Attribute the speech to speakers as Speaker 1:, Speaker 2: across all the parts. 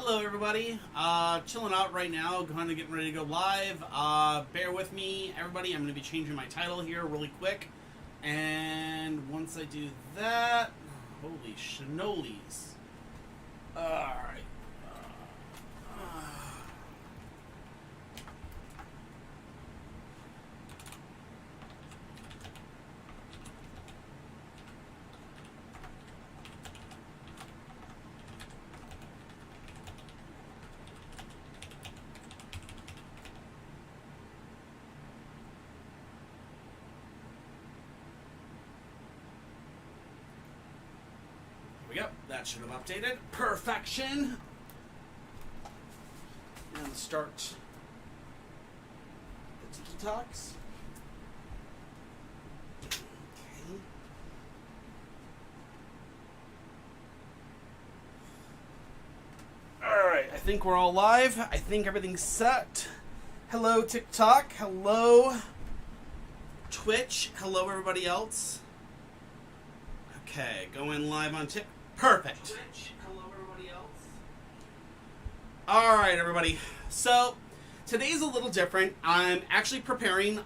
Speaker 1: Hello everybody, chilling out right now, kind of getting ready to go live. Bear with me everybody, I'm going to be changing my title here really quick. And once I do that, holy shinolis. Alright. Yep, that should have updated. Perfection. And start the Tiki Talks. Okay. Alright, I think we're all live. I think everything's set. Hello, TikTok. Hello, Twitch. Hello, everybody else. Okay, going live on TikTok. Perfect. Twitch. Hello, everybody else. All right, everybody. So today's a little different. I'm actually preparing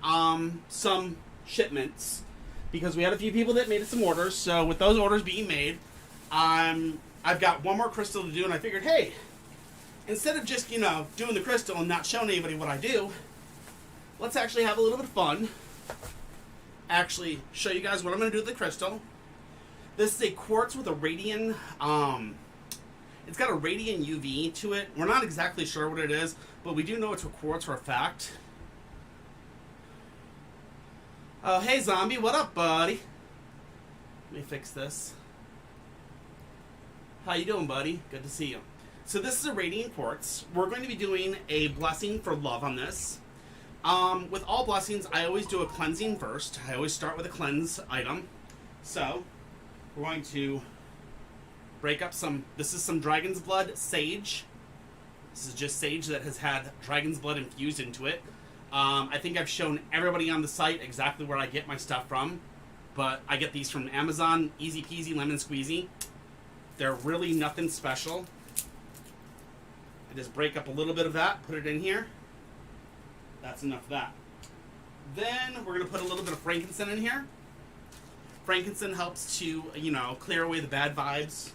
Speaker 1: some shipments because we had a few people that made some orders. So with those orders being made, I've got one more crystal to do, and I figured, hey, instead of just doing the crystal and not showing anybody what I do, let's actually have a little bit of fun. Actually, show you guys what I'm going to do with the crystal. This is a quartz with a radiant, it's got a radiant UV to it. We're not exactly sure what it is, but we do know it's a quartz for a fact. Oh, hey zombie, what up, buddy? Let me fix this. How you doing, buddy? Good to see you. So this is a radiant quartz. We're going to be doing a blessing for love on this. With all blessings, I always do a cleansing first. I always start with a cleanse item. So we're going to break up this is some dragon's blood sage. This is just sage that has had dragon's blood infused into it. I think I've shown everybody on the site exactly where I get my stuff from, but I get these from Amazon, easy peasy, lemon squeezy. They're really nothing special. I just break up a little bit of that, put it in here. That's enough of that. Then we're going to put a little bit of frankincense in here. Frankincense helps to, clear away the bad vibes.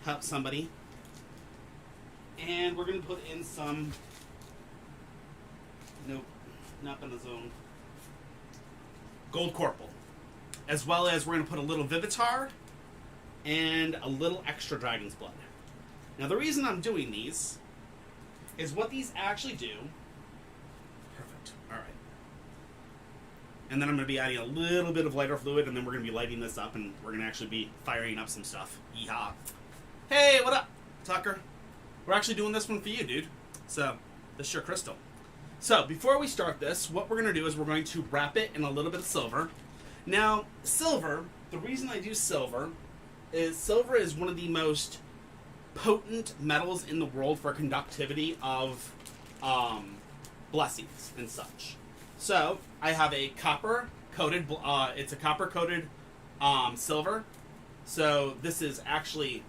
Speaker 1: Help somebody. And we're going to put in some... Nope, not benazone. Gold corpal. As well as we're going to put a little vivitar and a little extra dragon's blood. Now the reason I'm doing these is what these actually do. Perfect. All right. And then I'm going to be adding a little bit of lighter fluid, and then we're going to be lighting this up, and we're going to actually be firing up some stuff. Yeehaw. Hey, what up, Tucker? We're actually doing this one for you, dude. So, this is your crystal. So, before we start this, what we're going to do is we're going to wrap it in a little bit of silver. Now, silver, the reason I do silver is one of the most potent metals in the world for conductivity of blessings and such. So, I have a copper-coated, it's a copper-coated silver. So, this is actually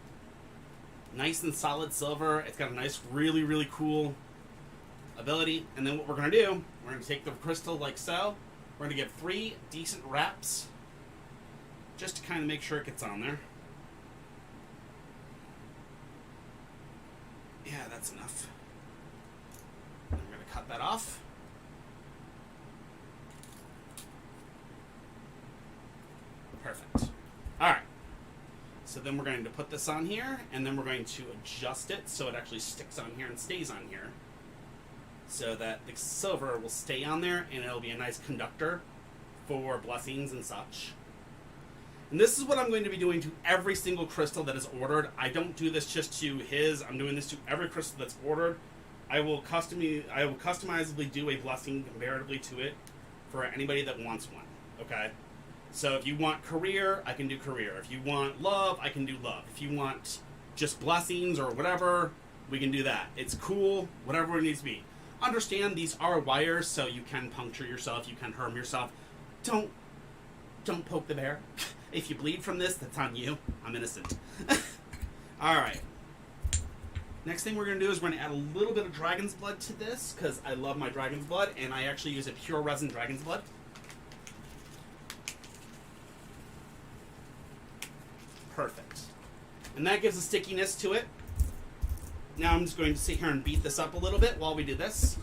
Speaker 1: nice and solid silver. It's got a nice, really, really cool ability. And then what we're going to do, we're going to take the crystal like so. We're going to give 3 decent wraps just to kind of make sure it gets on there. Yeah, that's enough. I'm going to cut that off. Perfect. Alright. So then we're going to put this on here, and then we're going to adjust it so it actually sticks on here and stays on here. So that the silver will stay on there, and it'll be a nice conductor for blessings and such. And this is what I'm going to be doing to every single crystal that is ordered. I don't do this just to his. I'm doing this to every crystal that's ordered. I will customizably do a blessing comparatively to it for anybody that wants one. Okay? So if you want career, I can do career. If you want love, I can do love. If you want just blessings or whatever, we can do that. It's cool, whatever it needs to be. Understand these are wires, so you can puncture yourself, you can harm yourself. Don't poke the bear. If you bleed from this, that's on you. I'm innocent. Alright. Next thing we're going to do is we're going to add a little bit of dragon's blood to this, because I love my dragon's blood, and I actually use a pure resin dragon's blood. Perfect. And that gives a stickiness to it. Now I'm just going to sit here and beat this up a little bit while we do this.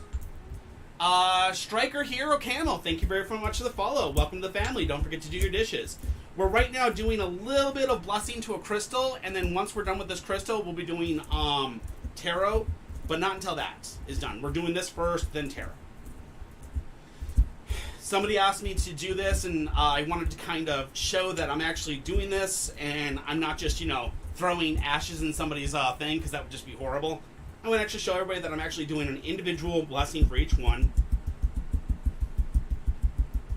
Speaker 1: Striker Hero Camel, thank you very much for the follow. Welcome to the family. Don't forget to do your dishes. We're right now doing a little bit of blessing to a crystal, and then once we're done with this crystal, we'll be doing tarot, but not until that is done. We're doing this first, then tarot. Somebody asked me to do this, and I wanted to kind of show that I'm actually doing this, and I'm not just, you know, throwing ashes in somebody's thing, because that would just be horrible. I want to actually show everybody that I'm actually doing an individual blessing for each one.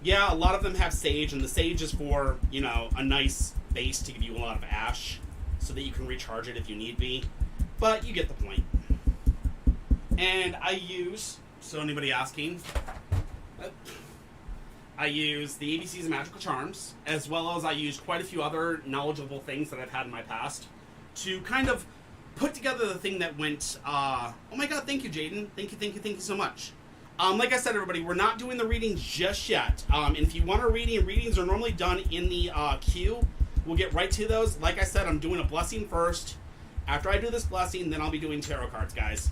Speaker 1: Yeah, a lot of them have sage, and the sage is for, you know, a nice base to give you a lot of ash so that you can recharge it if you need be. But you get the point. And I use, so anybody asking, I use the ABCs of Magical Charms, as well as I use quite a few other knowledgeable things that I've had in my past to kind of put together the thing that went, oh my god, thank you, Jaden. Thank you so much. Like I said, everybody, we're not doing the readings just yet. And if you want a reading, readings are normally done in the queue. We'll get right to those. Like I said, I'm doing a blessing first. After I do this blessing, then I'll be doing tarot cards, guys.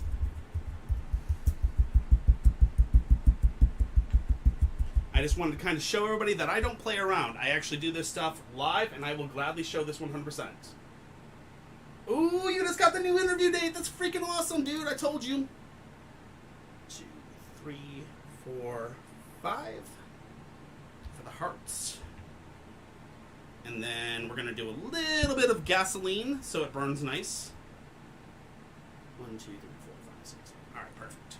Speaker 1: I just wanted to kind of show everybody that I don't play around. I actually do this stuff live, and I will gladly show this 100%. Ooh, you just got the new interview date. That's freaking awesome, dude. I told you. 2, 3, 4, 5 for the hearts. And then we're going to do a little bit of gasoline so it burns nice. 1, 2, 3, 4, 5, 6. All right, perfect.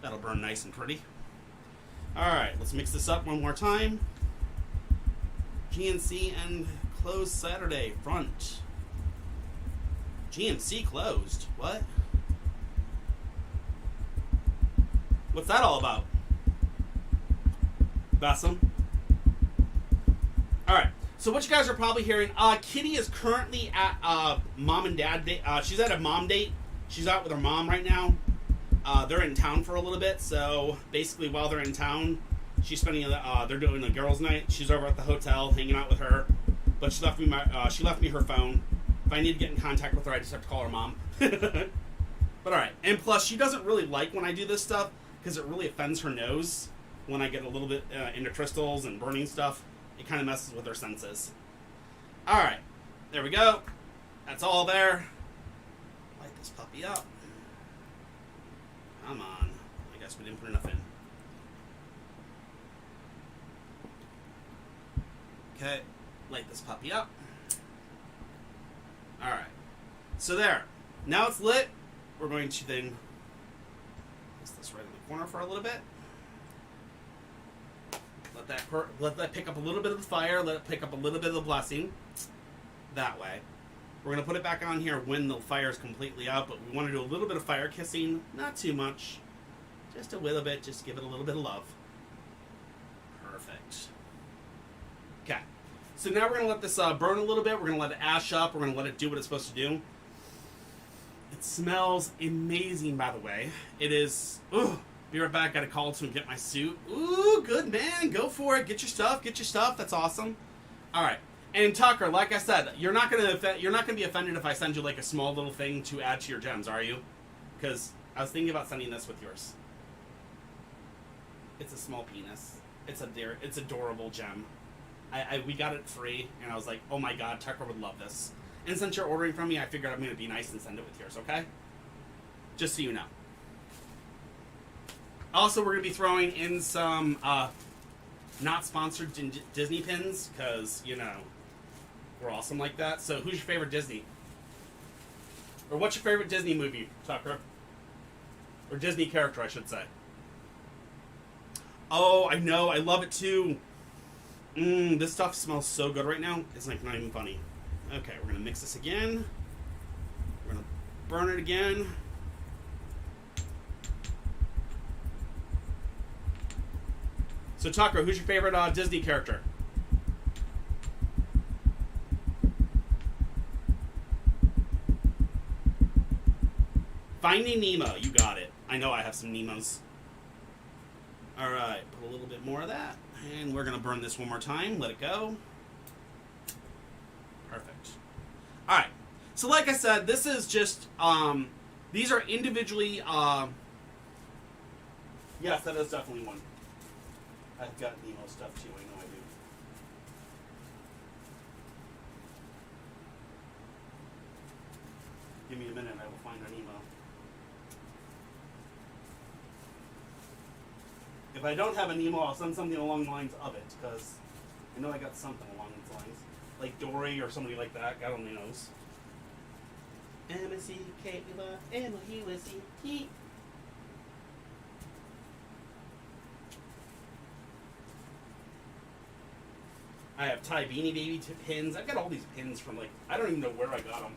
Speaker 1: That'll burn nice and pretty. All right, let's mix this up one more time. GNC and closed Saturday. Front. GNC closed. What? What's that all about? Bassam? Alright, so what you guys are probably hearing, Kitty is currently at mom and dad date. She's at a mom date. She's out with her mom right now. They're in town for a little bit, so basically while they're in town, she's spending, they're doing a girls' night. She's over at the hotel hanging out with her, but she left me her phone. If I need to get in contact with her, I just have to call her mom. But alright, and plus she doesn't really like when I do this stuff because it really offends her nose when I get a little bit into crystals and burning stuff. It kind of messes with her senses. Alright, there we go. That's all there. Light this puppy up. Come on. I guess we didn't put enough in. Okay, light this puppy up. Alright, so there. Now it's lit. We're going to then place this right in the corner for a little bit. Let that pick up a little bit of the fire. Let it pick up a little bit of the blessing. That way. We're going to put it back on here when the fire is completely out, but we want to do a little bit of fire kissing. Not too much. Just a little bit. Just give it a little bit of love. Perfect. Okay. So now we're going to let this burn a little bit. We're going to let it ash up. We're going to let it do what it's supposed to do. It smells amazing, by the way. It is... Ooh, be right back. Got to call to get my suit. Ooh, good man. Go for it. Get your stuff. Get your stuff. That's awesome. All right. And Tucker, like I said, you're not gonna be offended if I send you like a small little thing to add to your gems, are you? Because I was thinking about sending this with yours. It's a small penis. It's adorable gem. We got it free, and I was like, oh my god, Tucker would love this. And since you're ordering from me, I figured I'm gonna be nice and send it with yours, okay? Just so you know. Also, we're gonna be throwing in some not sponsored Disney pins, because you know. We're awesome like that. So, who's your favorite Disney? Or what's your favorite Disney movie, Tucker? Or Disney character, I should say. Oh, I know. I love it too. This stuff smells so good right now. It's like not even funny. Okay, we're going to mix this again. We're going to burn it again. So, Tucker, who's your favorite Disney character? Finding Nemo. You got it. I know I have some Nemos. Alright, put a little bit more of that. And we're going to burn this one more time. Let it go. Perfect. Alright. So like I said, this is just, these are individually, yes, that is definitely one. I've got Nemo stuff too, I know I do. Give me a minute and I will find our Nemo. If I don't have a Nemo, I'll send something along the lines of it, because I know I got something along these lines. Like Dory or somebody like that, God only knows. M-S-C-K-E-L-A, M-O-U-S-E-T. I have Ty Beanie Baby pins. I've got all these pins from, like, I don't even know where I got them.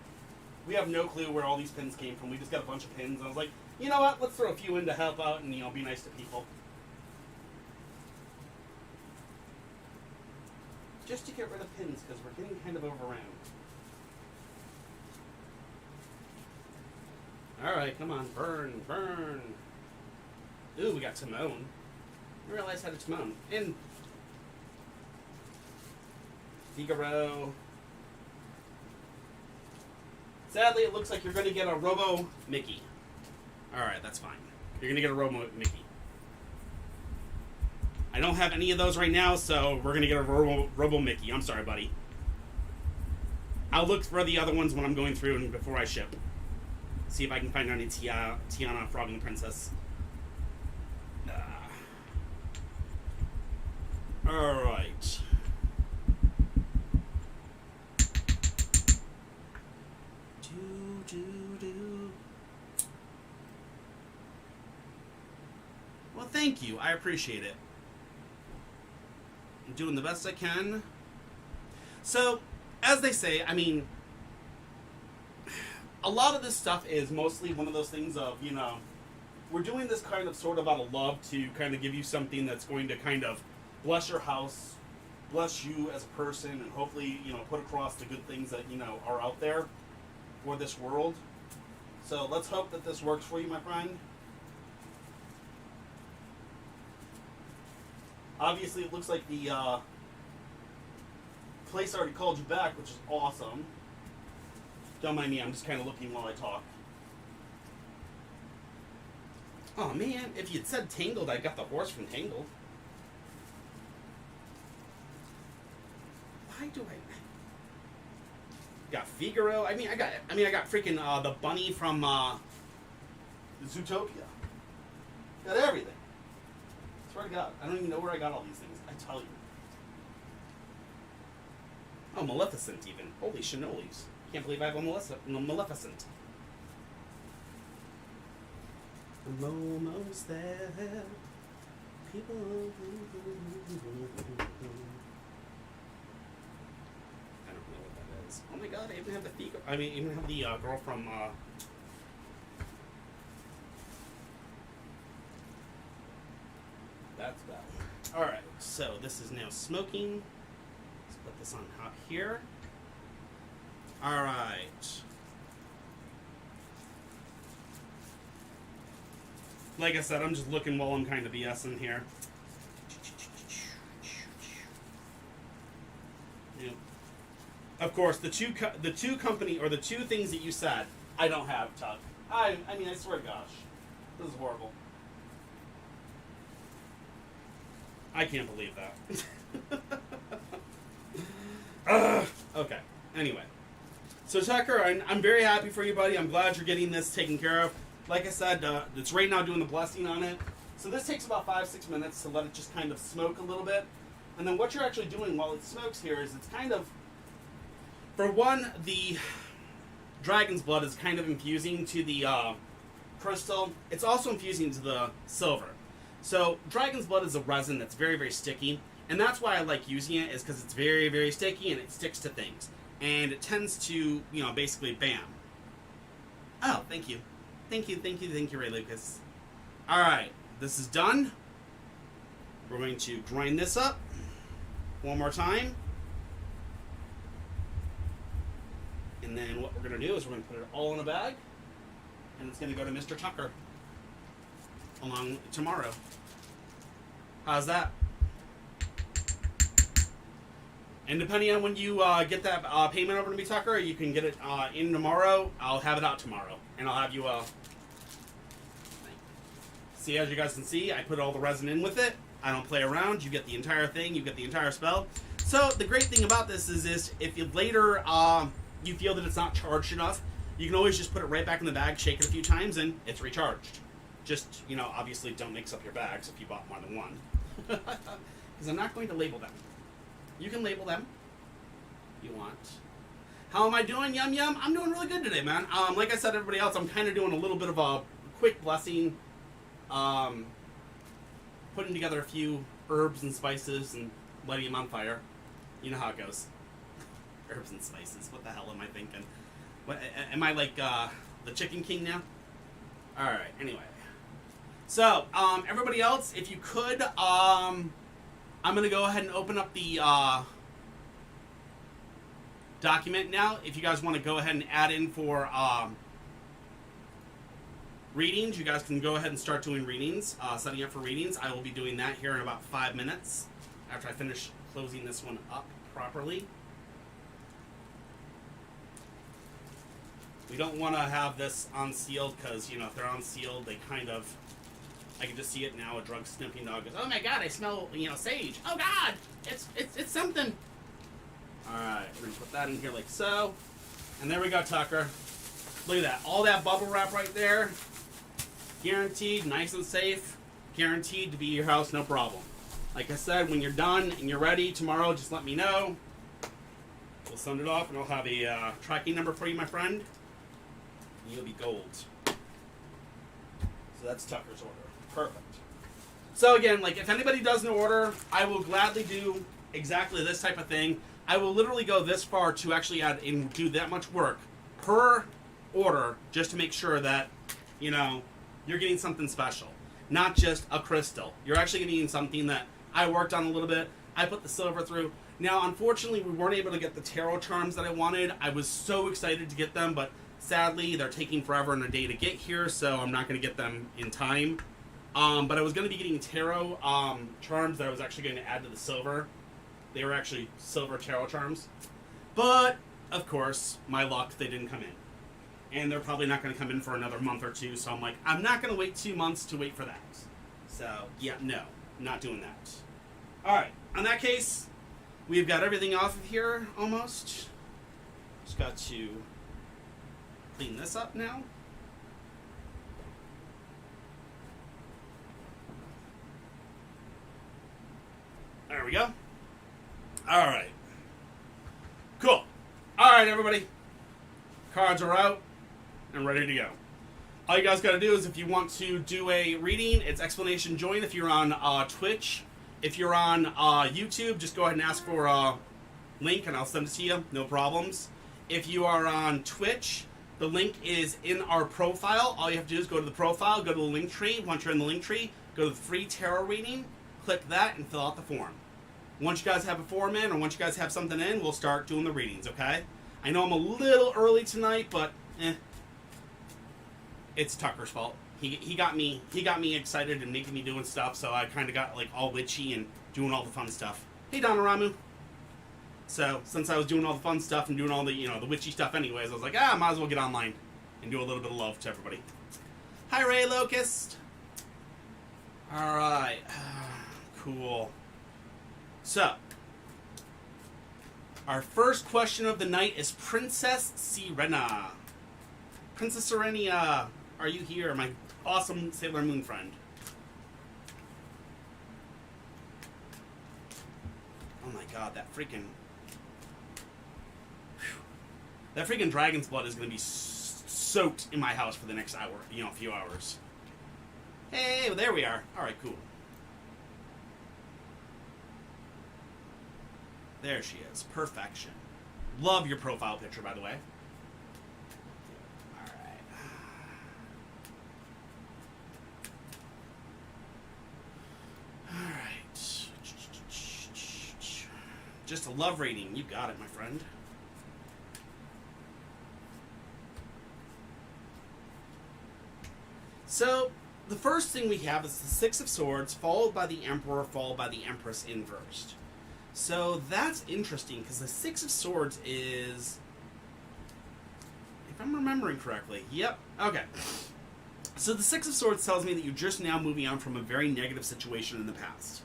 Speaker 1: We have no clue where all these pins came from. We just got a bunch of pins. And I was like, you know what? Let's throw a few in to help out and, you know, be nice to people. Just to get rid of pins, because we're getting kind of overran. Alright, come on. Burn, burn. Ooh, we got Timon. I realized I had a Timon. And Figaro. Sadly, it looks like you're going to get a Robo Mickey. Alright, that's fine. You're going to get a Robo Mickey. I don't have any of those right now, so we're going to get a Robo Mickey. I'm sorry, buddy. I'll look for the other ones when I'm going through and before I ship. See if I can find any Tiana, Frog, and the Princess. Alright. Well, thank you. I appreciate it. I'm doing the best I can. So, as they say, I mean, a lot of this stuff is mostly one of those things of, you know, we're doing this kind of sort of out of love to kind of give you something that's going to kind of bless your house, bless you as a person, and hopefully, you know, put across the good things that, you know, are out there for this world. So let's hope that this works for you, my friend. Obviously, it looks like the place already called you back, which is awesome. Don't mind me, I'm just kind of looking while I talk. Oh man, if you'd said Tangled, I got the horse from Tangled. Why do I... Got Figaro. I got freaking the bunny from Zootopia. Got everything. Swear to God, I don't even know where I got all these things. I tell you. Oh, Maleficent even. Holy shinolis. Can't believe I have a Maleficent. I'm almost there. People. I don't know what that is. Oh my God! I even have the Figaro. I mean, even have the girl from. That's bad. All right. So this is now smoking. Let's put this on top here. All right. Like I said, I'm just looking while I'm kind of BSing here. Yep. Of course, the two things that you said, I don't have, Tuck. I mean, I swear to gosh, this is horrible. I can't believe that. Okay. Anyway. So, Tucker, I'm very happy for you, buddy. I'm glad you're getting this taken care of. Like I said, it's right now doing the blessing on it. So this takes about 5-6 minutes to let it just kind of smoke a little bit. And then what you're actually doing while it smokes here is it's kind of... For one, the dragon's blood is kind of infusing to the crystal. It's also infusing to the silver. So dragon's blood is a resin that's very, very sticky. And that's why I like using it, is because it's very, very sticky and it sticks to things. And it tends to, you know, basically bam. Oh, thank you. Thank you, Ray Lucas. Alright, this is done. We're going to grind this up one more time. And then what we're going to do is we're going to put it all in a bag. and it's going to go to Mr. Tucker along tomorrow. How's that? And depending on when you get that payment over to me, Tucker, you can get it in tomorrow. I'll have it out tomorrow, and I'll have you see. As you guys can see, I put all the resin in with it. I don't play around. You get the entire thing. You get the entire spell. So the great thing about this is if you later you feel that it's not charged enough, you can always just put it right back in the bag, shake it a few times, and it's recharged. Just, you know, obviously don't mix up your bags if you bought more than one. Because I'm not going to label them. You can label them if you want. How am I doing? Yum yum. I'm doing really good today, man. Like I said, everybody else, I'm kind of doing a little bit of a quick blessing. Putting together a few herbs and spices and lighting them on fire. You know how it goes. Herbs and spices. What the hell am I thinking? What, am I like the Chicken King now? Alright, anyway. So, everybody else, if you could, I'm going to go ahead and open up the document now. If you guys want to go ahead and add in for readings, you guys can go ahead and start doing readings, setting up for readings. I will be doing that here in about 5 minutes after I finish closing this one up properly. We don't want to have this unsealed because, you know, if they're unsealed, they kind of... I can just see it now. A drug sniffing dog goes, "Oh my God, I smell, you know, sage. Oh God, it's something." All right, we're gonna put that in here like so, and there we go, Tucker. Look at that, all that bubble wrap right there. Guaranteed, nice and safe. Guaranteed to be your house, no problem. Like I said, when you're done and you're ready tomorrow, just let me know. We'll send it off, and I'll have a tracking number for you, my friend. And you'll be gold. So that's Tucker's order. Perfect. So again, like if anybody does an order, I will gladly do exactly this type of thing. I will literally go this far to actually add and do that much work per order just to make sure that, you know, you're getting something special. Not just a crystal. You're actually getting something that I worked on a little bit. I put the silver through. Now, unfortunately, we weren't able to get the tarot charms that I wanted. I was so excited to get them, but sadly, they're taking forever and a day to get here, so I'm not going to get them in time. But I was going to be getting tarot charms that I was actually going to add to the silver. They were actually silver tarot charms. But, of course, my luck, they didn't come in. And they're probably not going to come in for another month or two, so I'm like, I'm not going to wait 2 months to wait for that. So, yeah, no, not doing that. Alright, in that case, we've got everything off of here, almost. Just got to clean this up now. There we go. All right. Cool. All right, everybody. Cards are out and ready to go. All you guys got to do is if you want to do a reading, it's explanation join if you're on Twitch. If you're on YouTube, just go ahead and ask for a link and I'll send it to you. No problems. If you are on Twitch, the link is in our profile. All you have to do is go to the profile, go to the link tree. Once you're in the link tree, go to the free tarot reading. Click that and fill out the form. Once you guys have a form in, or once you guys have something in, we'll start doing the readings, okay? I know I'm a little early tonight, but it's Tucker's fault. He got me excited and making me doing stuff, so I kind of got like all witchy and doing all the fun stuff. Hey, Donaramu. So since I was doing all the fun stuff and doing all the the witchy stuff anyways, I was like, might as well get online and do a little bit of love to everybody. Hi, Ray Locust. All right. Cool. So, our first question of the night is Princess Sirena. Princess Sirenia, are you here, my awesome Sailor Moon friend? Oh my God, that freaking dragon's blood is going to be soaked in my house for the next hour, a few hours. Hey, well, there we are. All right, cool. There she is. Perfection. Love your profile picture, by the way. All right. All right. Just a love reading. You got it, my friend. the first thing we have is the Six of Swords, followed by the Emperor, followed by the Empress inversed. So that's interesting, because the Six of Swords is, if I'm remembering correctly, yep, okay. So the Six of Swords tells me that you're just now moving on from a very negative situation in the past,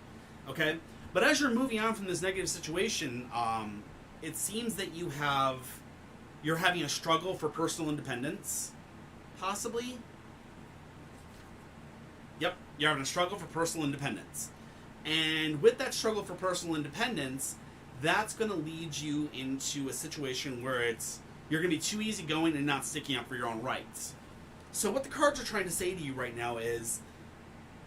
Speaker 1: okay? But as you're moving on from this negative situation, it seems that you're having a struggle for personal independence, possibly. Yep, you're having a struggle for personal independence. And with that struggle for personal independence, that's going to lead you into a situation where you're going to be too easygoing and not sticking up for your own rights. So what the cards are trying to say to you right now is,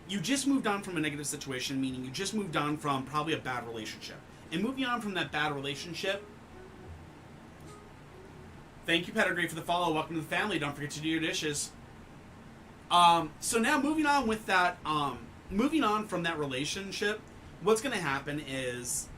Speaker 1: you just moved on from a negative situation, meaning you just moved on from probably a bad relationship. And moving on from that bad relationship, thank you, Pedigree, for the follow. Welcome to the family. Don't forget to do your dishes. So now moving on with that, moving on from that relationship, what's going to happen is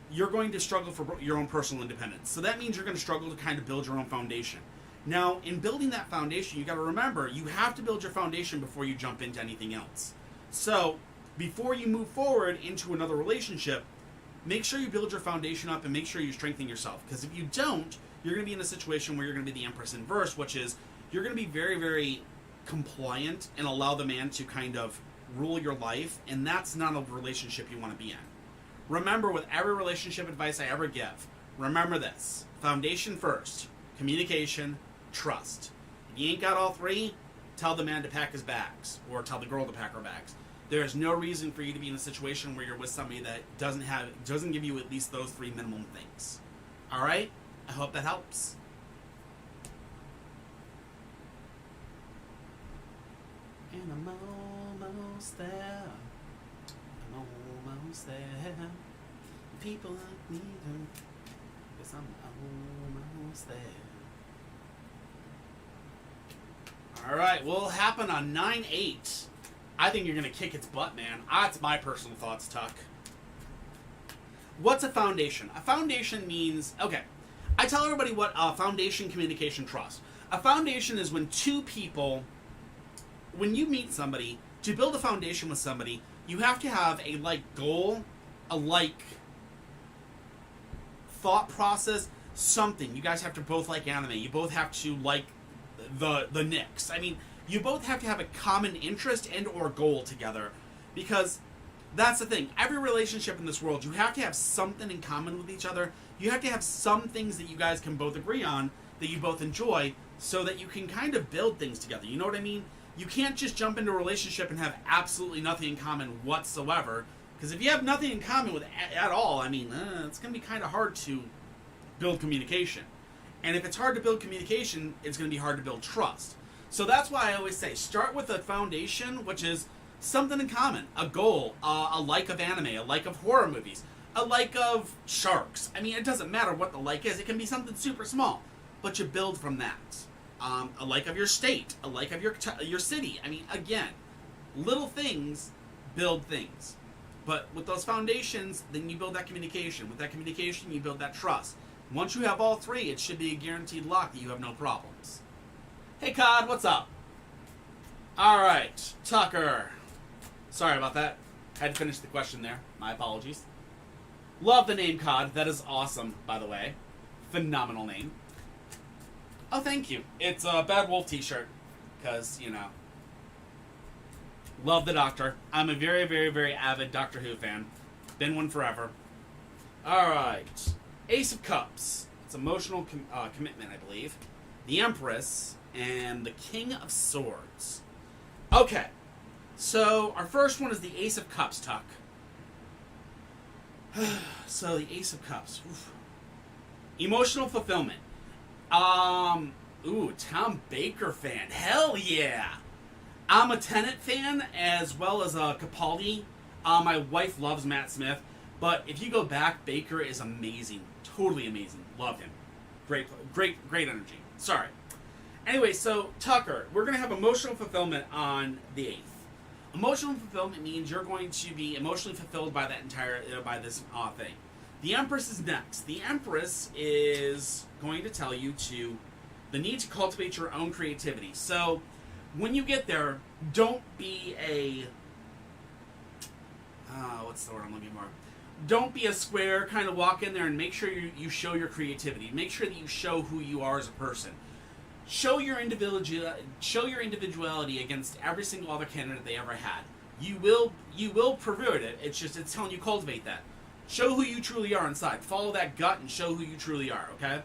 Speaker 1: you're going to struggle for your own personal independence. So that means you're going to struggle to kind of build your own foundation. Now, in building that foundation, you got to remember, you have to build your foundation before you jump into anything else. So before you move forward into another relationship, make sure you build your foundation up and make sure you strengthen yourself. Because if you don't, you're going to be in a situation where you're going to be the Empress inverse, which is you're going to be very, very compliant and allow the man to kind of rule your life, and that's not a relationship you want to be in. Remember, with every relationship advice I ever give, remember this: foundation first, communication, trust. If you ain't got all three, tell the man to pack his bags, or tell the girl to pack her bags. There is no reason for you to be in a situation where you're with somebody that doesn't give you at least those three minimum things. All right? I hope that helps. And I'm almost there. I'm almost there. People like me do. Because I'm almost there. Alright, what'll happen on 9/8? I think you're going to kick its butt, man. That's my personal thoughts, Tuck. What's a foundation? A foundation means... Okay, I tell everybody what a foundation, communication, trust. A foundation is when two people... When you meet somebody, to build a foundation with somebody, you have to have a like goal, a like thought process, something. You guys have to both like anime. You both have to like the Knicks. I mean, you both have to have a common interest and or goal together, because that's the thing. Every relationship in this world, you have to have something in common with each other. You have to have some things that you guys can both agree on, that you both enjoy, so that you can kind of build things together. You know what I mean? You can't just jump into a relationship and have absolutely nothing in common whatsoever. Because if you have nothing in common with at all, I mean, it's going to be kind of hard to build communication. And if it's hard to build communication, it's going to be hard to build trust. So that's why I always say, start with a foundation, which is something in common. A goal, a like of anime, a like of horror movies, a like of sharks. I mean, it doesn't matter what the like is. It can be something super small. But you build from that. A like of your state, a like of your city. I mean, again, little things build things. But with those foundations, then you build that communication. With that communication, you build that trust. Once you have all three, it should be a guaranteed lock that you have no problems. Hey, Cod, what's up? All right, Tucker. Sorry about that. Had to finish the question there. My apologies. Love the name, Cod. That is awesome, by the way. Phenomenal name. Oh, thank you. It's a Bad Wolf t-shirt. Because, you know. Love the Doctor. I'm a very, very, very avid Doctor Who fan. Been one forever. Alright. Ace of Cups. It's emotional commitment, I believe. The Empress. And the King of Swords. Okay. So, our first one is the Ace of Cups, Tuck. So, the Ace of Cups. Oof. Emotional fulfillment. Tom Baker fan. Hell yeah! I'm a Tenet fan as well as a Capaldi. My wife loves Matt Smith, but if you go back, Baker is amazing. Totally amazing. Love him. Great energy. Sorry. Anyway, so Tucker, we're going to have emotional fulfillment on the 8th. Emotional fulfillment means you're going to be emotionally fulfilled by that entire, by this thing. The Empress is next. The Empress is going to tell you the need to cultivate your own creativity. So, when you get there, don't be a... what's the word I'm looking for? Don't be a square, kind of walk in there and make sure you show your creativity. Make sure that you show who you are as a person. Show your individuality against every single other candidate they ever had. You will pervert it. It's telling you cultivate that. Show who you truly are inside. Follow that gut and show who you truly are, okay?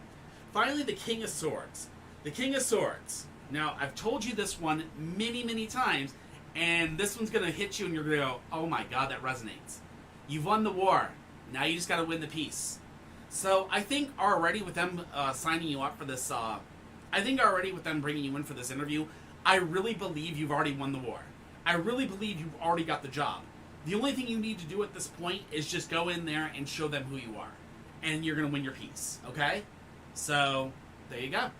Speaker 1: Finally, the King of Swords. The King of Swords. Now, I've told you this one many, many times, and this one's going to hit you and you're going to go, oh my god, that resonates. You've won the war. Now you just got to win the peace. So I think already with them signing you up for this, I think already with them bringing you in for this interview, I really believe you've already won the war. I really believe you've already got the job. The only thing you need to do at this point is just go in there and show them who you are. And you're going to win your peace, okay? So, there you go.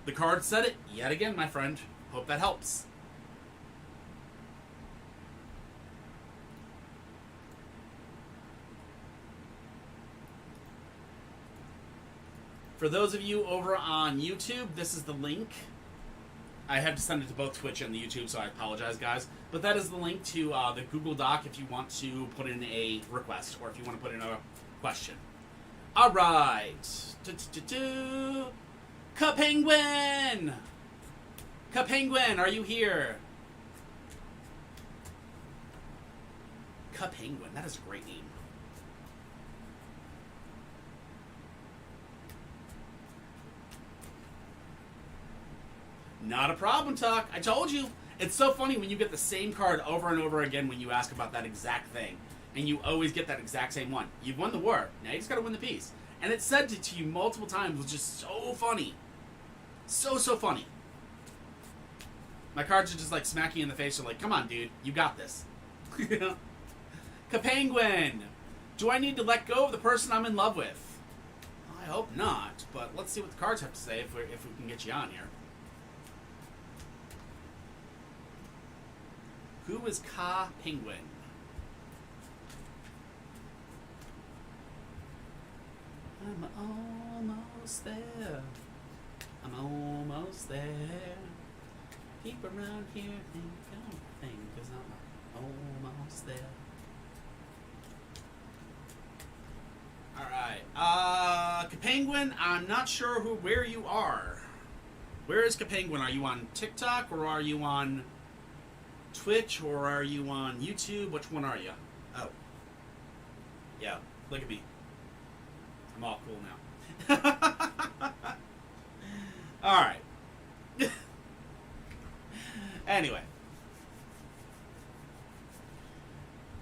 Speaker 1: The card said it yet again, my friend. Hope that helps. For those of you over on YouTube, this is the link. I had to send it to both Twitch and the YouTube, so I apologize, guys. But that is the link to the Google Doc if you want to put in a request or if you want to put in a question. All right. Ka-Penguin! Ka-Penguin, are you here? Ka-Penguin, that is a great name. Not a problem, Tuck. I told you. It's so funny when you get the same card over and over again when you ask about that exact thing. And you always get that exact same one. You've won the war. Now you just gotta win the peace. And it said it to you multiple times, which is so funny. So funny. My cards are just like smacking you in the face. They're like, come on, dude. You got this. Ka-Penguin. Do I need to let go of the person I'm in love with? I hope not. But let's see what the cards have to say if we can get you on here. Who is Ka-Penguin? I'm almost there. I'm almost there. People around here think I'm thing, 'cause I'm almost there. Alright. Ka-Penguin, I'm not sure where you are. Where is Ka-Penguin? Are you on TikTok or are you on Twitch or are you on YouTube? Which one are you? Oh. Yeah, look at me. I'm all cool now. Alright. Anyway.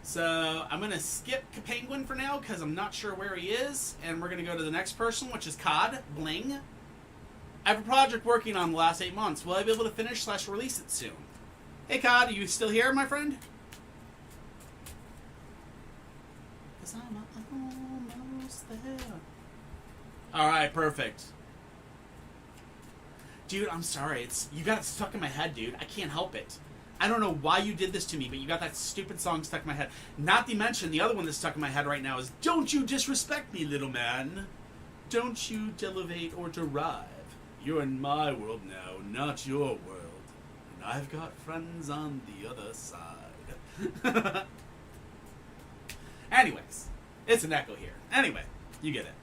Speaker 1: So, I'm going to skip Ka-Penguin for now because I'm not sure where he is. And we're going to go to the next person, which is Cod Bling. I have a project working on the last 8 months. Will I be able to finish/release it soon? Hey, Cod, are you still here, my friend? 'Cause I'm almost there. Alright, perfect. Dude, I'm sorry. You got it stuck in my head, dude. I can't help it. I don't know why you did this to me, but you got that stupid song stuck in my head. Not to mention, the other one that's stuck in my head right now is, don't you disrespect me, little man. Don't you elevate or derive. You're in my world now, not your world. I've got friends on the other side. Anyways, it's an echo here. Anyway, you get it.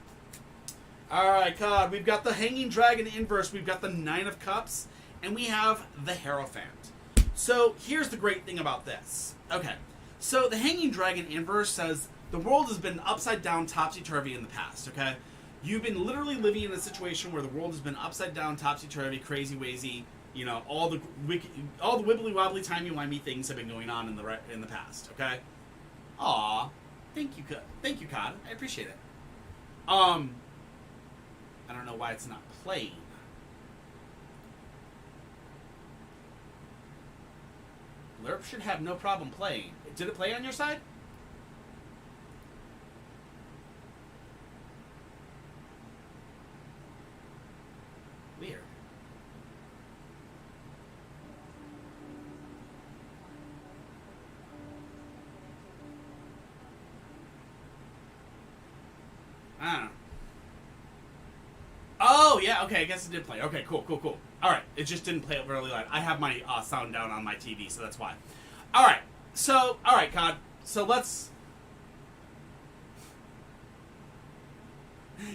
Speaker 1: Alright, Cod, we've got the Hanging Dragon inverse, we've got the Nine of Cups, and we have the Hierophant. So, here's the great thing about this. Okay, so the Hanging Dragon inverse says the world has been upside down, topsy-turvy in the past, okay? You've been literally living in a situation where the world has been upside down, topsy-turvy, crazy-wazy. You know, all the wibbly-wobbly, timey-wimey things have been going on in the past, okay? Aw. Thank you, Cod. I appreciate it. I don't know why it's not playing. Lerp should have no problem playing. Did it play on your side? Weird. I don't know. Oh, yeah, yeah, okay, I guess it did play. Okay, cool. Alright, it just didn't play it really loud. I have my sound down on my TV, so that's why. Alright, God. So let's...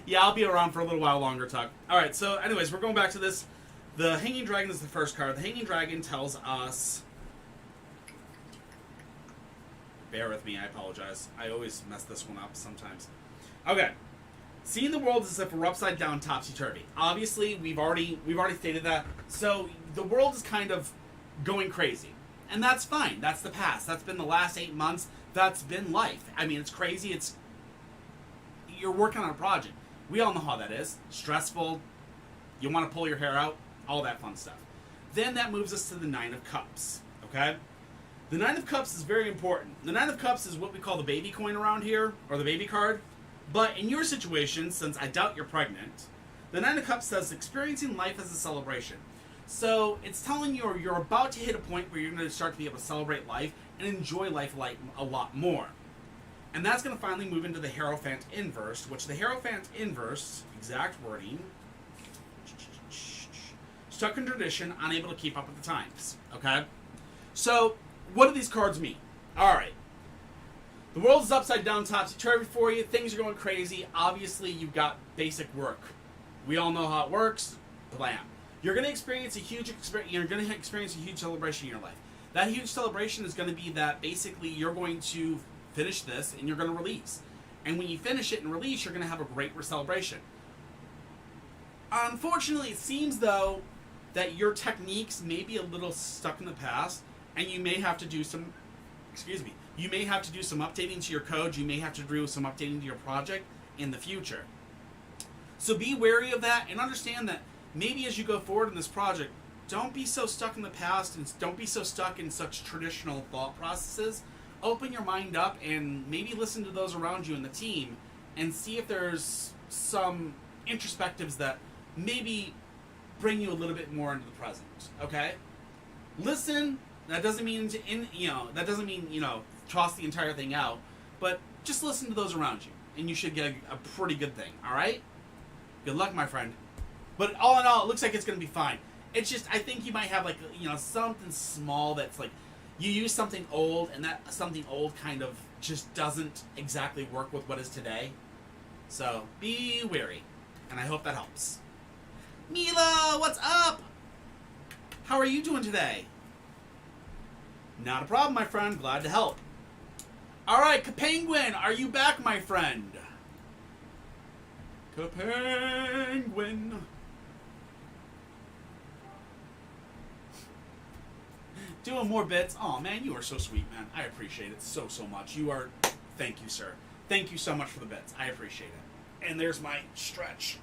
Speaker 1: Yeah, I'll be around for a little while longer, Tuck. Alright, so anyways, we're going back to this. The Hanging Dragon is the first card. The Hanging Dragon tells us... Bear with me, I apologize. I always mess this one up sometimes. Okay. Seeing the world as if we're upside down, topsy-turvy. Obviously, we've already stated that. So, the world is kind of going crazy. And that's fine. That's the past. That's been the last 8 months. That's been life. I mean, it's crazy. You're working on a project. We all know how that is. Stressful. You want to pull your hair out. All that fun stuff. Then that moves us to the Nine of Cups. Okay? The Nine of Cups is very important. The Nine of Cups is what we call the baby coin around here, or the baby card. But in your situation, since I doubt you're pregnant, the Nine of Cups says experiencing life as a celebration. So it's telling you you're about to hit a point where you're going to start to be able to celebrate life and enjoy life a lot more. And that's going to finally move into the Hierophant inverse, which the Hierophant inverse, exact wording, stuck in tradition, unable to keep up with the times. Okay? So, what do these cards mean? Alright. The world is upside down, topsy-turvy for you. Things are going crazy. Obviously, you've got basic work. We all know how it works. Blam. You're going to experience a huge celebration in your life. That huge celebration is going to be that basically you're going to finish this and you're going to release. And when you finish it and release, you're going to have a great celebration. Unfortunately, it seems, though, that your techniques may be a little stuck in the past, and you may have to do some... You may have to do some updating to your code. You may have to do some updating to your project in the future. So be wary of that and understand that maybe as you go forward in this project, don't be so stuck in the past and don't be so stuck in such traditional thought processes. Open your mind up and maybe listen to those around you in the team and see if there's some introspectives that maybe bring you a little bit more into the present. Okay? Listen. That doesn't mean toss the entire thing out, but just listen to those around you, and you should get a pretty good thing. All right? Good luck, my friend. But all in all, it looks like it's going to be fine. It's just I think you might have something small that's like you use something old, and that something old kind of just doesn't exactly work with what is today. So be wary, and I hope that helps. Mila, what's up? How are you doing today? Not a problem, my friend. Glad to help. Alright, Kapenguin, are you back, my friend? Kapenguin. Doing more bits. Oh man, you are so sweet, man. I appreciate it so much. You are... Thank you, sir. Thank you so much for the bits. I appreciate it. And there's my stretch.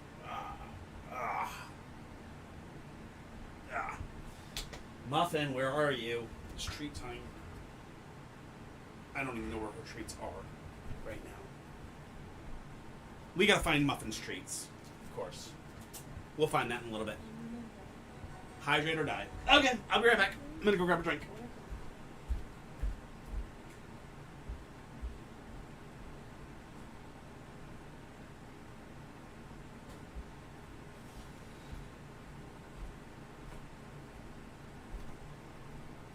Speaker 1: Muffin, where are you? It's treat time. I don't even know where her treats are right now. We gotta find Muffin's treats, of course. We'll find that in a little bit. Hydrate or die. Okay, I'll be right back. I'm gonna go grab a drink.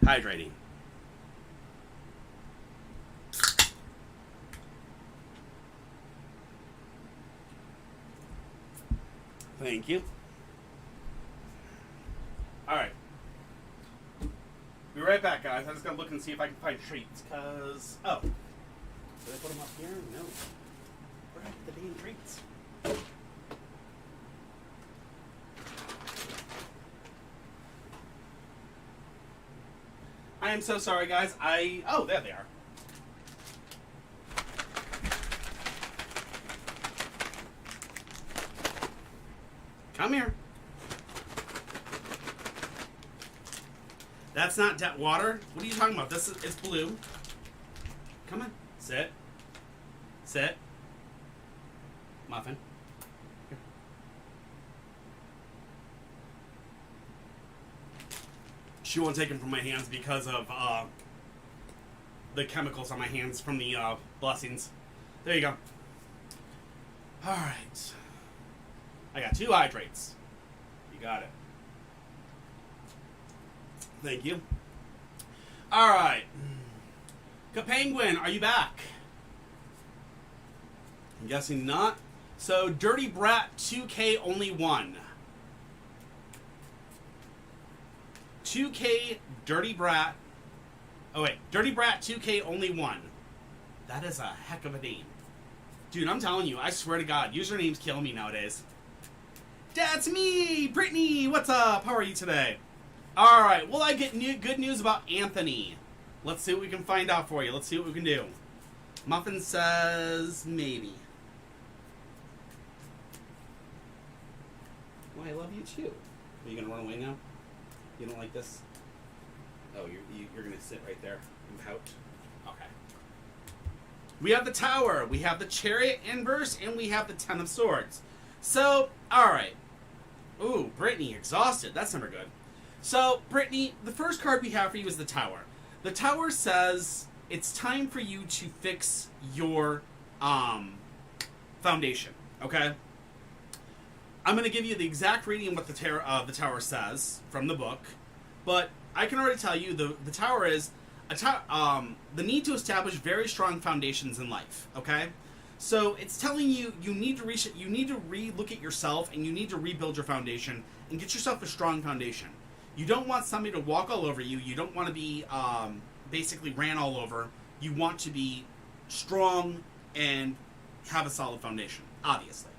Speaker 1: Hydrating. Thank you. Alright. Be right back, guys. I'm just gonna look and see if I can find treats, cause... Oh. Did I put them up here? No. Where are the damn treats? I am so sorry, guys. Oh, there they are. Come here. That's not water. What are you talking about? It's blue. Come on. Sit. Sit. Muffin. Here. She won't take them from my hands because of the chemicals on my hands from the blessings. There you go. Alright. I got 2 hydrates. You got it. Thank you. All right. Kapenguin, are you back? I'm guessing not. So, Dirty Brat 2K only one. 2K Dirty Brat. Oh, wait. Dirty Brat 2K only one. That is a heck of a name. Dude, I'm telling you, I swear to God, usernames kill me nowadays. That's me! Brittany, what's up? How are you today? Alright, well, I get good news about Anthony. Let's see what we can find out for you. Let's see what we can do. Muffin says maybe. Well, I love you too. Are you going to run away now? You don't like this? Oh, you're going to sit right there and pout? Okay. We have the Tower, we have the Chariot Inverse, and we have the Ten of Swords. So, alright. Ooh, Brittany, exhausted. That's never good. So, Brittany, the first card we have for you is the Tower. The Tower says it's time for you to fix your foundation, okay? I'm going to give you the exact reading of what the Tower says from the book, but I can already tell you the Tower is the need to establish very strong foundations in life, okay? So it's telling you you need to re-look at yourself, and you need to rebuild your foundation and get yourself a strong foundation. You don't want somebody to walk all over you. You don't want to be basically ran all over. You want to be strong and have a solid foundation, obviously.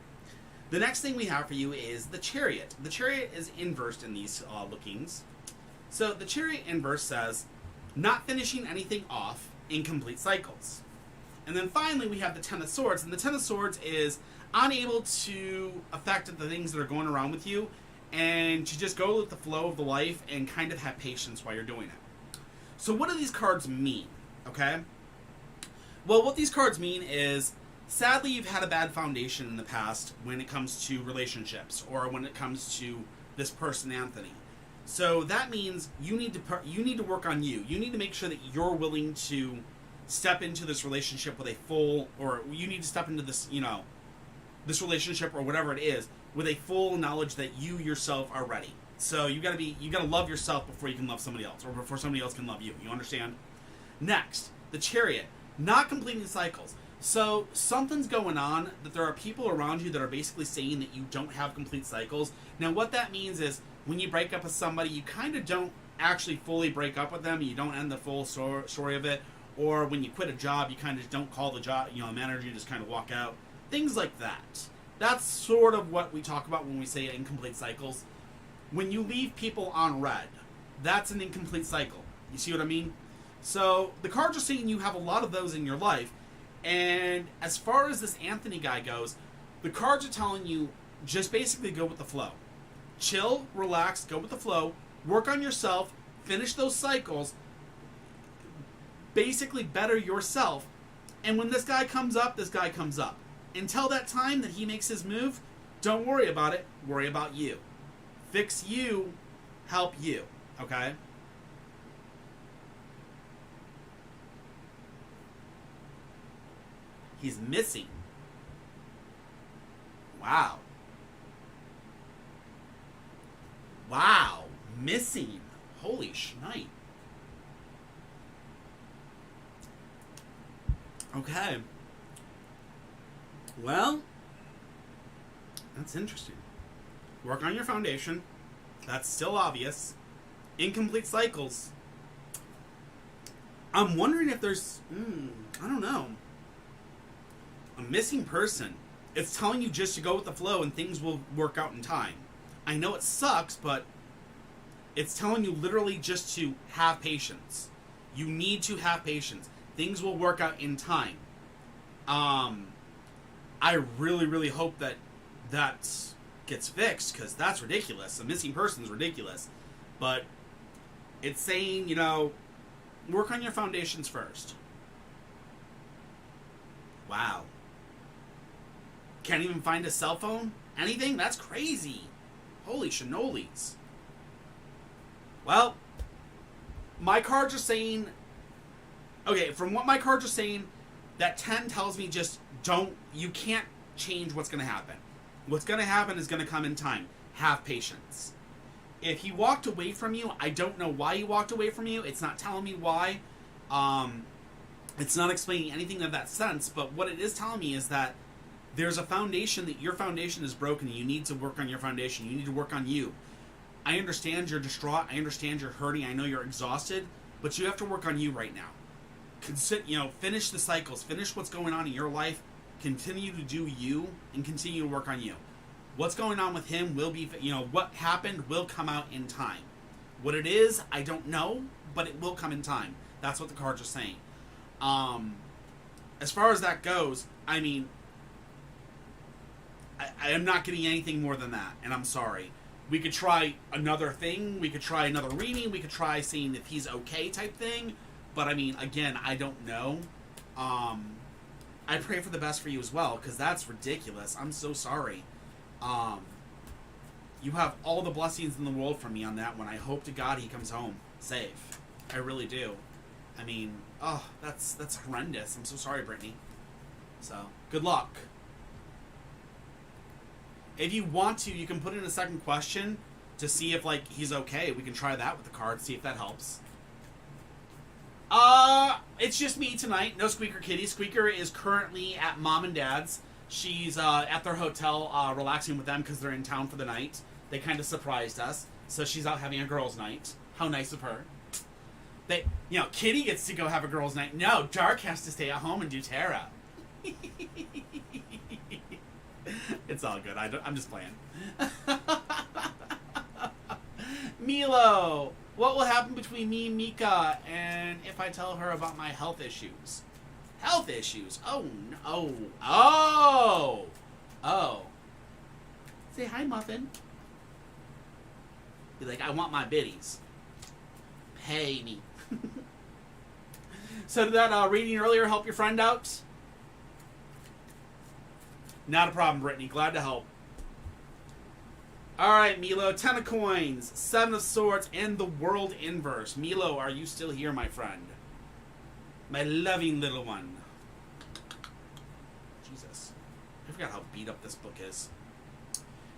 Speaker 1: The next thing we have for you is the Chariot. The Chariot is inversed in these lookings. So the Chariot inverse says, not finishing anything off in complete cycles. And then finally we have the Ten of Swords, and the Ten of Swords is unable to affect the things that are going around with you, and to just go with the flow of the life and kind of have patience while you're doing it. So what do these cards mean, okay? Well, what these cards mean is, sadly you've had a bad foundation in the past when it comes to relationships, or when it comes to this person, Anthony. So that means you need to work on you. You need to make sure that you're willing to step into this relationship with a full, or you need to step into this, this relationship or whatever it is, with a full knowledge that you yourself are ready. So you gotta love yourself before you can love somebody else, or before somebody else can love you. You understand? Next, the Chariot, not completing cycles. So something's going on, that there are people around you that are basically saying that you don't have complete cycles. Now what that means is, when you break up with somebody, you kind of don't actually fully break up with them. You don't end the full story of it. Or when you quit a job, you kind of don't call the job, the manager, you just kind of walk out. Things like that. That's sort of what we talk about when we say incomplete cycles. When you leave people on red, that's an incomplete cycle. You see what I mean? So the cards are saying you have a lot of those in your life. And as far as this Anthony guy goes, the cards are telling you just basically go with the flow. Chill, relax, go with the flow, work on yourself, finish those cycles, basically better yourself, and when this guy comes up, this guy comes up. Until that time that he makes his move, don't worry about it, worry about you. Fix you, help you, okay? He's missing. Wow. Wow, missing. Holy shnight. Okay. Well, that's interesting. Work on your foundation. That's still obvious. Incomplete cycles. I'm wondering if there's, I don't know. A missing person. It's telling you just to go with the flow and things will work out in time. I know it sucks, but it's telling you literally just to have patience. You need to have patience. Things will work out in time. I really, really hope that gets fixed, because that's ridiculous. A missing person is ridiculous. But it's saying, work on your foundations first. Wow. Can't even find a cell phone? Anything? That's crazy. Holy shinolis. Well, my cards are saying... Okay, from what my cards are saying, that 10 tells me just you can't change what's going to happen. What's going to happen is going to come in time. have patience. If he walked away from you, I don't know why he walked away from you. It's not telling me why. It's not explaining anything of that sense, but what it is telling me is that there's a foundation, that your foundation is broken. You need to work on your foundation. You need to work on you. I understand you're distraught. I understand you're hurting. I know you're exhausted, but you have to work on you right now. Finish the cycles. Finish what's going on in your life. Continue to do you and continue to work on you. What's going on with him will be, what happened will come out in time. What it is, I don't know, but it will come in time. That's what the cards are saying. As far as that goes, I mean, I am not getting anything more than that, and I'm sorry. We could try another thing. We could try another reading. We could try seeing if he's okay type thing. But, I mean, again, I don't know. I pray for the best for you as well, because that's ridiculous. I'm so sorry. You have all the blessings in the world from me on that one. I hope to God he comes home safe. I really do. I mean, that's horrendous. I'm so sorry, Brittany. So, good luck. If you want to, you can put in a second question to see if, he's okay. We can try that with the card, see if that helps. It's just me tonight. No Squeaker Kitty. Squeaker is currently at Mom and Dad's. She's at their hotel relaxing with them because they're in town for the night. They kind of surprised us. So she's out having a girls' night. How nice of her. Kitty gets to go have a girls' night. No, Dark has to stay at home and do Terra. It's all good. I'm just playing. Milo, what will happen between me and Mika and if I tell her about my health issues? Health issues? Oh, no. Oh. Say hi, Muffin. Be like, I want my biddies. Pay me. So did that reading earlier help your friend out? Not a problem, Brittany. Glad to help. Alright, Milo. 10 of coins, 7 of swords, and the world inverse. Milo, are you still here, my friend? My loving little one. Jesus. I forgot how beat up this book is.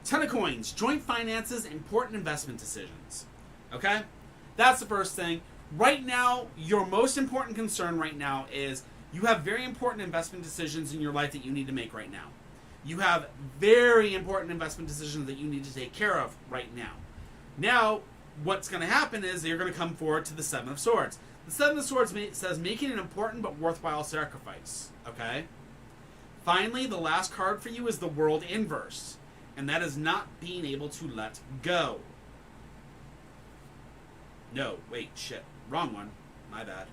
Speaker 1: 10 of coins. Joint finances, important investment decisions. Okay? That's the first thing. Right now, your most important concern right now is you have very important investment decisions in your life that you need to make right now. You have very important investment decisions that you need to take care of right now. Now, what's going to happen is you're going to come forward to the 7 of Swords. The 7 of Swords says making an important but worthwhile sacrifice. Okay? Finally, the last card for you is the World Inverse. And that is not being able to let go. No, wait, shit. Wrong one. My bad.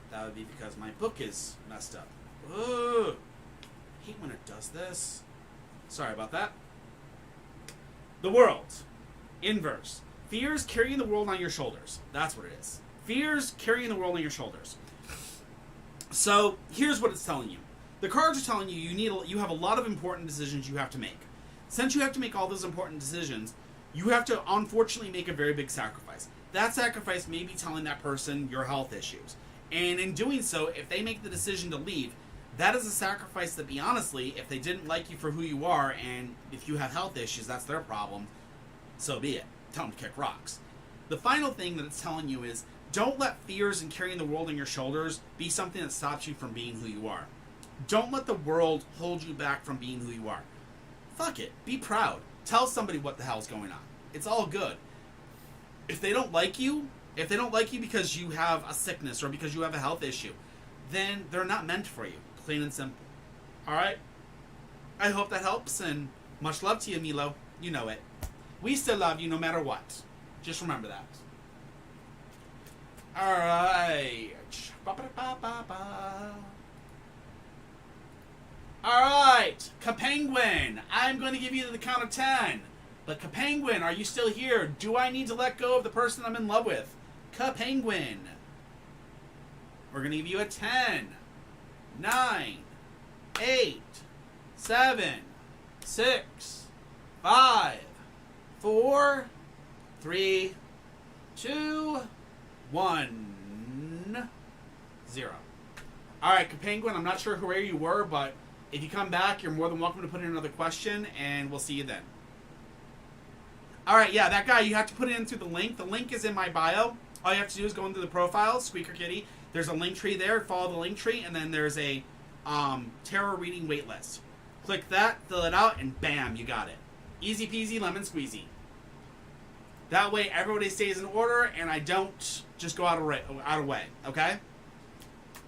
Speaker 1: That would be because my book is messed up. Ugh. I hate when it does this. Sorry about that. The World. Inverse. Fears carrying the world on your shoulders. That's what it is. Fears carrying the world on your shoulders. So, here's what it's telling you. The cards are telling you you have a lot of important decisions you have to make. Since you have to make all those important decisions, you have to, unfortunately, make a very big sacrifice. That sacrifice may be telling that person your health issues. And in doing so, if they make the decision to leave, that is a sacrifice that, be honestly, if they didn't like you for who you are, and if you have health issues, that's their problem, so be it. Tell them to kick rocks. The final thing that it's telling you is, don't let fears and carrying the world on your shoulders be something that stops you from being who you are. Don't let the world hold you back from being who you are. Fuck it. Be proud. Tell somebody what the hell's going on. It's all good. If they don't like you because you have a sickness or because you have a health issue, then they're not meant for you. Plain and simple. Alright? I hope that helps, and much love to you, Milo. You know it. We still love you no matter what. Just remember that. Alright. Alright. Kapenguin. I'm going to give you the count of 10. But Kapenguin, are you still here? Do I need to let go of the person I'm in love with? Kapenguin. We're going to give you a 10. 9, 8, 7, 6, 5, 4, 3, 2, 1, 0. Alright, Penguin, I'm not sure where you were, but If you come back, you're more than welcome to put in another question, and we'll see you then. All right, yeah, that guy, you have to put it in through the link. The link is in my bio. All you have to do is go into the profile, Squeaker Kitty. There's a link tree there. Follow the link tree, and then there's a tarot reading waitlist. Click that, fill it out, and bam, you got it. Easy peasy, lemon squeezy. That way, everybody stays in order, and I don't just go out of way, okay?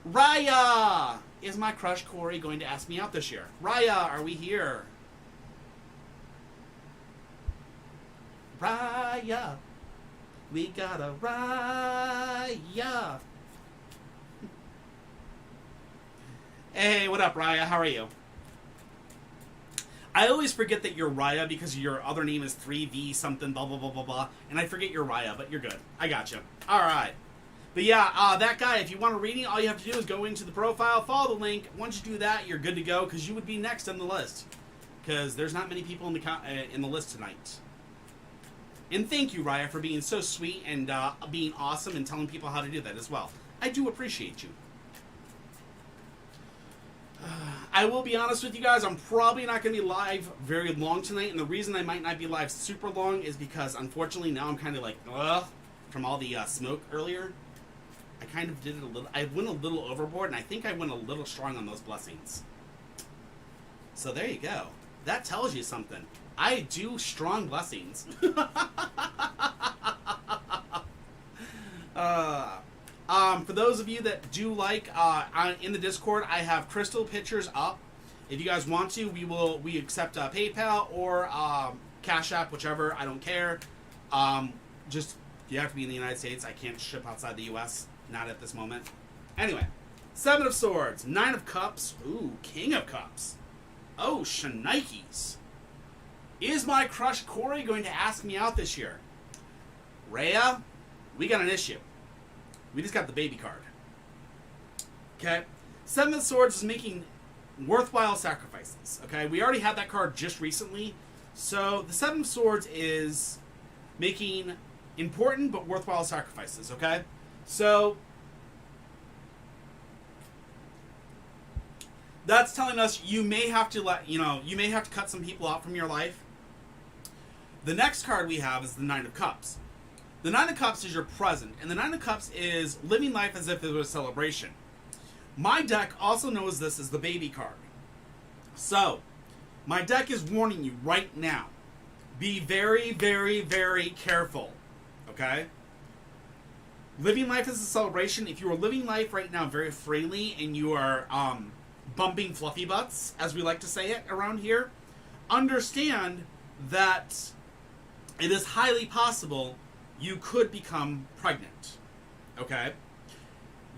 Speaker 1: Raya! Is my crush Corey going to ask me out this year? Raya, are we here? Raya. We got a Raya. Hey, what up, Raya? How are you? I always forget that you're Raya because your other name is 3V something, blah, blah, blah, blah, blah. And I forget you're Raya, but you're good. I got you. All right. But yeah, that guy, if you want a reading, all you have to do is go into the profile, follow the link. Once you do that, you're good to go because you would be next on the list. Because there's not many people in the list tonight. And thank you, Raya, for being so sweet and being awesome and telling people how to do that as well. I do appreciate you. I will be honest with you guys, I'm probably not going to be live very long tonight, and the reason I might not be live super long is because, unfortunately, now I'm kind of like, from all the smoke earlier. I kind of did it a little, I went a little overboard, and I think I went a little strong on those blessings. So there you go. That tells you something. I do strong blessings. For those of you that do like, in the Discord, I have crystal pictures up. If you guys want to, we accept PayPal or Cash App, whichever. I don't care. Just, you have to be in the United States. I can't ship outside the U.S. Not at this moment. Anyway, 7 of Swords, 9 of Cups. Ooh, King of Cups. Oh, Shnikes. Is my crush Corey going to ask me out this year? Rhea, we got an issue. We just got the baby card. Okay? 7 of Swords is making worthwhile sacrifices. Okay? We already had that card just recently. So the 7 of Swords is making important but worthwhile sacrifices. Okay? So that's telling us you may have to you may have to cut some people out from your life. The next card we have is the 9 of Cups. The 9 of Cups is your present, and the 9 of Cups is living life as if it was a celebration. My deck also knows this as the baby card. So, my deck is warning you right now. Be very, very, very careful. Okay? Living life as a celebration. If you are living life right now very freely and you are bumping fluffy butts, as we like to say it around here, understand that it is highly possible you could become pregnant. Okay?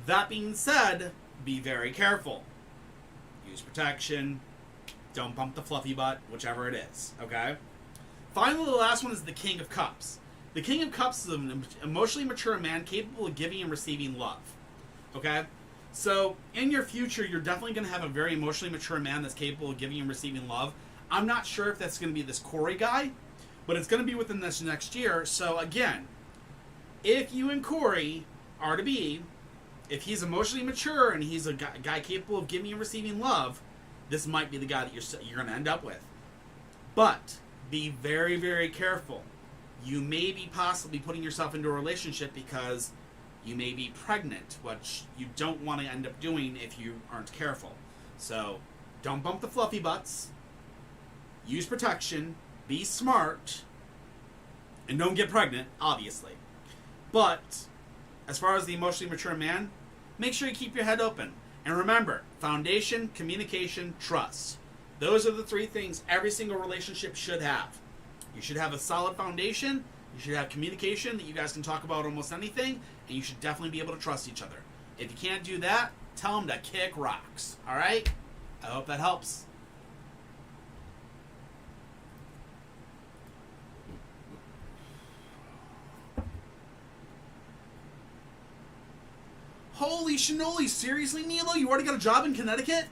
Speaker 1: That being said, be very careful. Use protection. Don't bump the fluffy butt, whichever it is. Okay? Finally, the last one is the King of Cups. The King of Cups is an emotionally mature man capable of giving and receiving love. Okay? So, in your future, you're definitely going to have a very emotionally mature man that's capable of giving and receiving love. I'm not sure if that's going to be this Corey guy, but it's going to be within this next year. So, again, if you and Corey are to be, if he's emotionally mature and he's a guy capable of giving and receiving love, this might be the guy that you're going to end up with. But be very, very careful. You may be possibly putting yourself into a relationship because you may be pregnant, which you don't want to end up doing if you aren't careful. So, don't bump the fluffy butts. Use protection. Be smart. And don't get pregnant, obviously. But, as far as the emotionally mature man, make sure you keep your head open. And remember, foundation, communication, trust. Those are the 3 things every single relationship should have. You should have a solid foundation, you should have communication that you guys can talk about almost anything, and you should definitely be able to trust each other. If you can't do that, tell them to kick rocks. Alright? I hope that helps. Holy cannoli, seriously, Nilo? You already got a job in Connecticut?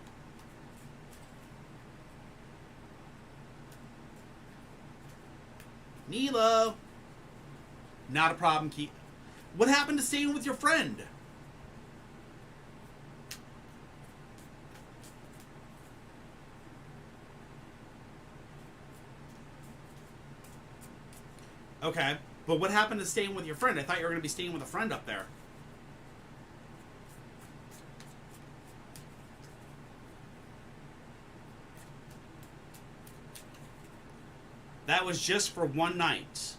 Speaker 1: Nilo. Not a problem, Keith. What happened to staying with your friend? Okay. But what happened to staying with your friend? I thought you were going to be staying with a friend up there. That was just for one night.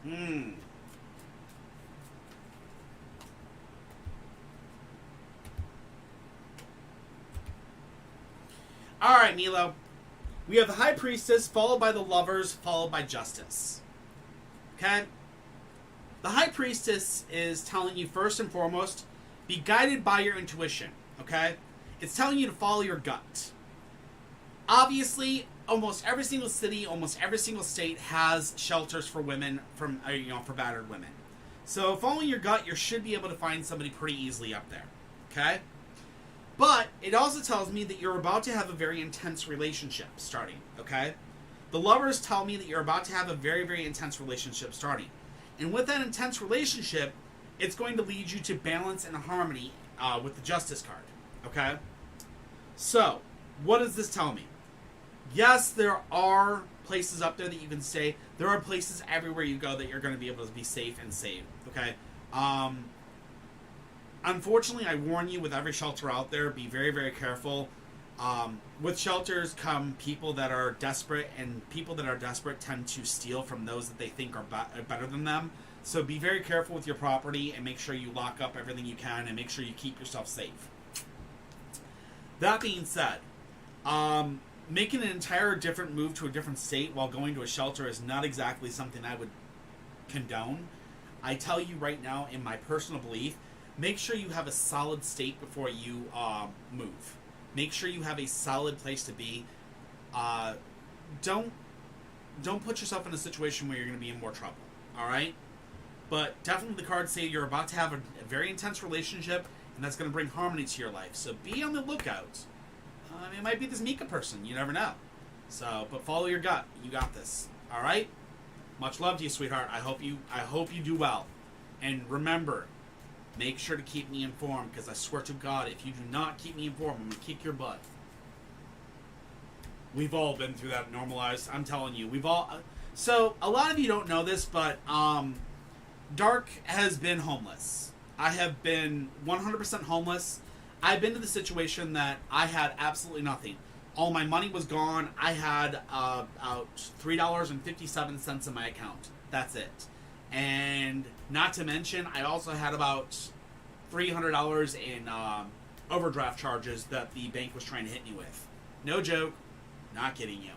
Speaker 1: Hmm. Alright, Milo. We have the High Priestess, followed by the Lovers, followed by Justice. Okay? The High Priestess is telling you, first and foremost, be guided by your intuition. Okay? It's telling you to follow your gut. Obviously, almost every single city, almost every single state has shelters for women, for battered women. So, following your gut, you should be able to find somebody pretty easily up there. Okay? But it also tells me that you're about to have a very intense relationship starting. Okay? The Lovers tell me that you're about to have a very, very intense relationship starting. And with that intense relationship, it's going to lead you to balance and harmony with the Justice card. Okay? So, what does this tell me? Yes, there are places up there that you can stay. There are places everywhere you go that you're going to be able to be safe and saved. Okay? Unfortunately, I warn you, with every shelter out there, be very, very careful. With shelters come people that are desperate, and people that are desperate tend to steal from those that they think are better than them. So be very careful with your property, and make sure you lock up everything you can, and make sure you keep yourself safe. That being said, making an entire different move to a different state while going to a shelter is not exactly something I would condone. I tell you right now, in my personal belief, make sure you have a solid state before you move. Make sure you have a solid place to be. Don't put yourself in a situation where you're going to be in more trouble. All right? But definitely the cards say you're about to have a very intense relationship, and that's going to bring harmony to your life. So be on the lookout. It might be this Mika person. You never know. So, but follow your gut. You got this. All right? Much love to you, sweetheart. I hope you do well. And remember, make sure to keep me informed, because I swear to God, if you do not keep me informed, I'm going to kick your butt. We've all been through that normalized. I'm telling you, we've all... So, a lot of you don't know this, but Dark has been homeless. I have been 100% homeless. I've been to the situation that I had absolutely nothing. All my money was gone. I had about $3.57 in my account. That's it. And not to mention, I also had about $300 in overdraft charges that the bank was trying to hit me with. No joke. Not kidding you.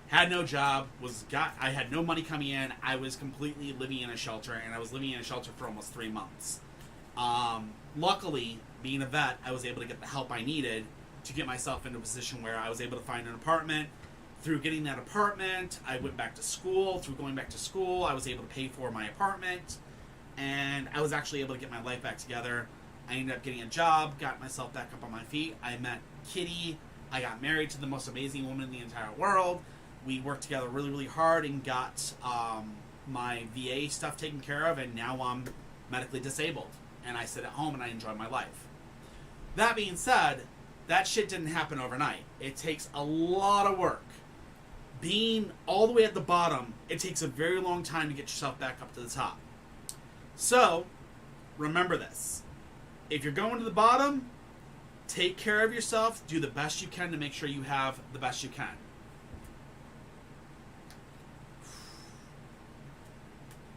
Speaker 1: Had no job. I had no money coming in. I was completely living in a shelter, and I was living in a shelter for almost 3 months. Luckily, being a vet, I was able to get the help I needed to get myself into a position where I was able to find an apartment. Through getting that apartment, I went back to school. Through going back to school, I was able to pay for my apartment, and I was actually able to get my life back together. I ended up getting a job, got myself back up on my feet. I met Kitty. I got married to the most amazing woman in the entire world. We worked together really, really hard and got my VA stuff taken care of, and now I'm medically disabled. And I sit at home and I enjoy my life. That being said, that shit didn't happen overnight. It takes a lot of work. Being all the way at the bottom, it takes a very long time to get yourself back up to the top. So, remember this. If you're going to the bottom, take care of yourself. Do the best you can to make sure you have the best you can.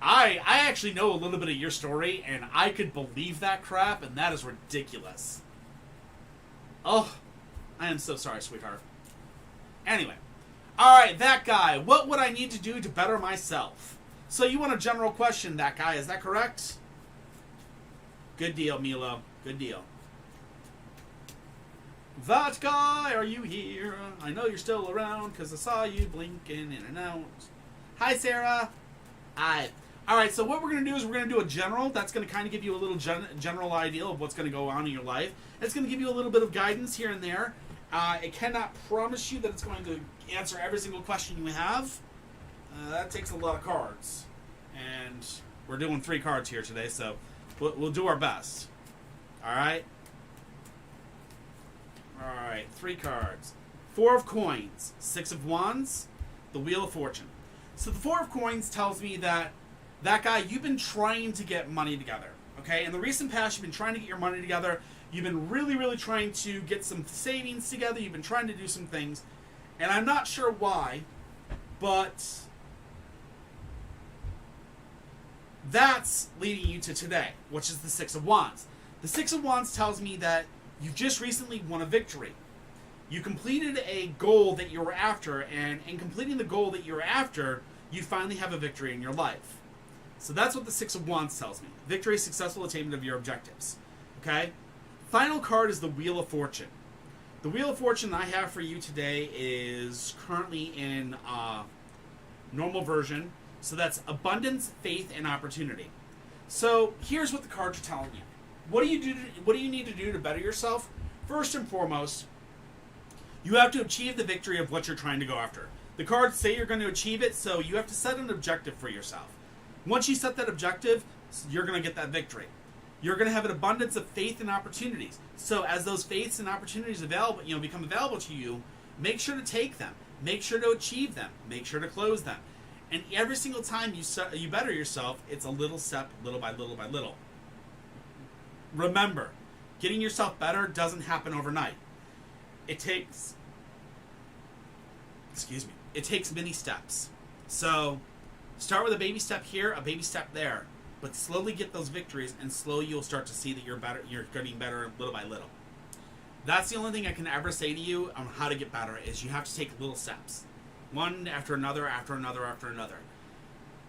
Speaker 1: I actually know a little bit of your story, and I could believe that crap, and that is ridiculous. Oh, I am so sorry, sweetheart. Anyway. Alright, that guy. What would I need to do to better myself? So you want a general question, that guy. Is that correct? Good deal, Milo. Good deal. That guy, are you here? I know you're still around, because I saw you blinking in and out. Hi, Sarah. Hi. Alright, so what we're going to do is we're going to do a general. That's going to kind of give you a little general idea of what's going to go on in your life. It's going to give you a little bit of guidance here and there. It cannot promise you that it's going to answer every single question you have. That takes a lot of cards. And we're doing 3 cards here today, so we'll do our best. Alright? Alright, 3 cards. 4 of Coins, 6 of Wands, the Wheel of Fortune. So the 4 of Coins tells me that guy, you've been trying to get money together. Okay? In the recent past, you've been trying to get your money together. You've been really, really trying to get some savings together. You've been trying to do some things. And I'm not sure why, but that's leading you to today, which is the 6 of Wands. The 6 of Wands tells me that you've just recently won a victory. You completed a goal that you were after, and in completing the goal that you were after, you finally have a victory in your life. So that's what the 6 of Wands tells me. Victory, successful attainment of your objectives. Okay? Final card is the Wheel of Fortune. The Wheel of Fortune I have for you today is currently in normal version. So that's abundance, faith, and opportunity. So here's what the cards are telling you. What do you need to do to better yourself? First and foremost, you have to achieve the victory of what you're trying to go after. The cards say you're going to achieve it, so you have to set an objective for yourself. Once you set that objective, you're going to get that victory. You're going to have an abundance of faith and opportunities. So as those faiths and opportunities become available to you, make sure to take them. Make sure to achieve them. Make sure to close them. And every single time you better yourself, it's a little step, little by little by little. Remember, getting yourself better doesn't happen overnight. It takes many steps. So start with a baby step here, a baby step there, but slowly get those victories, and slowly you'll start to see that you're getting better little by little. That's the only thing I can ever say to you on how to get better, is you have to take little steps. One after another, after another, after another.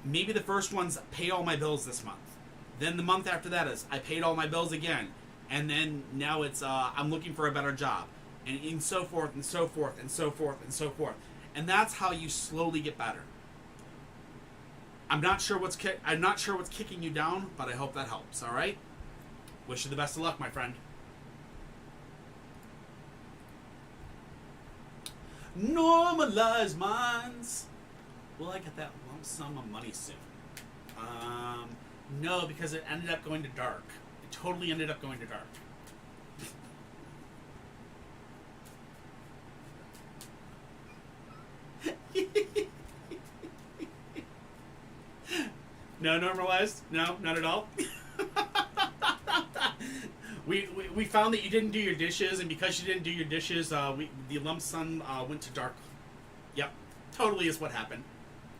Speaker 1: Maybe the first one's pay all my bills this month. Then the month after that is I paid all my bills again. And then now it's I'm looking for a better job. And so forth and so forth and so forth and so forth. And that's how you slowly get better. I'm not sure what's kicking you down, but I hope that helps, all right? Wish you the best of luck, my friend. Normalize minds. Will I get that lump sum of money soon? No, because it ended up going to dark. It totally ended up going to dark. No normalized? No, not at all. We found that you didn't do your dishes, and because you didn't do your dishes, the lump sum went to dark. Yep, totally is what happened.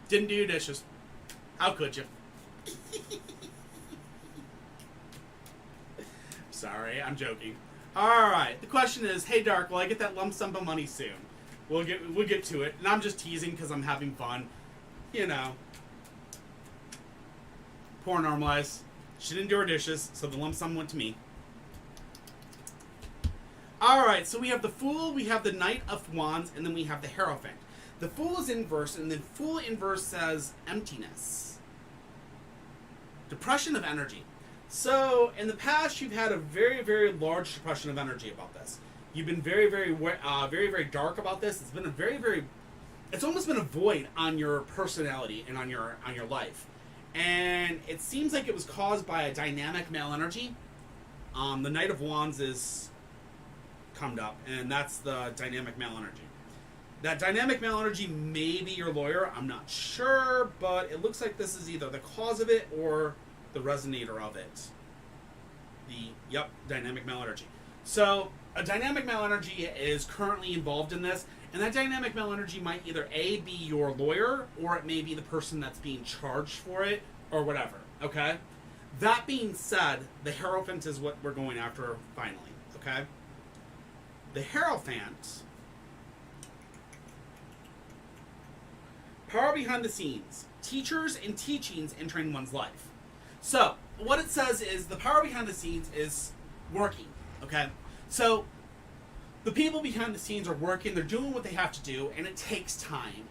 Speaker 1: Didn't do your dishes. How could you? Sorry, I'm joking. All right, the question is, hey Dark, will I get that lump sum of money soon? We'll get to it, and I'm just teasing because I'm having fun. You know. Poor Normalize. She didn't do her dishes, so the lump sum went to me. Alright, so we have the Fool, we have the Knight of Wands, and then we have the Hierophant. The Fool is inverse, and the Fool inverse says emptiness. Depression of energy. So, in the past, you've had a very, very large depression of energy about this. You've been very, very, very dark about this. It's been a very, very... It's almost been a void on your personality and on your life. And it seems like it was caused by a dynamic male energy. The Knight of Wands is come up, and that's the dynamic male energy. That dynamic male energy may be your lawyer. I'm not sure, but it looks like this is either the cause of it or the resonator of it. Dynamic male energy. So a dynamic male energy is currently involved in this, and that dynamic male energy might either A, be your lawyer, or it may be the person that's being charged for it, or whatever, okay? That being said, the Hierophant is what we're going after finally, okay? The Hierophant, power behind the scenes, teachers and teachings entering one's life. So, what it says is the power behind the scenes is working, okay? So, the people behind the scenes are working, they're doing what they have to do, and it takes time.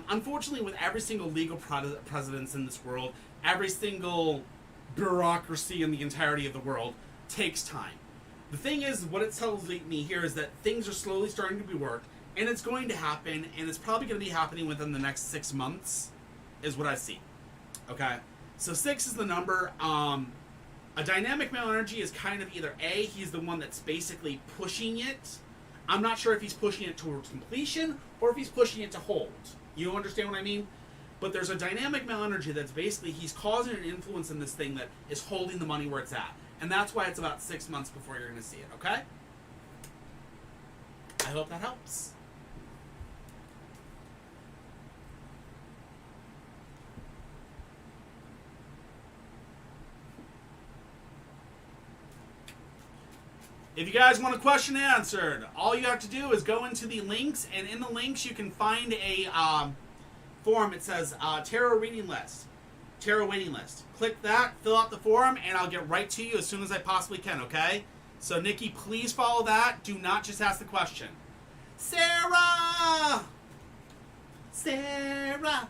Speaker 1: Unfortunately, with every single legal precedence in this world, every single bureaucracy in the entirety of the world takes time. The thing is, what it tells me here is that things are slowly starting to be worked, and it's going to happen, and it's probably going to be happening within the next 6 months, is what I see. Okay? So 6 is the number. A dynamic male energy is kind of either A, he's the one that's basically pushing it, I'm not sure if he's pushing it towards completion or if he's pushing it to hold. You understand what I mean? But there's a dynamic male energy that's basically he's causing an influence in this thing that is holding the money where it's at. And that's why it's about 6 months before you're going to see it, okay? I hope that helps. If you guys want a question answered, all you have to do is go into the links, and in the links you can find a form. It says Tarot Reading List. Tarot Waiting List. Click that, fill out the form, and I'll get right to you as soon as I possibly can, okay? So, Nikki, please follow that. Do not just ask the question. Sarah! Sarah!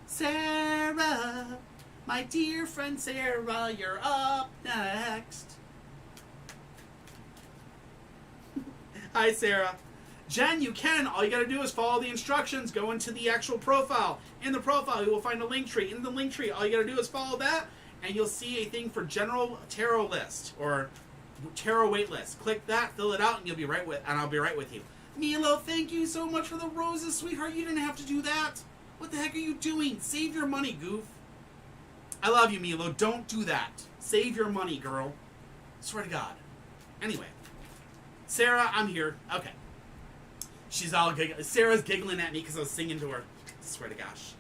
Speaker 1: Sarah! My dear friend Sarah, you're up next. Hi, Sarah. Jen, you can. All you got to do is follow the instructions. Go into the actual profile. In the profile, you will find a link tree. In the link tree, all you got to do is follow that, and you'll see a thing for general tarot list or tarot wait list. Click that, fill it out, and I'll be right with you. Milo, thank you so much for the roses, sweetheart. You didn't have to do that. What the heck are you doing? Save your money, goof. I love you, Milo. Don't do that. Save your money, girl. Swear to God. Anyway. Sarah, I'm here. Okay. She's all giggling. Sarah's giggling at me because I was singing to her. I swear to gosh.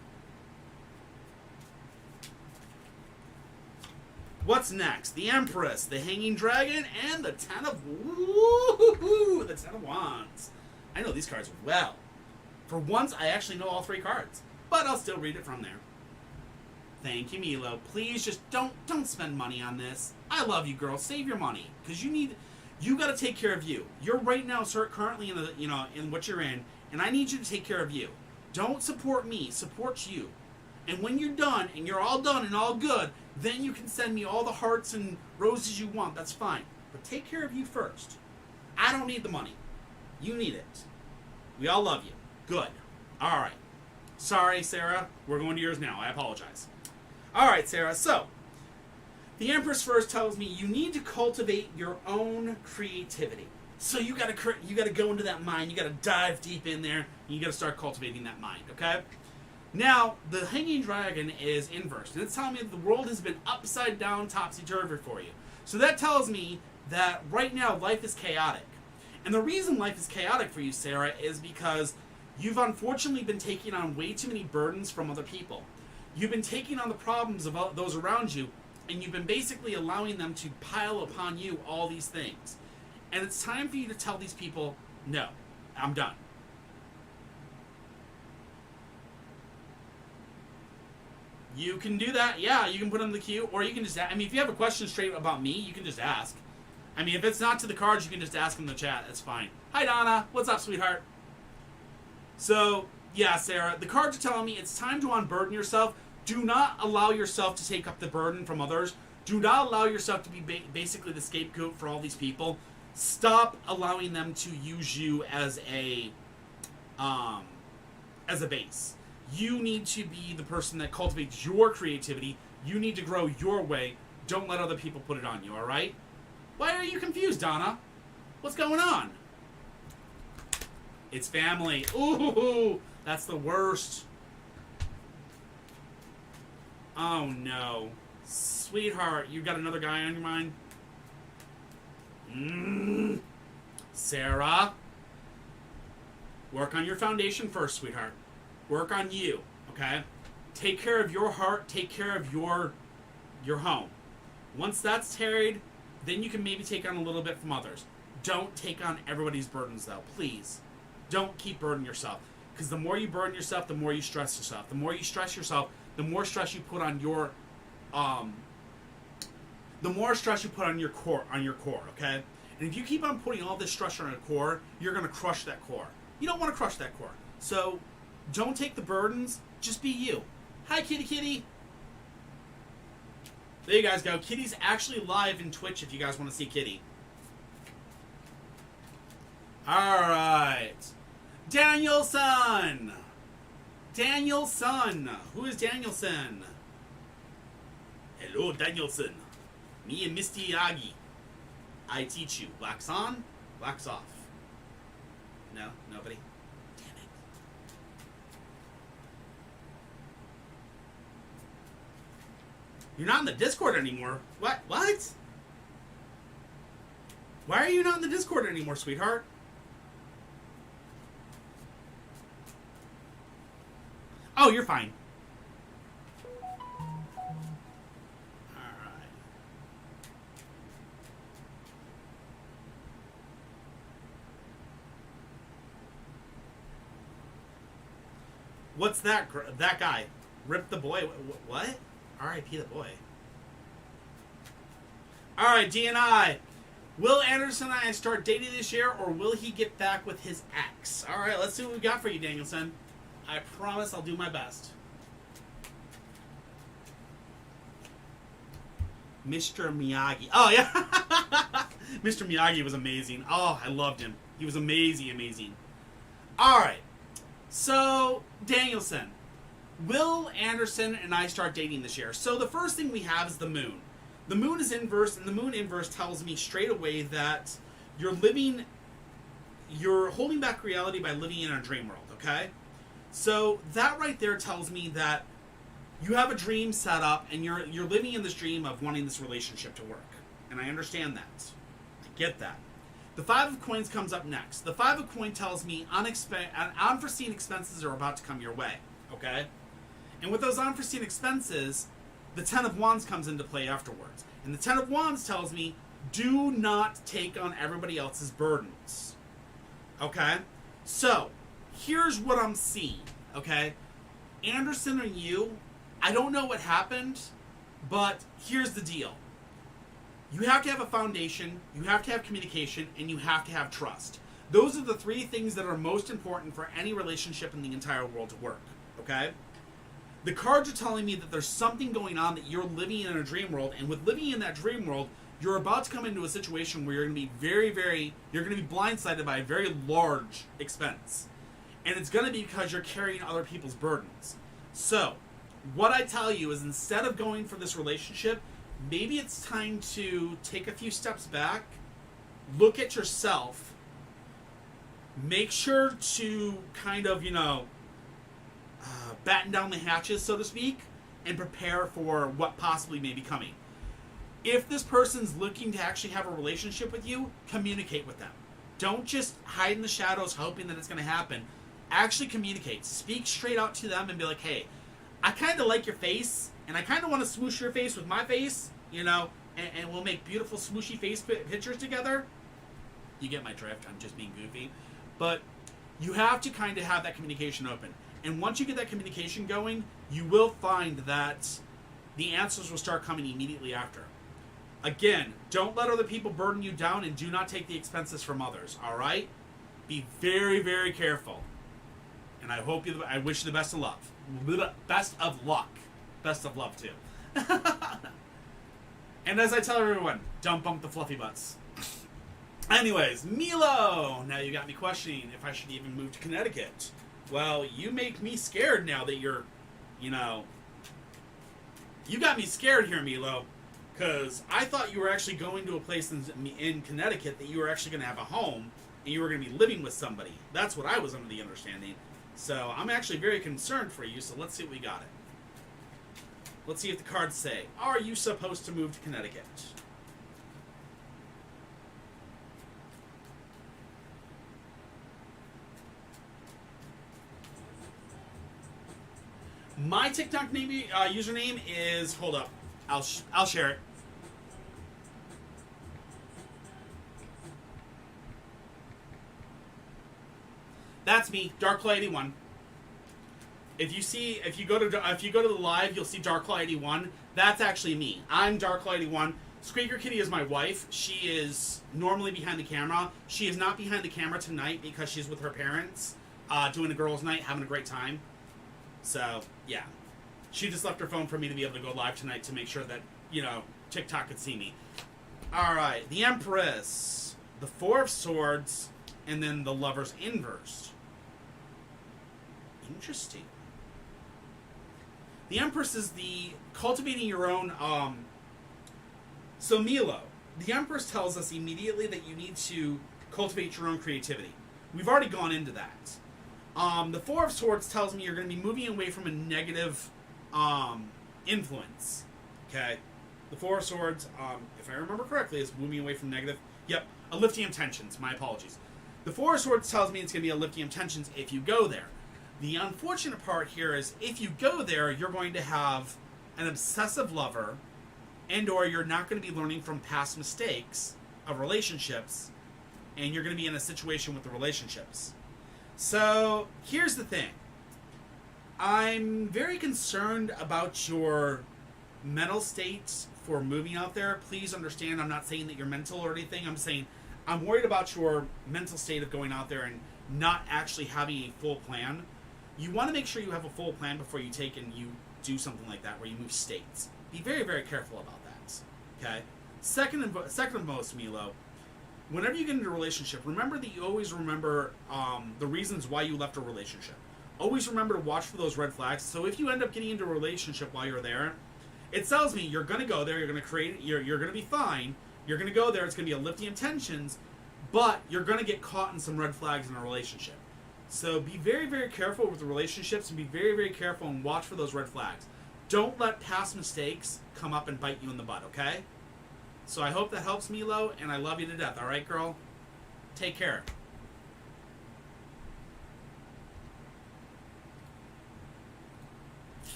Speaker 1: What's next? The Empress, the Hanging Dragon, and the Ten of the Ten of Wands. I know these cards well. For once, I actually know all 3 cards, but I'll still read it from there. Thank you, Milo. Please just don't spend money on this. I love you, girl. Save your money because you got to take care of you. You're right now currently in the in what you're in, and I need you to take care of you. Don't support me. Support you. And when you're done and you're all done and all good, then you can send me all the hearts and roses you want. That's fine. But take care of you first. I don't need the money. You need it. We all love you. Good. All right. Sorry, Sarah. We're going to yours now. I apologize. All right, Sarah. So, the Empress first tells me you need to cultivate your own creativity. So you gotta go into that mind. You gotta dive deep in there. And you gotta start cultivating that mind. Okay. Now the Hanging Dragon is inverse, and it's telling me that the world has been upside down, topsy turvy for you. So that tells me that right now life is chaotic, and the reason life is chaotic for you, Sarah, is because you've unfortunately been taking on way too many burdens from other people. You've been taking on the problems of those around you. And you've been basically allowing them to pile upon you all these things. And it's time for you to tell these people, no, I'm done. You can do that. Yeah, you can put them in the queue. Or you can just, if you have a question straight about me, you can just ask. If it's not to the cards, you can just ask in the chat. That's fine. Hi, Donna. What's up, sweetheart? So, yeah, Sarah, the cards are telling me it's time to unburden yourself. Do not allow yourself to take up the burden from others. Do not allow yourself to be basically the scapegoat for all these people. Stop allowing them to use you as a base. You need to be the person that cultivates your creativity. You need to grow your way. Don't let other people put it on you, all right? Why are you confused, Donna? What's going on? It's family. Ooh, that's the worst. Oh, no. Sweetheart, you got another guy on your mind? Sarah? Work on your foundation first, sweetheart. Work on you, okay? Take care of your heart. Take care of your home. Once that's tarried, then you can maybe take on a little bit from others. Don't take on everybody's burdens, though. Please. Don't keep burdening yourself. Because the more you burden yourself, the more you stress yourself. The more you stress yourself, the more stress you put on your core, okay? And if you keep on putting all this stress on your core, you're going to crush that core. You don't want to crush that core. So don't take the burdens, just be you. Hi, Kitty Kitty. There you guys go. Kitty's actually live in Twitch if you guys want to see Kitty. Alright. Danielson! Danielson! Who is Danielson? Hello, Danielson. Me and Misty Yagi. I teach you. Wax on, wax off. No? Nobody? You're not in the Discord anymore. What? What? Why are you not in the Discord anymore, sweetheart? Oh, you're fine. Alright. What's that? That guy. Rip the boy. What? R.I.P. the boy. Alright, DNI. Will Anderson and I start dating this year, or will he get back with his ex? Alright, let's see what we got for you, Danielson. I promise I'll do my best. Mr. Miyagi. Oh, yeah. Mr. Miyagi was amazing. Oh, I loved him. He was amazing, amazing. Alright. So, Danielson. Will Anderson and I start dating this year? So the first thing we have is the moon. The moon is inverse, and the moon inverse tells me straight away that you're holding back reality by living in a dream world, okay? So that right there tells me that you have a dream set up, and you're living in this dream of wanting this relationship to work. And I understand that. I get that. The Five of Coins comes up next. The Five of Coins tells me unforeseen expenses are about to come your way, okay? And with those unforeseen expenses, the Ten of Wands comes into play afterwards. And the Ten of Wands tells me, do not take on everybody else's burdens. Okay? So, here's what I'm seeing. Okay? Anderson and you, I don't know what happened, but here's the deal. You have to have a foundation, you have to have communication, and you have to have trust. Those are the three things that are most important for any relationship in the entire world to work. Okay? The cards are telling me that there's something going on, that you're living in a dream world, and with living in that dream world, you're about to come into a situation where you're going to be you're going to be blindsided by a very large expense. And it's going to be because you're carrying other people's burdens. So, what I tell you is, instead of going for this relationship, maybe it's time to take a few steps back, look at yourself, make sure to kind of, batten down the hatches, so to speak, and prepare for what possibly may be coming. If this person's looking to actually have a relationship with you, communicate with them. Don't just hide in the shadows hoping that it's going to happen. Actually communicate. Speak straight out to them and be like, hey, I kind of like your face, and I kind of want to smoosh your face with my face, and we'll make beautiful smooshy face pictures together. You get my drift. I'm just being goofy. But you have to kind of have that communication open. And once you get that communication going, you will find that the answers will start coming immediately after. Again, don't let other people burden you down, and do not take the expenses from others, all right? Be very, very careful. And I wish you the best of luck. Best of luck. Best of love, too. And as I tell everyone, don't bump the fluffy butts. Anyways, Milo! Now you got me questioning if I should even move to Connecticut. Well, you make me scared now that you're, you got me scared here, Milo, because I thought you were actually going to a place in Connecticut that you were actually going to have a home, and you were going to be living with somebody. That's what I was under the understanding. So I'm actually very concerned for you, so let's see what we got it. Let's see if the cards say, are you supposed to move to Connecticut? My TikTok username is, hold up, I'll share it. That's me, Darkclaw81. If you go to the live, you'll see Darkclaw81. That's actually me. I'm Darkclaw81. Squeaker Kitty is my wife. She is normally behind the camera. She is not behind the camera tonight because she's with her parents, doing a girls' night, having a great time. So, yeah. She just left her phone for me to be able to go live tonight to make sure that, TikTok could see me. Alright, the Empress, the Four of Swords, and then the Lover's inverse. Interesting. The Empress is the cultivating your own, So, Milo, the Empress tells us immediately that you need to cultivate your own creativity. We've already gone into that. The Four of Swords tells me you're going to be moving away from a negative influence. Okay? The Four of Swords, if I remember correctly, is moving away from negative. Yep, a lifting of tensions. My apologies. The Four of Swords tells me it's going to be a lifting of tensions if you go there. The unfortunate part here is if you go there, you're going to have an obsessive lover, and or you're not going to be learning from past mistakes of relationships, and you're going to be in a situation with the relationships. So, here's the thing. I'm very concerned about your mental state for moving out there. Please understand, I'm not saying that you're mental or anything. I'm saying I'm worried about your mental state of going out there and not actually having a full plan. You want to make sure you have a full plan before you take and you do something like that, where you move states. Be very, very careful about that. Okay? Second and most, Milo, whenever you get into a relationship, remember that you always remember the reasons why you left a relationship. Always remember to watch for those red flags. So if you end up getting into a relationship while you're there, it tells me you're going to go there, you're going to create, you're going to be fine, you're going to go there, it's going to be a lifting of tensions, but you're going to get caught in some red flags in a relationship. So be very, very careful with the relationships and be very, very careful and watch for those red flags. Don't let past mistakes come up and bite you in the butt, okay? So I hope that helps, Milo, and I love you to death, alright, girl? Take care.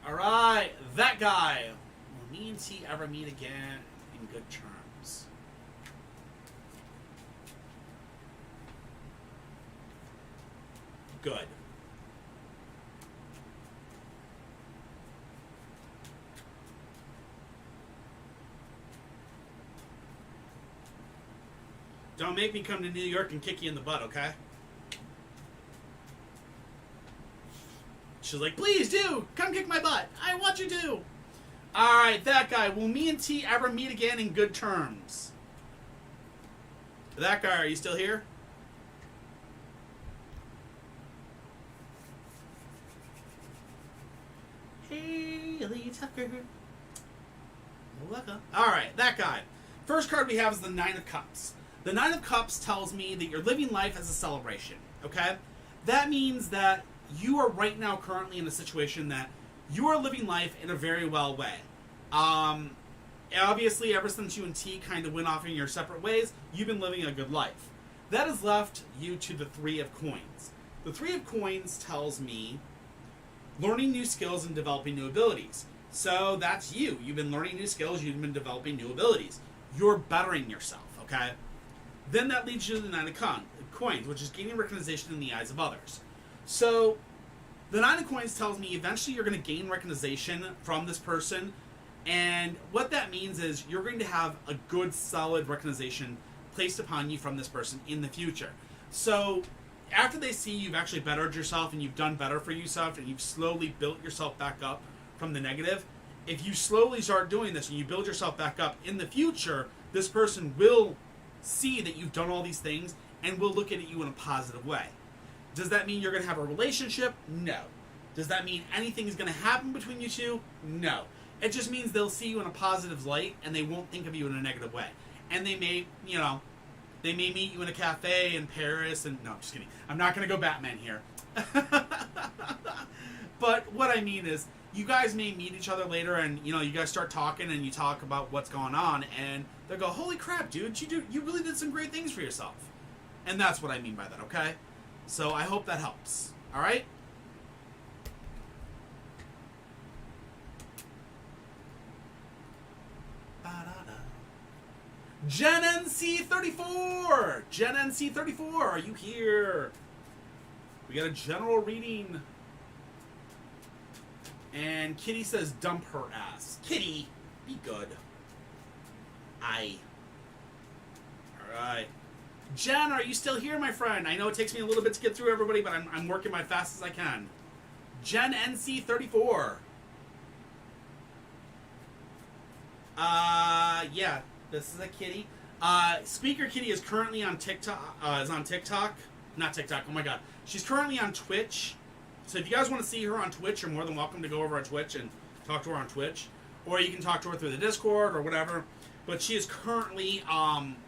Speaker 1: Alright, that guy. Will me and T ever meet again in good terms? Good. Don't make me come to New York and kick you in the butt, okay? She's like, please do! Come kick my butt! I want you to! Alright, that guy. Will me and T ever meet again in good terms? That guy, are you still here? Haley Tucker. Welcome. Alright, that guy. First card we have is the Nine of Cups. The Nine of Cups tells me that you're living life as a celebration, okay? That means that you are right now currently in a situation that you are living life in a very well way. Obviously, ever since you and T kind of went off in your separate ways, you've been living a good life. That has left you to the Three of Coins. The Three of Coins tells me learning new skills and developing new abilities. So that's you. You've been learning new skills, you've been developing new abilities. You're bettering yourself, okay? Then that leads you to the Nine of Coins, which is gaining recognition in the eyes of others. So, the Nine of Coins tells me eventually you're going to gain recognition from this person, and what that means is you're going to have a good, solid recognition placed upon you from this person in the future. So, after they see you've actually bettered yourself and you've done better for yourself and you've slowly built yourself back up from the negative, if you slowly start doing this and you build yourself back up in the future, this person will see that you've done all these things and will look at you in a positive way. Does that mean you're going to have a relationship? No. Does that mean anything is going to happen between you two? No. It just means they'll see you in a positive light and they won't think of you in a negative way. And they may, they may meet you in a cafe in Paris and... No, I'm just kidding. I'm not going to go Batman here. But what I mean is, you guys may meet each other later and, you guys start talking and you talk about what's going on and they'll go, holy crap, dude, you really did some great things for yourself. And that's what I mean by that, okay? So I hope that helps. All right? Jen NC34! Jen NC34, are you here? We got a general reading. And Kitty says, dump her ass. Kitty, be good. Aye. Alright. Jen, are you still here, my friend? I know it takes me a little bit to get through everybody, but I'm working my fast as I can. Jen NC34. Yeah, this is a kitty. Speaker Kitty is currently on TikTok. Not TikTok, oh my god. She's currently on Twitch. So if you guys want to see her on Twitch, you're more than welcome to go over on Twitch and talk to her on Twitch. Or you can talk to her through the Discord or whatever. But she is currently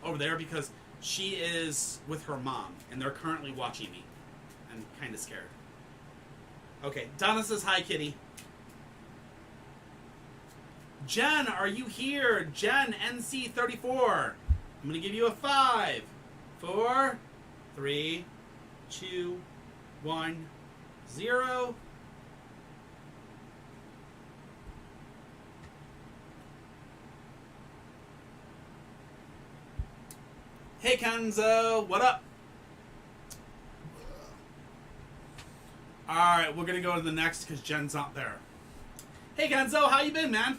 Speaker 1: over there because She is with her mom, and they're currently watching me. I'm kind of scared. Okay, Donna says hi, kitty. Jen, are you here? Jen, NC34. I'm going to give you a 5, 4, 3, 2, 1, 0. Hey, Kenzo, what up? Alright, we're going to go to the next because Jen's not there. Hey, Kenzo, how you been, man?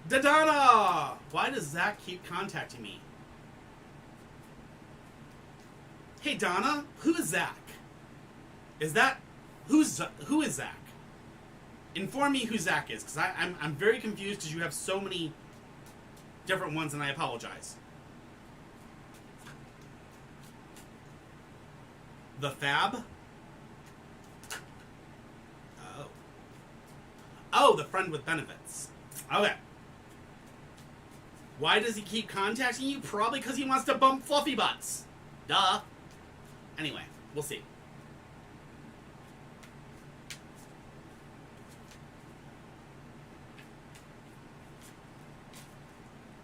Speaker 1: Dadana! Why does Zach keep contacting me? Hey, Donna, who is Zach? Who is Zach? Inform me who Zach is, because I'm very confused because you have so many different ones, and I apologize. The Fab? Oh, the friend with benefits. Okay. Why does he keep contacting you? Probably because he wants to bump fluffy butts. Duh. Anyway, we'll see.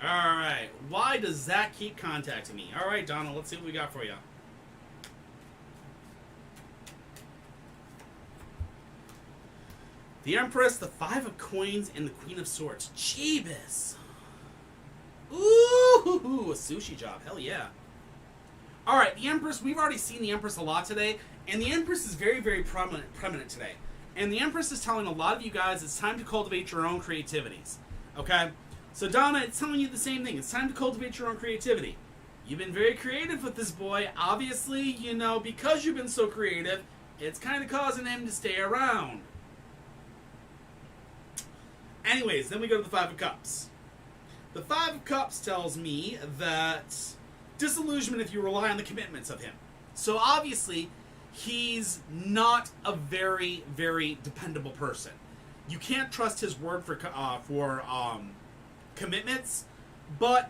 Speaker 1: Alright. Why does Zach keep contacting me? Alright, Donna, let's see what we got for you. The Empress, the 5 of Coins, and the Queen of Swords. Jeebus. Ooh, a sushi job. Hell yeah. Alright, the Empress, we've already seen the Empress a lot today, and the Empress is very, very prominent today. And the Empress is telling a lot of you guys it's time to cultivate your own creativities. Okay? So Donna, it's telling you the same thing. It's time to cultivate your own creativity. You've been very creative with this boy. Obviously, you know, because you've been so creative, it's kind of causing him to stay around. Anyways, then we go to the 5 of Cups. The 5 of Cups tells me that disillusionment if you rely on the commitments of him. So obviously, he's not a very, very dependable person. You can't trust his word for commitments, but,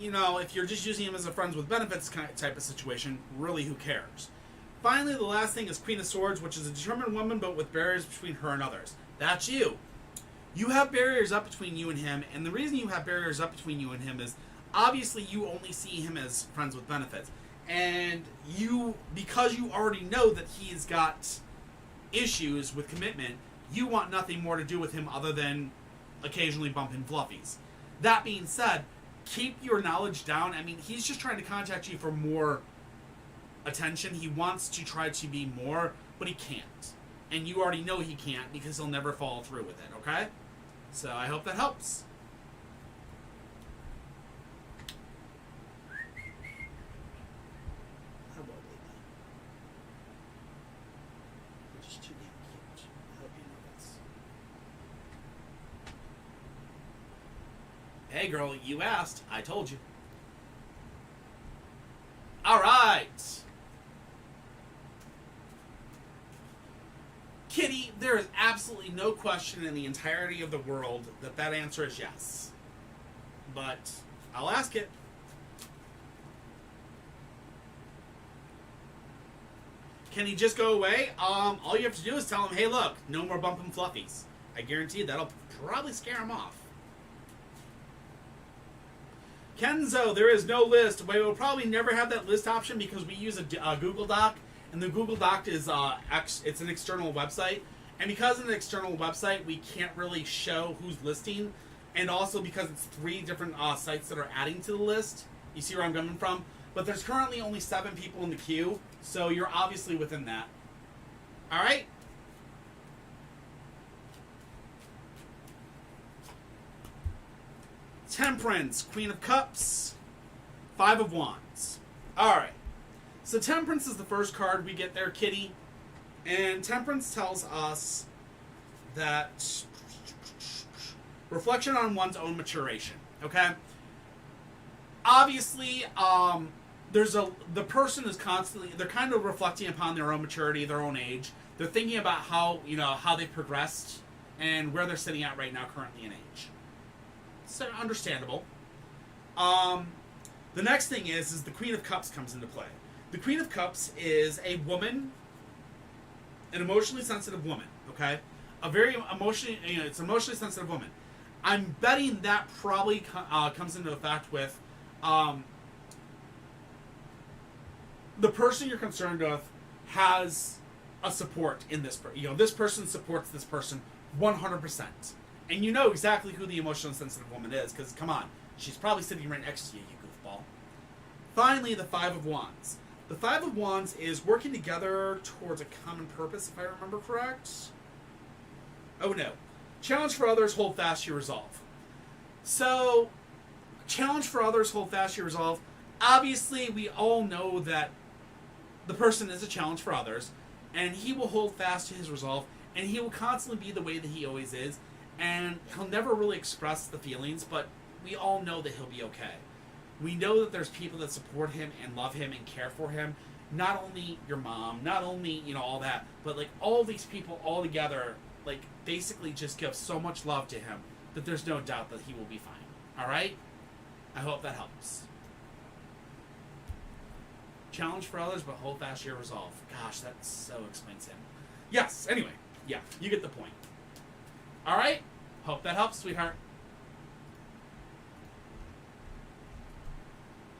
Speaker 1: you know, if you're just using him as a friends with benefits type of situation, really, who cares? Finally, the last thing is Queen of Swords, which is a determined woman, but with barriers between her and others. That's you. You have barriers up between you and him, and the reason you have barriers up between you and him is obviously you only see him as friends with benefits. And you, because you already know that he's got issues with commitment, you want nothing more to do with him other than occasionally bumping fluffies. That being said, keep your knowledge down. I mean, he's just trying to contact you for more attention. He wants to try to be more, but he can't. And you already know he can't because he'll never follow through with it, okay? So I hope that helps. Hello, baby. You're just too damn cute. I hope you know this. Hey, girl, you asked. I told you. All right. Kitty, there is absolutely no question in the entirety of the world that that answer is yes. But I'll ask it. Can he just go away? All you have to do is tell him, hey, look, no more bumping fluffies. I guarantee that'll probably scare him off. Kenzo, there is no list. We will probably never have that list option because we use a Google Doc. And the Google Doc is it's an external website. And because it's an external website, we can't really show who's listing. And also because it's 3 different sites that are adding to the list. You see where I'm coming from? But there's currently only 7 people in the queue. So you're obviously within that. Alright? Temperance, Queen of Cups, 5 of Wands. Alright. So Temperance is the first card we get there, Kitty. And Temperance tells us that reflection on one's own maturation. Okay? Obviously, the person is constantly, they're kind of reflecting upon their own maturity, their own age. They're thinking about how they've progressed and where they're sitting at right now currently in age. So understandable. The next thing is the Queen of Cups comes into play. The Queen of Cups is a woman, an emotionally sensitive woman, okay? A very emotionally, it's an emotionally sensitive woman. I'm betting that probably comes into effect with the person you're concerned with has a support in this person. This person supports this person 100%. And you know exactly who the emotionally sensitive woman is, because, come on, she's probably sitting right next to you, you goofball. Finally, the Five of Wands. The Five of Wands is working together towards a common purpose, if I remember correct. Oh, no. Challenge for others, hold fast your resolve. So, challenge for others, hold fast your resolve. Obviously, we all know that the person is a challenge for others, and he will hold fast to his resolve, and he will constantly be the way that he always is, and he'll never really express the feelings, but we all know that he'll be okay. We know that there's people that support him and love him and care for him. Not only your mom, not only, all that, but, like, all these people all together, like, basically just give so much love to him that there's no doubt that he will be fine. Alright? I hope that helps. Challenge for others, but hold fast your resolve. Gosh, that so explains him. Yes, anyway. Yeah, you get the point. Alright? Hope that helps, sweetheart.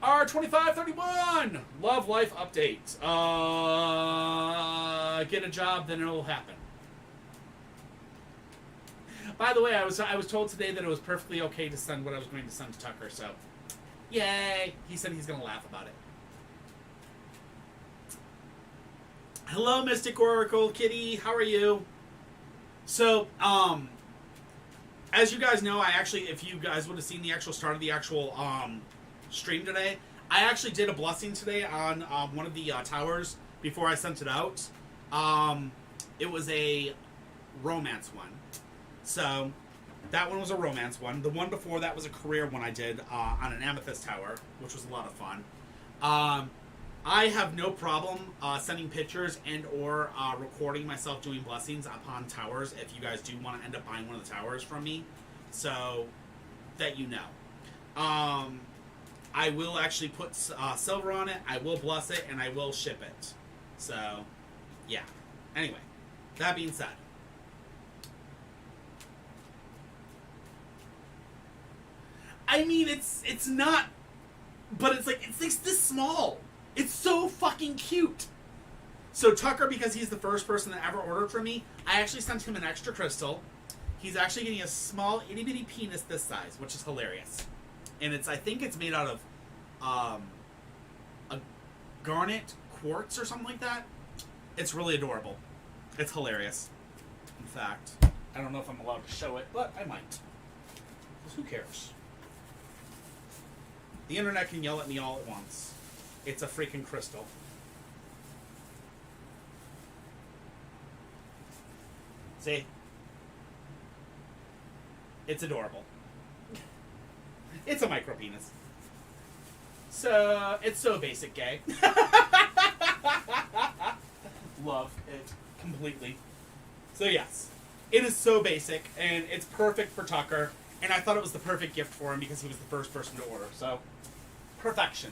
Speaker 1: R2531! Love life update. Get a job, then it'll happen. By the way, I was told today that it was perfectly okay to send what I was going to send to Tucker, so yay! He said he's going to laugh about it. Hello, Mystic Oracle Kitty. How are you? So, as you guys know, if you guys would have seen the actual start of the actual stream today, I actually did a blessing today on one of the towers before I sent it out. It was a romance one. So, that one was a romance one. The one before that was a career one I did on an amethyst tower, which was a lot of fun. I have no problem sending pictures and or recording myself doing blessings upon towers if you guys do want to end up buying one of the towers from me. So, that you know. I will actually put silver on it, I will bless it, and I will ship it. So, yeah. Anyway, that being said. I mean, it's not, but it's this small. It's so fucking cute. So Tucker, because he's the first person that ever ordered from me, I actually sent him an extra crystal. He's actually getting a small itty bitty penis this size, which is hilarious. And I think it's made out of a garnet quartz or something like that. It's really adorable. It's hilarious. In fact, I don't know if I'm allowed to show it, but I might. Because who cares? The internet can yell at me all at once. It's a freaking crystal. See? It's adorable. It's a micro penis. So, it's so basic gay. Love it completely. So yes, it is so basic, and it's perfect for Tucker, and I thought it was the perfect gift for him because he was the first person to order, so perfection.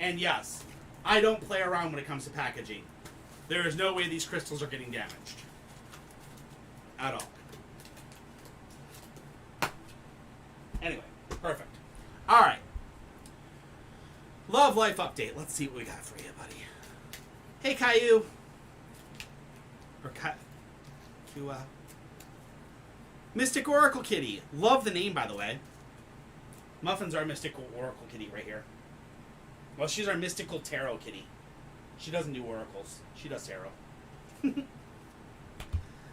Speaker 1: And yes, I don't play around when it comes to packaging. There is no way these crystals are getting damaged. At all. Anyway, perfect. Alright. Love life update. Let's see what we got for you, buddy. Hey, Caillou. Or Kua. Mystic Oracle Kitty. Love the name, by the way. Muffin's our Mystical Oracle Kitty right here. Well, she's our Mystical Tarot Kitty. She doesn't do oracles. She does tarot.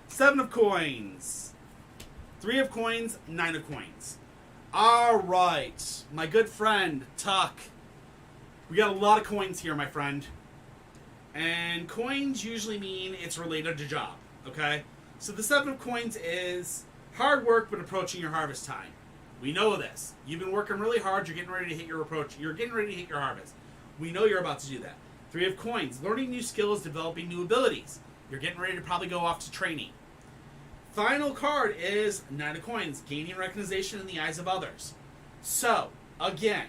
Speaker 1: 7 of coins. 3 of coins. 9 of coins. Alright. My good friend, Tuck. We got a lot of coins here, my friend. And coins usually mean it's related to job. Okay? So the 7 of coins is hard work but approaching your harvest time. We know this. You've been working really hard. You're getting ready to hit your approach. You're getting ready to hit your harvest. We know you're about to do that. 3 of coins. Learning new skills, developing new abilities. You're getting ready to probably go off to training. Final card is 9 of coins. Gaining recognition in the eyes of others. So, again,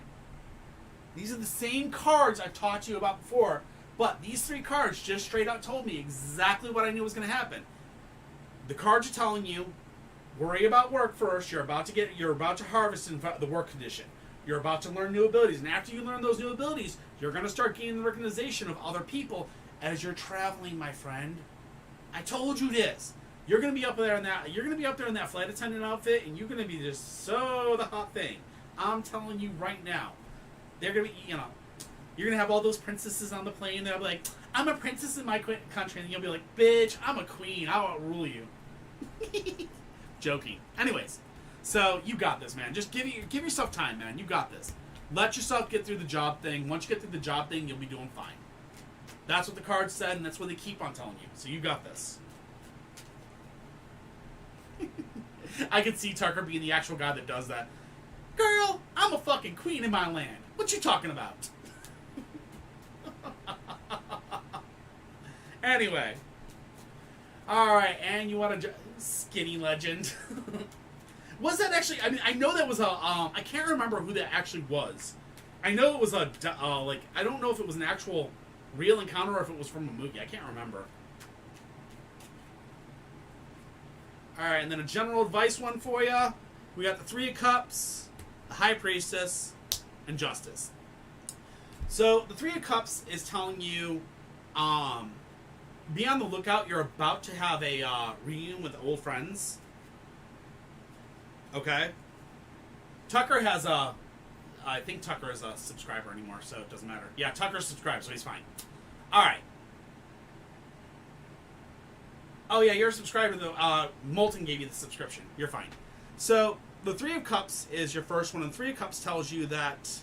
Speaker 1: these are the same cards I've talked to you about before, but these 3 cards just straight up told me exactly what I knew was going to happen. The cards are telling you, worry about work first. You're about to harvest in the work condition. You're about to learn new abilities, and after you learn those new abilities, you're going to start gaining the recognition of other people as you're traveling, my friend. I told you this. You're going to be up there in that. You're going to be up there in that flight attendant outfit, and you're going to be just so the hot thing. I'm telling you right now. They're going to be, you're going to have all those princesses on the plane. They'll be like, I'm a princess in my country. And you'll be like, bitch, I'm a queen. I'll outrule you. Joking. Anyways, so you got this, man. Just give yourself time, man. You got this. Let yourself get through the job thing. Once you get through the job thing, you'll be doing fine. That's what the cards said, and that's what they keep on telling you. So you got this. I can see Tucker being the actual guy that does that. Girl, I'm a fucking queen in my land. What you talking about? Anyway. Alright, and you want to... Skinny legend. Was that actually... I mean, I know that was a... I can't remember who that actually was. I know it was a... I don't know if it was an actual real encounter or if it was from a movie. I can't remember. Alright, and then a general advice one for you. We got the 3 of Cups, the High Priestess, and Justice. So, the 3 of Cups is telling you, be on the lookout. You're about to have a reunion with old friends. Okay? Tucker has a... I think Tucker is a subscriber anymore, so it doesn't matter. Yeah, Tucker's subscribed, so he's fine. Alright. Oh, yeah, you're a subscriber, though. Molten gave you the subscription. You're fine. So, the 3 of Cups is your first one, and 3 of Cups tells you that...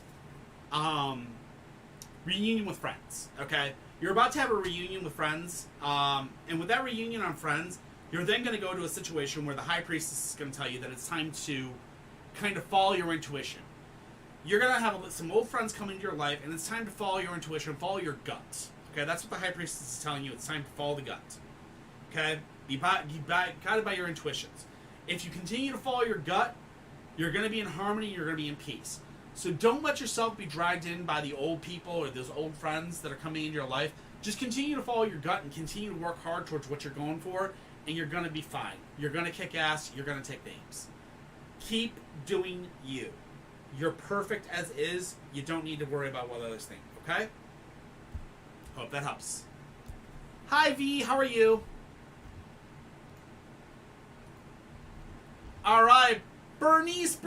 Speaker 1: reunion with friends, okay? You're about to have a reunion with friends, and with that reunion on friends, you're then going to go to a situation where the High Priestess is going to tell you that it's time to kind of follow your intuition. You're going to have some old friends come into your life, and it's time to follow your intuition, follow your gut. Okay, that's what the High Priestess is telling you. It's time to follow the gut. Okay? Be guided by your intuitions. If you continue to follow your gut, you're going to be in harmony, you're going to be in peace. So don't let yourself be dragged in by the old people or those old friends that are coming into your life. Just continue to follow your gut and continue to work hard towards what you're going for, and you're going to be fine. You're going to kick ass. You're going to take names. Keep doing you. You're perfect as is. You don't need to worry about what others think, okay? Hope that helps. Hi, V. How are you? All right. Bernice!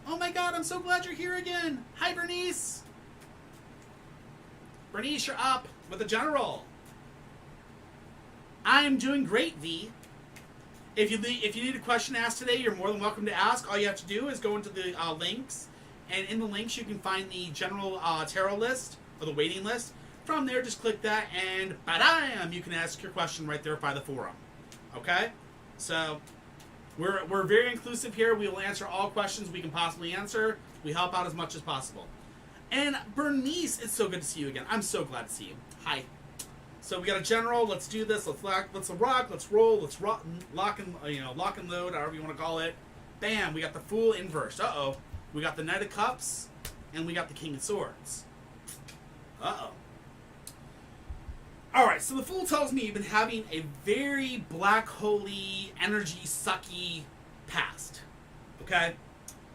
Speaker 1: Oh my god, I'm so glad you're here again. Hi, Bernice. Bernice, you're up with the general. I am doing great, V. If you need a question asked today, you're more than welcome to ask. All you have to do is go into the links, and in the links you can find the general tarot list, or the waiting list. From there, just click that, and bam! You can ask your question right there by the forum. Okay? So... We're very inclusive here. We will answer all questions we can possibly answer. We help out as much as possible. And Bernice, it's so good to see you again. I'm so glad to see you. Hi. So we got a general. Let's do this. Let's rock. Let's roll. Let's lock and load, however you want to call it. Bam. We got the Fool inverse. Uh-oh. We got the Knight of Cups, and we got the King of Swords. Uh-oh. Alright, so the Fool tells me you've been having a very black holy, energy sucky past. Okay?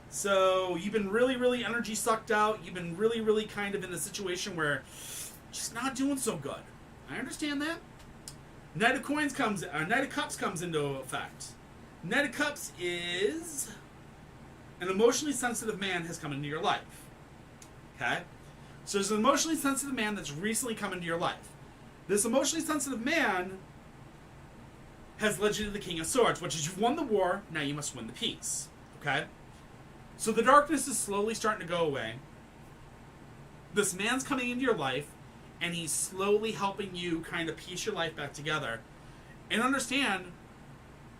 Speaker 1: So, you've been really, really energy sucked out. You've been really, really kind of in a situation where just not doing so good. I understand that. Knight of Cups comes into effect. Knight of Cups is an emotionally sensitive man has come into your life. Okay? So there's an emotionally sensitive man that's recently come into your life. This emotionally sensitive man has led you to the King of Swords, which is you've won the war, now you must win the peace. Okay? So the darkness is slowly starting to go away. This man's coming into your life, and he's slowly helping you kind of piece your life back together. And understand,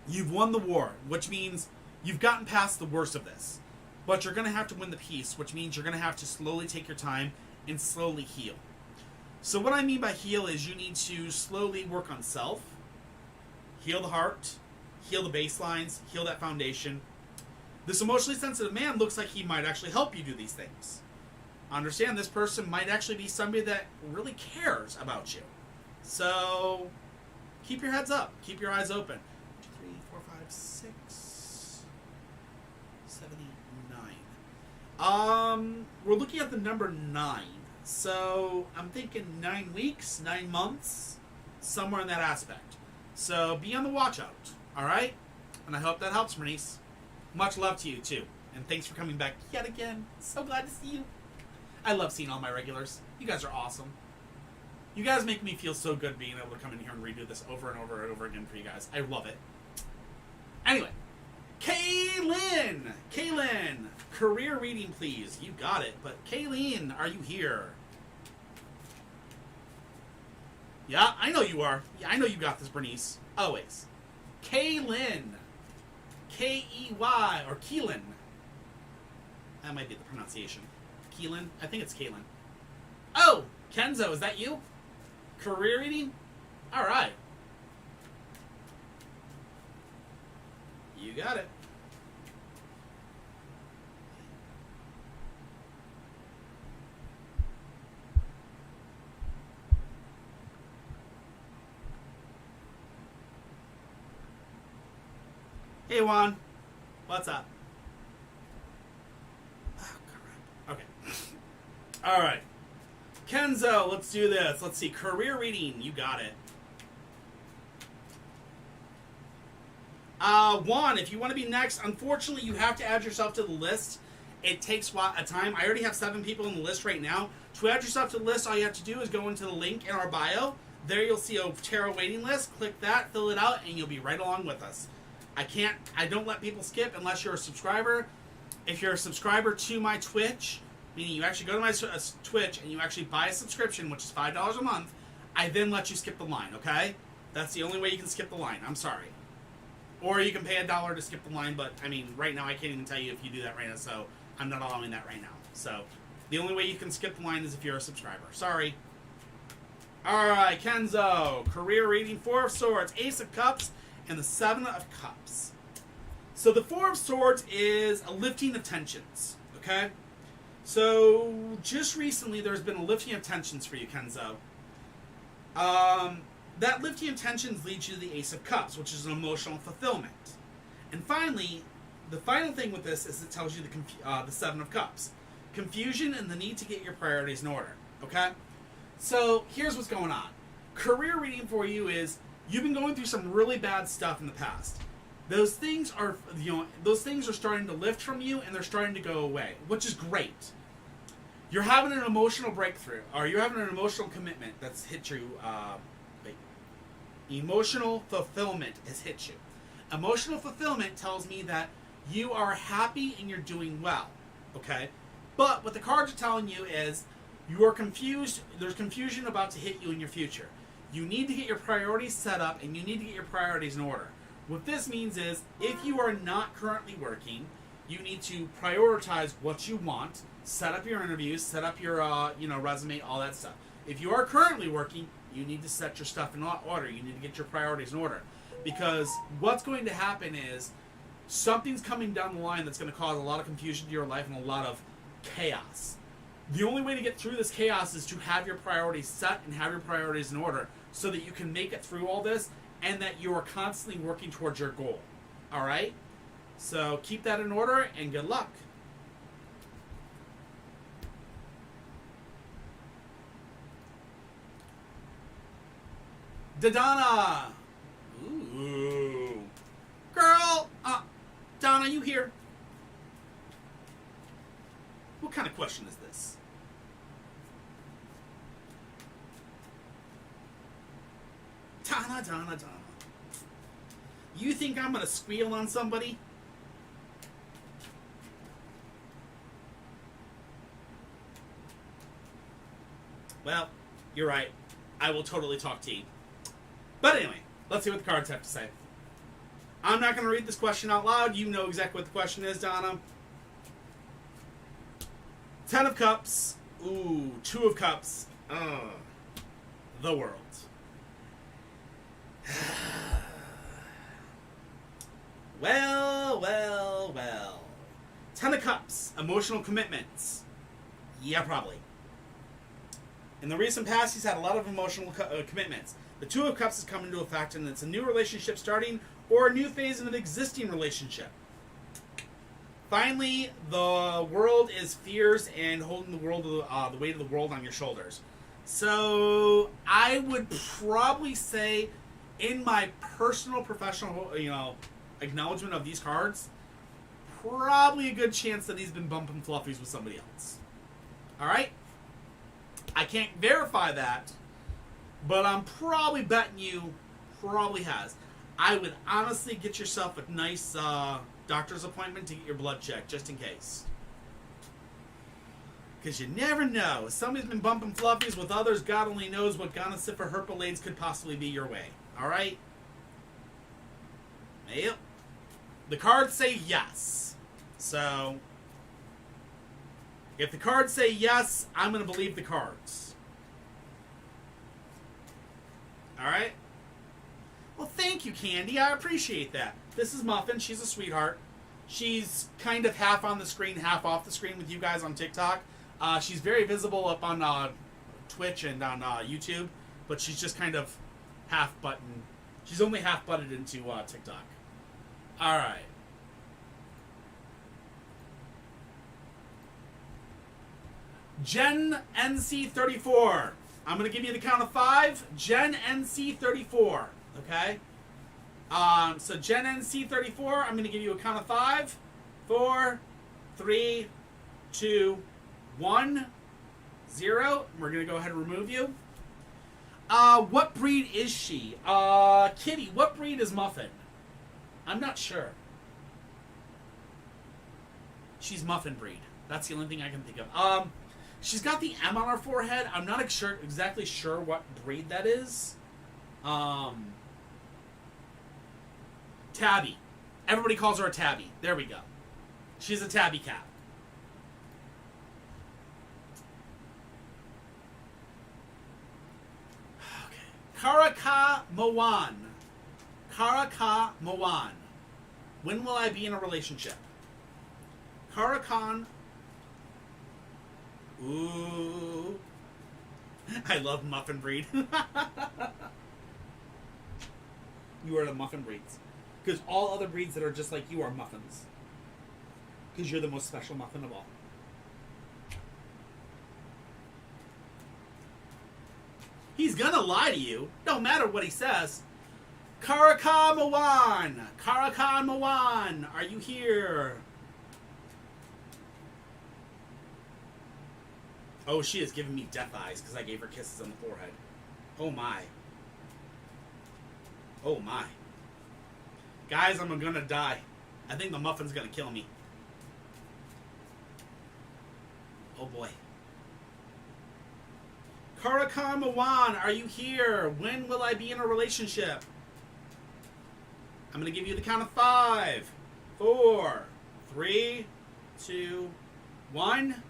Speaker 1: you've won the war, which means you've gotten past the worst of this. But you're going to have to win the peace, which means you're going to have to slowly take your time and slowly heal. So what I mean by heal is you need to slowly work on self, heal the heart, heal the baselines, heal that foundation. This emotionally sensitive man looks like he might actually help you do these things. Understand, this person might actually be somebody that really cares about you. So, keep your heads up. Keep your eyes open. 2, 3, 4, 5, 6, 7, 8, 9. We're looking at the number 9. So, I'm thinking 9 weeks, 9 months, somewhere in that aspect. So, be on the watch out. Alright? And I hope that helps, Bernice. Much love to you, too. And thanks for coming back yet again. So glad to see you. I love seeing all my regulars. You guys are awesome. You guys make me feel so good being able to come in here and redo this over and over and over again for you guys. I love it. Anyway. Kaylin! Kaylin! Career reading, please. You got it. But Kaylin, are you here? Yeah, I know you are. Yeah, I know you got this, Bernice. Always. Kaylin. K-E-Y, or Keelan. That might be the pronunciation. Keelan? I think it's Kaylin. Oh! Kenzo, is that you? Career reading? Alright. You got it. Hey Juan, what's up? Oh, crap. Okay. Alright. Kenzo, let's do this. Let's see. Career reading. You got it. Juan, if you want to be next, unfortunately, you have to add yourself to the list. It takes a time. I already have 7 people in the list right now. To add yourself to the list, all you have to do is go into the link in our bio. There you'll see a tarot waiting list. Click that, fill it out, and you'll be right along with us. I don't let people skip unless you're a subscriber. If you're a subscriber to my Twitch, meaning you actually go to my Twitch and you actually buy a subscription, which is $5 a month, I then let you skip the line, okay? That's the only way you can skip the line. I'm sorry. Or you can pay $1 to skip the line, but, I mean, right now I can't even tell you if you do that right now, so I'm not allowing that right now. So, the only way you can skip the line is if you're a subscriber. Sorry. Alright, Kenzo. Career reading, 4 of Swords, Ace of Cups, and the 7 of Cups. So the 4 of Swords is a lifting of tensions, okay? So just recently there's been a lifting of tensions for you, Kenzo. That lifting of tensions leads you to the Ace of Cups, which is an emotional fulfillment. And finally, the final thing with this is it tells you the 7 of Cups. Confusion and the need to get your priorities in order, okay? So here's what's going on. Career reading for you is you've been going through some really bad stuff in the past. Those things are, those things are starting to lift from you, and they're starting to go away, which is great. You're having an emotional breakthrough, or you're having an emotional commitment that's hit you. Emotional fulfillment has hit you. Emotional fulfillment tells me that you are happy and you're doing well, okay? But what the cards are telling you is you are confused. There's confusion about to hit you in your future. You need to get your priorities set up, and you need to get your priorities in order. What this means is, if you are not currently working, you need to prioritize what you want, set up your interviews, set up your resume, all that stuff. If you are currently working, you need to set your stuff in order. You need to get your priorities in order. Because what's going to happen is, something's coming down the line that's going to cause a lot of confusion to your life and a lot of chaos. The only way to get through this chaos is to have your priorities set and have your priorities in order so that you can make it through all this and that you are constantly working towards your goal. Alright? So keep that in order and good luck. Donna! Ooh. Girl! Donna, you here? What kind of question is this? Donna. You think I'm gonna squeal on somebody? Well, you're right. I will totally talk to you. But anyway, let's see what the cards have to say. I'm not going to read this question out loud. You know exactly what the question is, Donna. 10 of Cups. Ooh, 2 of Cups. The World. Well, well, well. Ten of Cups, emotional commitments. Yeah, probably. In the recent past, he's had a lot of emotional commitments. The Two of Cups has come into effect, and it's a new relationship starting or a new phase in an existing relationship. Finally, the world is fierce and holding the world, the weight of the world on your shoulders. So I would probably say, in my personal, professional, acknowledgement of these cards, probably a good chance that he's been bumping fluffies with somebody else. All right? I can't verify that, but I'm probably betting you probably has. I would honestly get yourself a nice doctor's appointment to get your blood checked, just in case. Because you never know. If somebody's been bumping fluffies with others, God only knows what gonosip or herpalades could possibly be your way. All right? Yep. The cards say yes. So, if the cards say yes, I'm going to believe the cards. All right? Well, thank you, Candy. I appreciate that. This is Muffin. She's a sweetheart. She's kind of half on the screen, half off the screen with you guys on TikTok. She's very visible up on Twitch and on YouTube, but she's just kind of half button. She's only half butted into TikTok. All right. Gen NC34. I'm going to give you the count of 5. Gen NC34. Okay? So Gen NC34, I'm going to give you a count of 5. 4, 3, 2, 1, 0. We're going to go ahead and remove you. What breed is she? Kitty, what breed is Muffin? I'm not sure. She's Muffin breed. That's the only thing I can think of. She's got the M on her forehead. I'm not exactly sure what breed that is. Tabby. Everybody calls her a tabby. There we go. She's a tabby cat. Okay. Karaka Moan. Karaka Moan. When will I be in a relationship? Karakan. Ooh. I love muffin breed. You are the muffin breeds. Because all other breeds that are just like you are muffins. Because you're the most special muffin of all. He's gonna lie to you. No matter what he says. Karakan Moan! Karakan Moan! Are you here? Oh, she is giving me death eyes because I gave her kisses on the forehead. Oh my. Oh my. Guys, I'm gonna die. I think the muffin's gonna kill me. Oh boy. Karakan Moan, are you here? When will I be in a relationship? I'm gonna give you the count of 5, 4, 3, 2, 1.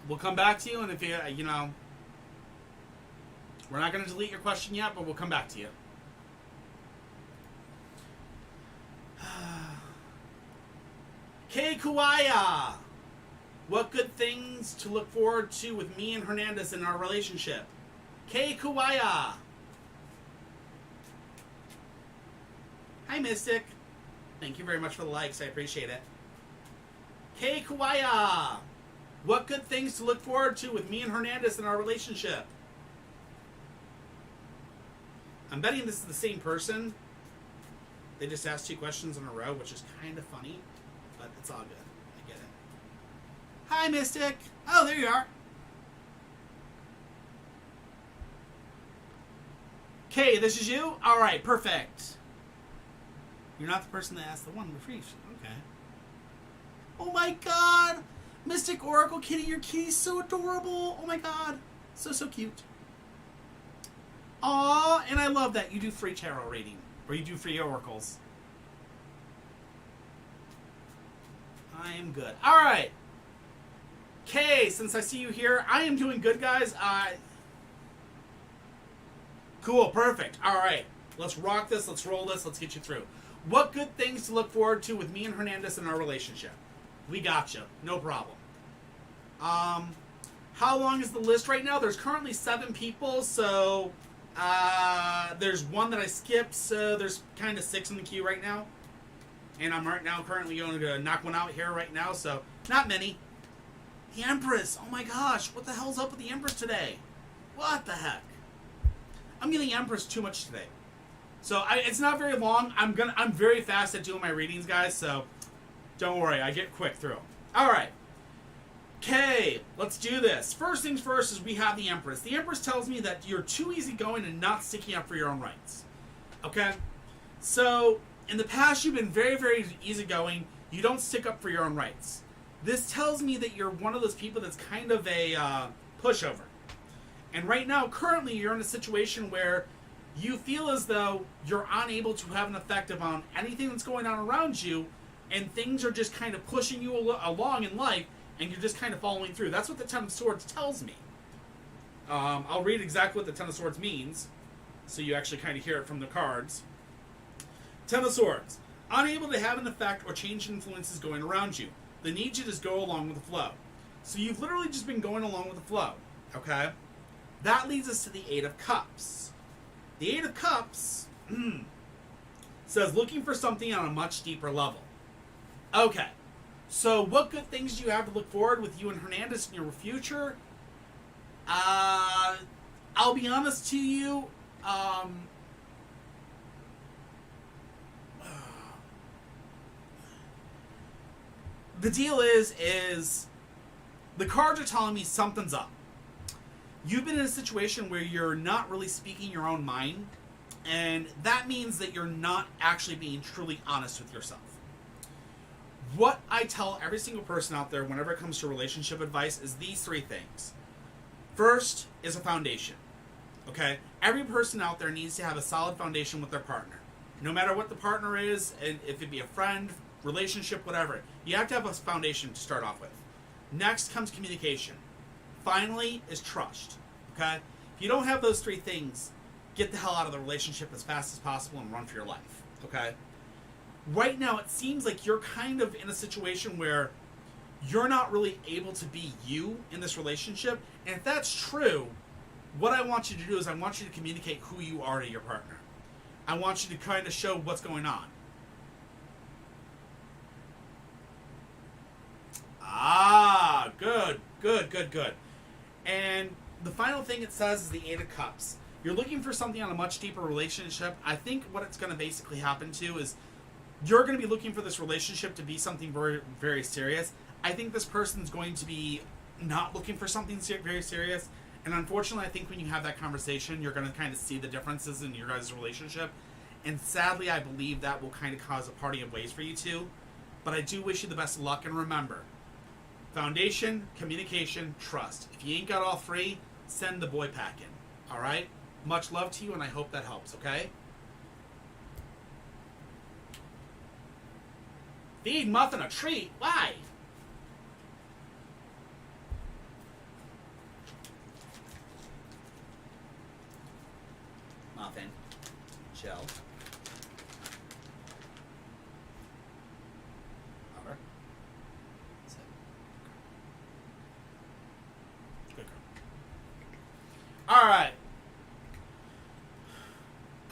Speaker 1: We'll come back to you, and if you we're not going to delete your question yet, but we'll come back to you. Kei Kuaya! What good things to look forward to with me and Hernandez in our relationship? Kei Kuaya! Hi, Mystic. Thank you very much for the likes. I appreciate it. Kei Kuaya! What good things to look forward to with me and Hernandez in our relationship? I'm betting this is the same person. They just asked 2 questions in a row, which is kind of funny, but it's all good. I get it. Hi, Mystic. Oh, there you are. Okay, this is you? All right, perfect. You're not the person that asked the one with Reef. Okay. Oh my god! Mystic Oracle Kitty, your kitty's so adorable. Oh my god. So cute. Aw, and I love that you do free tarot reading. Or you do free oracles. I am good. Alright. Okay, since I see you here, I am doing good, guys. Cool, perfect. Alright. Let's rock this, let's roll this, let's get you through. What good things to look forward to with me and Hernandez in our relationship? We gotcha. No problem. How long is the list right now? There's currently 7 people, so there's one that I skipped, so there's kind of 6 in the queue right now. And I'm right now currently going to knock one out here right now, so not many. The Empress! Oh my gosh, what the hell's up with the Empress today? What the heck? I'm getting Empress too much today. So it's not very long. I'm very fast at doing my readings, guys, so don't worry, I get quick through them. Alright. Okay, let's do this. First things first is we have the Empress. The Empress tells me that you're too easygoing and not sticking up for your own rights. Okay? So, in the past, you've been very, very easygoing. You don't stick up for your own rights. This tells me that you're one of those people that's kind of a pushover. And right now, currently, you're in a situation where you feel as though you're unable to have an effect on anything that's going on around you, and things are just kind of pushing you along in life, and you're just kind of following through. That's what the Ten of Swords tells me. I'll read exactly what the Ten of Swords means, so you actually kind of hear it from the cards. Ten of Swords. Unable to have an effect or change influences going around you. They need you to just go along with the flow. So you've literally just been going along with the flow. Okay? That leads us to the Eight of Cups. The Eight of Cups says looking for something on a much deeper level. Okay. So what good things do you have to look forward with you and Hernandez in your future? I'll be honest to you. The deal is the cards are telling me something's up. You've been in a situation where you're not really speaking your own mind, and that means that you're not actually being truly honest with yourself. What I tell every single person out there whenever it comes to relationship advice is these 3 things. First is a foundation. Okay? Every person out there needs to have a solid foundation with their partner. No matter what the partner is, and if it be a friend, relationship, whatever, you have to have a foundation to start off with. Next comes communication. Finally is trust. Okay? If you don't have those 3 things, get the hell out of the relationship as fast as possible and run for your life. Okay? Right now, it seems like you're kind of in a situation where you're not really able to be you in this relationship. And if that's true, what I want you to do is I want you to communicate who you are to your partner. I want you to kind of show what's going on. Ah, good. And the final thing it says is the Eight of Cups. You're looking for something on a much deeper relationship. I think what it's going to basically happen to is you're going to be looking for this relationship to be something very, very serious. I think this person's going to be not looking for something very serious. And unfortunately, I think when you have that conversation, you're going to kind of see the differences in your guys' relationship. And sadly, I believe that will kind of cause a parting of ways for you two. But I do wish you the best of luck. And remember, foundation, communication, trust. If you ain't got all 3, send the boy pack in. All right? Much love to you, and I hope that helps, okay? Feed Muffin a treat? Why? Muffin. Chill. Over. Sit. Good girl. Alright.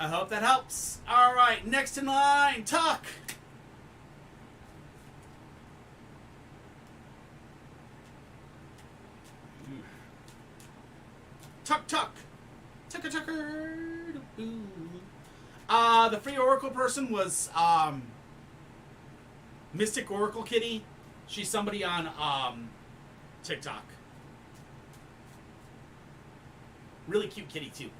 Speaker 1: I hope that helps. Alright, next in line, Tuck. Tuck. Tucker. The free Oracle person was Mystic Oracle Kitty. She's somebody on TikTok. Really cute kitty too.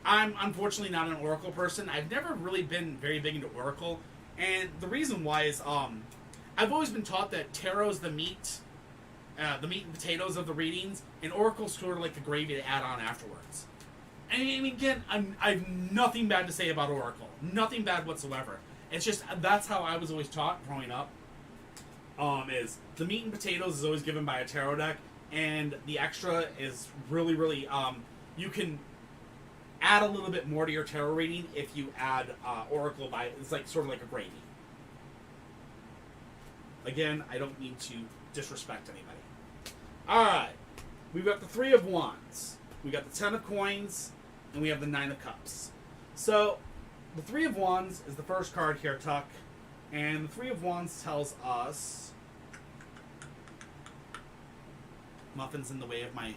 Speaker 1: I'm unfortunately not an Oracle person. I've never really been very big into Oracle, and the reason why is I've always been taught that Tarot's the meat and potatoes of the readings, and Oracle's sort of like the gravy to add on afterwards. I mean, again, I've nothing bad to say about Oracle. Nothing bad whatsoever. It's just, that's how I was always taught growing up. Is the meat and potatoes is always given by a tarot deck, and the extra is really, really, you can add a little bit more to your tarot reading if you add Oracle by, it's like sort of like a gravy. Again, I don't mean to disrespect anybody. Alright. We've got the Three of Wands. We got the Ten of Coins. And we have the Nine of Cups. So, the Three of Wands is the first card here, Tuck. And the Three of Wands tells us... Muffin's in the way of my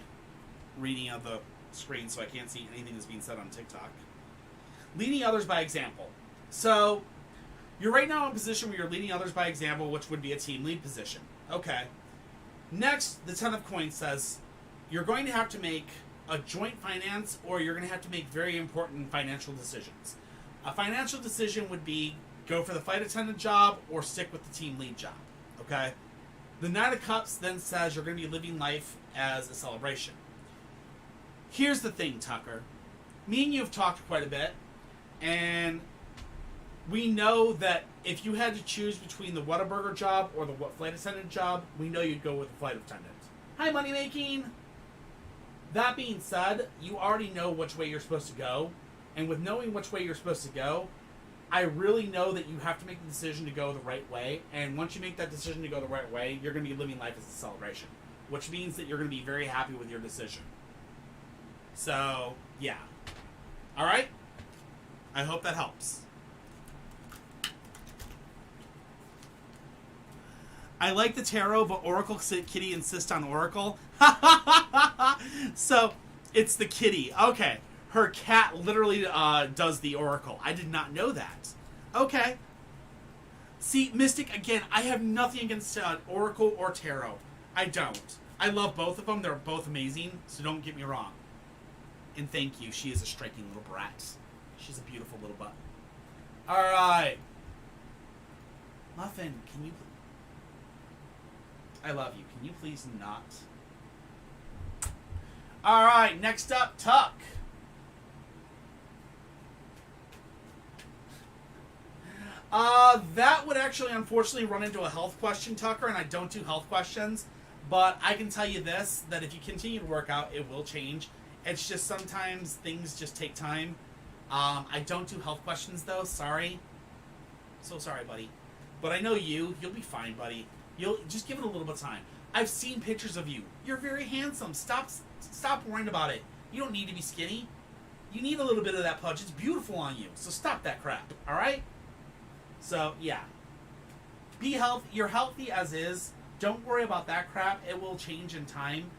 Speaker 1: reading of the screen, so I can't see anything that's being said on TikTok. Leading others by example. So, you're right now in a position where you're leading others by example, which would be a team lead position. Okay. Next, the Ten of Coins says you're going to have to make a joint finance, or you're going to have to make very important financial decisions. A financial decision would be go for the flight attendant job or stick with the team lead job. Okay? The Nine of Cups then says you're going to be living life as a celebration. Here's the thing, Tucker. Me and you have talked quite a bit, and we know that if you had to choose between the Whataburger job or the flight attendant job, we know you'd go with the flight attendant. Hi, money making! That being said, you already know which way you're supposed to go, and with knowing which way you're supposed to go, I really know that you have to make the decision to go the right way, and once you make that decision to go the right way, you're going to be living life as a celebration, which means that you're going to be very happy with your decision. So, yeah. Alright? I hope that helps. I like the tarot, but Oracle Kitty insists on Oracle. So, it's the kitty. Okay. Her cat literally does the Oracle. I did not know that. Okay. See, Mystic, again, I have nothing against Oracle or Tarot. I don't. I love both of them. They're both amazing, so don't get me wrong. And thank you. She is a striking little brat. She's a beautiful little butt. Alright. Muffin, can you... I love you. Can you please not? Alright, next up, Tuck. That would actually unfortunately run into a health question, Tucker, and I don't do health questions. But I can tell you this, that if you continue to work out, it will change. It's just sometimes things just take time. I don't do health questions, though. Sorry. So sorry, buddy. But I know you. You'll be fine, buddy. You'll just give it a little bit of time. I've seen pictures of you. You're very handsome. Stop worrying about it. You don't need to be skinny. You need a little bit of that pudge. It's beautiful on you. So stop that crap. All right? So, yeah. Be healthy. You're healthy as is. Don't worry about that crap. It will change in time.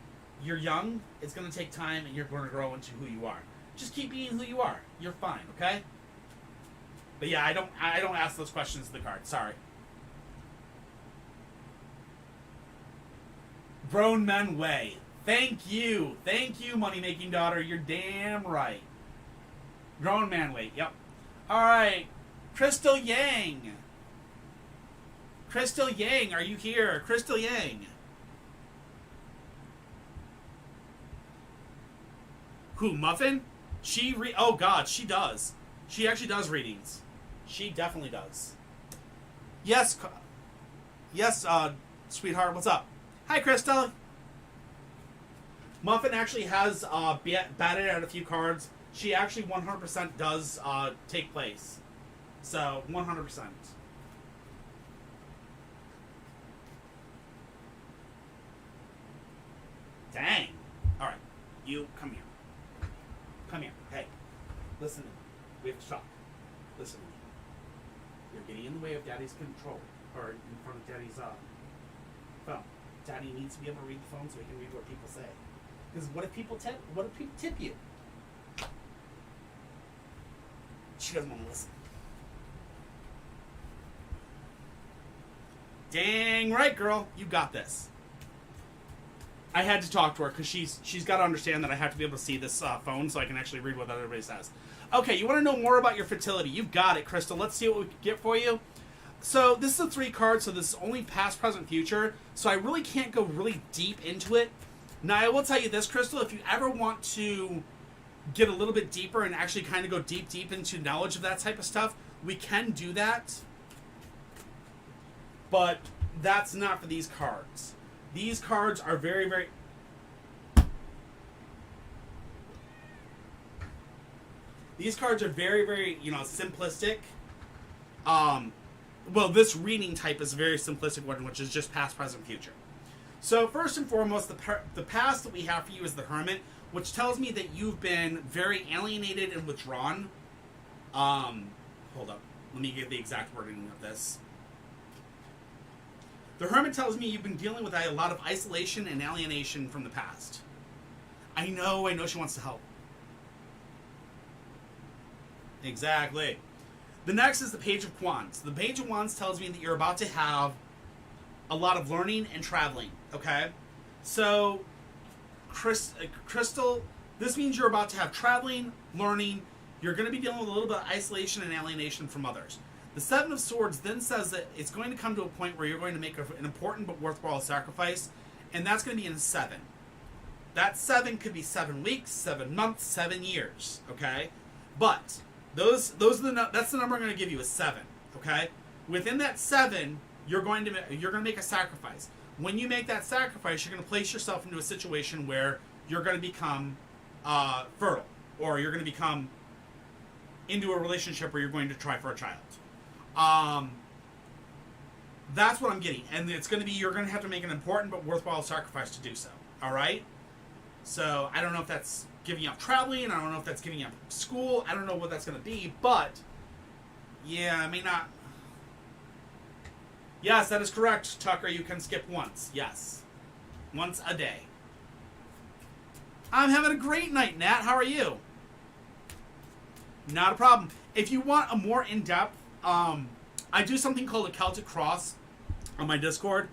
Speaker 1: You're young. It's going to take time, and you're going to grow into who you are. Just keep being who you are. You're fine, okay? But yeah, I don't ask those questions to the card. Sorry. Grown men way. Thank you. Thank you, money-making daughter. You're damn right. Grown man way. Yep. All right. Crystal Yang. Crystal Yang, are you here? Crystal Yang. Who, Muffin? Oh God, she does. She actually does readings. She definitely does. Yes, sweetheart, what's up? Hi, Crystal. Muffin actually has batted out a few cards. She actually 100% does take place. So, 100%. Dang. Alright. You, come here. Come here. Hey. Listen to me. We have to talk. Listen to me. You're getting in the way of Daddy's control. Or in front of Daddy's phone. Daddy needs to be able to read the phone so he can read what people say. Because what if people tip you? She doesn't want to listen. Dang right, girl. You got this. I had to talk to her because she's got to understand that I have to be able to see this phone so I can actually read what everybody says. Okay, you want to know more about your fertility? You've got it, Crystal. Let's see what we can get for you. So this is a 3 card, so this is only past, present, future. So I really can't go really deep into it. Now, I will tell you this, Crystal. If you ever want to get a little bit deeper and actually kind of go deep into knowledge of that type of stuff, we can do that. But that's not for these cards. These cards are very, very... These cards are very, very, simplistic. Well, this reading type is a very simplistic one, which is just past, present, future. So first and foremost, the past that we have for you is the Hermit, which tells me that you've been very alienated and withdrawn. Hold up. Let me get the exact wording of this. The Hermit tells me you've been dealing with a lot of isolation and alienation from the past. I know she wants to help. Exactly. The next is the Page of Wands. The Page of Wands tells me that you're about to have a lot of learning and traveling, okay? So, Crystal, this means you're about to have traveling, learning. You're going to be dealing with a little bit of isolation and alienation from others. The Seven of Swords then says that it's going to come to a point where you're going to make an important but worthwhile sacrifice, and that's going to be in 7. That 7 could be 7 weeks, 7 months, 7 years, okay? But that's the number I'm going to give you is 7, okay? Within that 7, you're going to make a sacrifice. When you make that sacrifice, you're going to place yourself into a situation where you're going to become fertile, or you're going to become into a relationship where you're going to try for a child. That's what I'm getting, and it's going to be you're going to have to make an important but worthwhile sacrifice to do so. All right. So I don't know if that's giving up traveling. I don't know if that's giving up school. I don't know what that's going to be, but yeah, I may not. Yes, that is correct, Tucker. You can skip once. Yes. Once a day. I'm having a great night, Nat. How are you? Not a problem. If you want a more in-depth, I do something called a Celtic Cross on my Discord,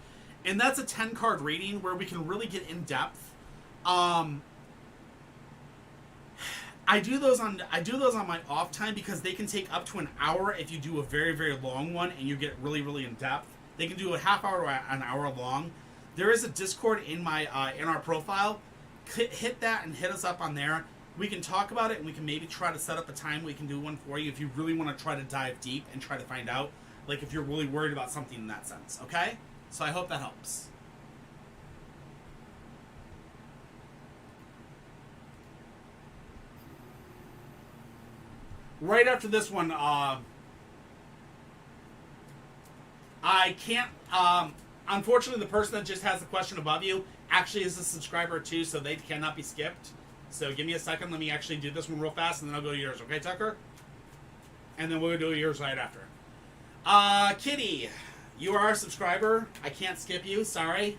Speaker 1: and that's a 10-card reading where we can really get in-depth. I do those on my off time because they can take up to an hour if you do a very, very long one and you get really, really in-depth. They can do a half hour to an hour long. There is a Discord in my in our profile. Hit that and hit us up on there. We can talk about it, and we can maybe try to set up a time we can do one for you if you really want to try to dive deep and try to find out, like if you're really worried about something in that sense, okay? So I hope that helps. Right after this one, I can't, unfortunately the person that just has the question above you actually is a subscriber too, so they cannot be skipped. So give me a second, let me actually do this one real fast, and then I'll go to yours, okay, Tucker? And then we'll do yours right after. Kitty, you are a subscriber. I can't skip you, sorry.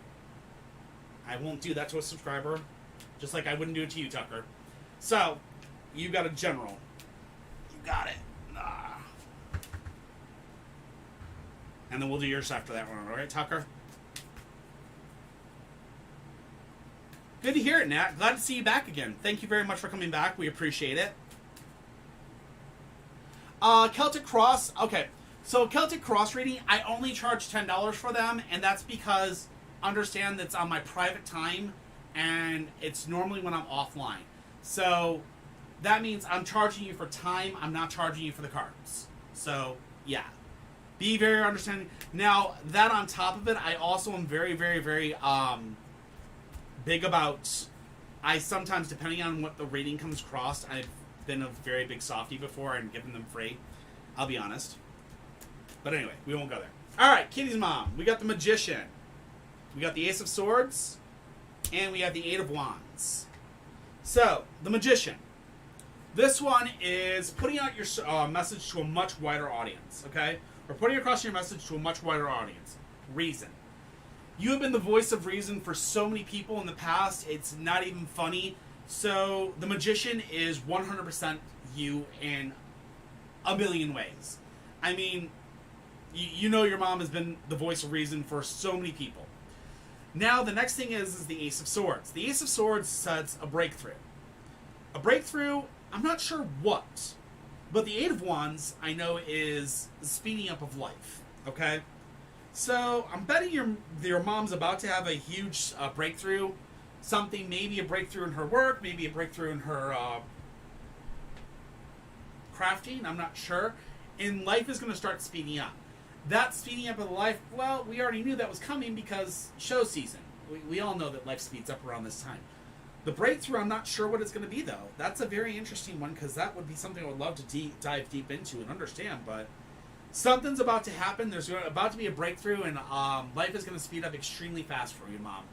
Speaker 1: I won't do that to a subscriber, just like I wouldn't do it to you, Tucker. So, you got a general. You got it. And then we'll do yours after that one, alright, Tucker? Good to hear it, Nat. Glad to see you back again. Thank you very much for coming back. We appreciate it. Celtic Cross. Okay, so Celtic Cross reading, I only charge $10 for them, and that's because understand that's on my private time, and it's normally when I'm offline. So that means I'm charging you for time. I'm not charging you for the cards. So yeah, be very understanding. Now that on top of it, I also am very, very, very big about, I sometimes, depending on what the rating comes across, I've been a very big softie before and given them free. I'll be honest. But anyway, we won't go there. Alright, Kitty's mom. We got the Magician. We got the Ace of Swords. And we have the Eight of Wands. So, the Magician. This one is putting out your message to a much wider audience, okay? Or putting across your message to a much wider audience. Reason. You have been the voice of reason for so many people in the past, it's not even funny. So, the Magician is 100% you in a million ways. I mean, you know your mom has been the voice of reason for so many people. Now, the next thing is the Ace of Swords. The Ace of Swords says a breakthrough. A breakthrough, I'm not sure what, but the Eight of Wands, I know, is the speeding up of life, okay? So, I'm betting your mom's about to have a huge breakthrough. Something, maybe a breakthrough in her work, maybe a breakthrough in her crafting, I'm not sure. And life is going to start speeding up. That speeding up of life, well, we already knew that was coming because show season. We all know that life speeds up around this time. The breakthrough, I'm not sure what it's going to be, though. That's a very interesting one, because that would be something I would love to dive deep into and understand, but something's about to happen. There's about to be a breakthrough, and life is going to speed up extremely fast for you, Mom.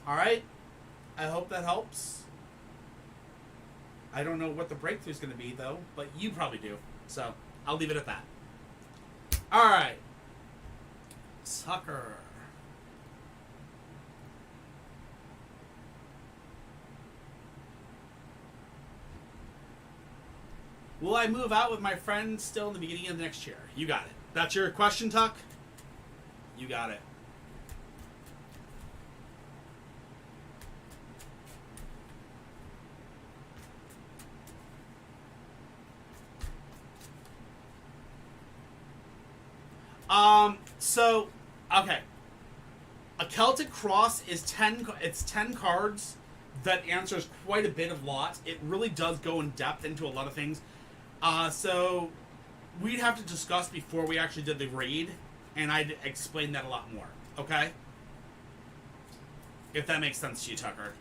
Speaker 1: All right? I hope that helps. I don't know what the breakthrough is going to be, though, but you probably do. So, I'll leave it at that. All right. Tucker. Will I move out with my friend still in the beginning of the next year? You got it. That's your question, Tuck? You got it. So, okay. A Celtic Cross is 10 cards that answers quite a bit of lot. It really does go in depth into a lot of things. So we'd have to discuss before we actually did the raid, and I'd explain that a lot more, okay? If that makes sense to you, Tucker.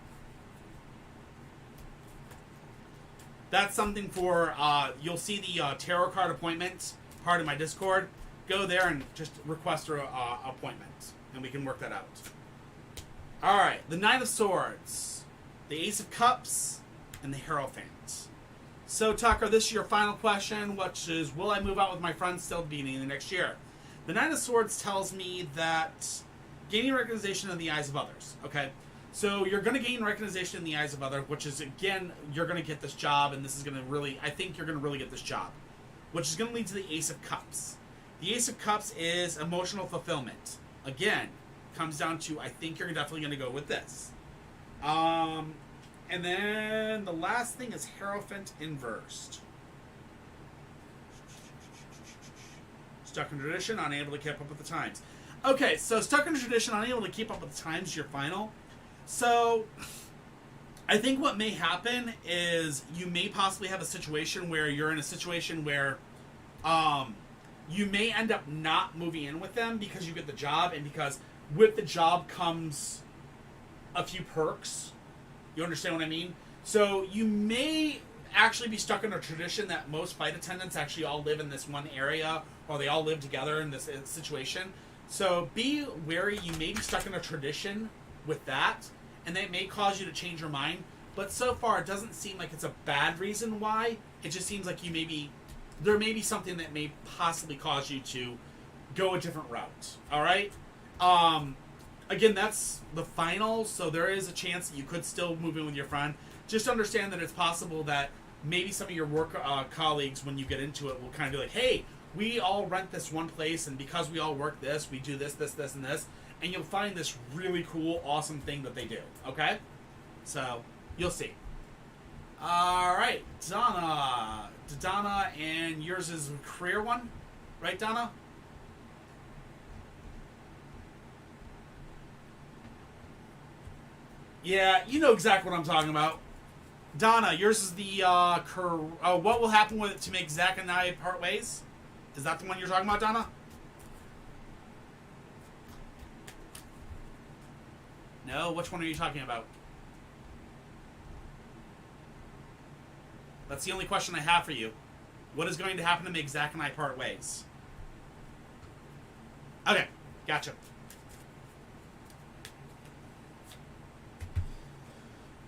Speaker 1: That's something for, you'll see the tarot card appointment part of my Discord. Go there and just request an appointment, and we can work that out. Alright, the Nine of Swords, the Ace of Cups, and the Hierophant. So, Tucker, this is your final question, which is, will I move out with my friends still at the beginning of the next year? The Nine of Swords tells me that gaining recognition in the eyes of others, okay? So, you're going to gain recognition in the eyes of others, which is, again, you're going to get this job, and this is going to really, I think you're going to really get this job, which is going to lead to the Ace of Cups. The Ace of Cups is emotional fulfillment. Again, comes down to, I think you're definitely going to go with this. And then the last thing is Hierophant inversed. Stuck in tradition, unable to keep up with the times. Okay, so stuck in tradition, unable to keep up with the times is your final. So, I think what may happen is you may possibly have a situation where you're in a situation where you may end up not moving in with them because you get the job, and because with the job comes a few perks. You understand what I mean? So you may actually be stuck in a tradition that most flight attendants actually all live in this one area, or they all live together in this situation. So be wary. You may be stuck in a tradition with that, and that may cause you to change your mind. But so far, it doesn't seem like it's a bad reason why. It just seems like there may be something that may possibly cause you to go a different route. All right? Again, that's the final, so there is a chance that you could still move in with your friend. Just understand that it's possible that maybe some of your work colleagues, when you get into it, will kind of be like, hey, we all rent this one place, and because we all work this, we do this, this, this, and this, and you'll find this really cool, awesome thing that they do, okay? So, you'll see. All right, Donna, and yours is a career one, right, Donna? Yeah, you know exactly what I'm talking about. Donna, yours is the, what will happen with it to make Zach and I part ways? Is that the one you're talking about, Donna? No, which one are you talking about? That's the only question I have for you. What is going to happen to make Zach and I part ways? Okay, gotcha.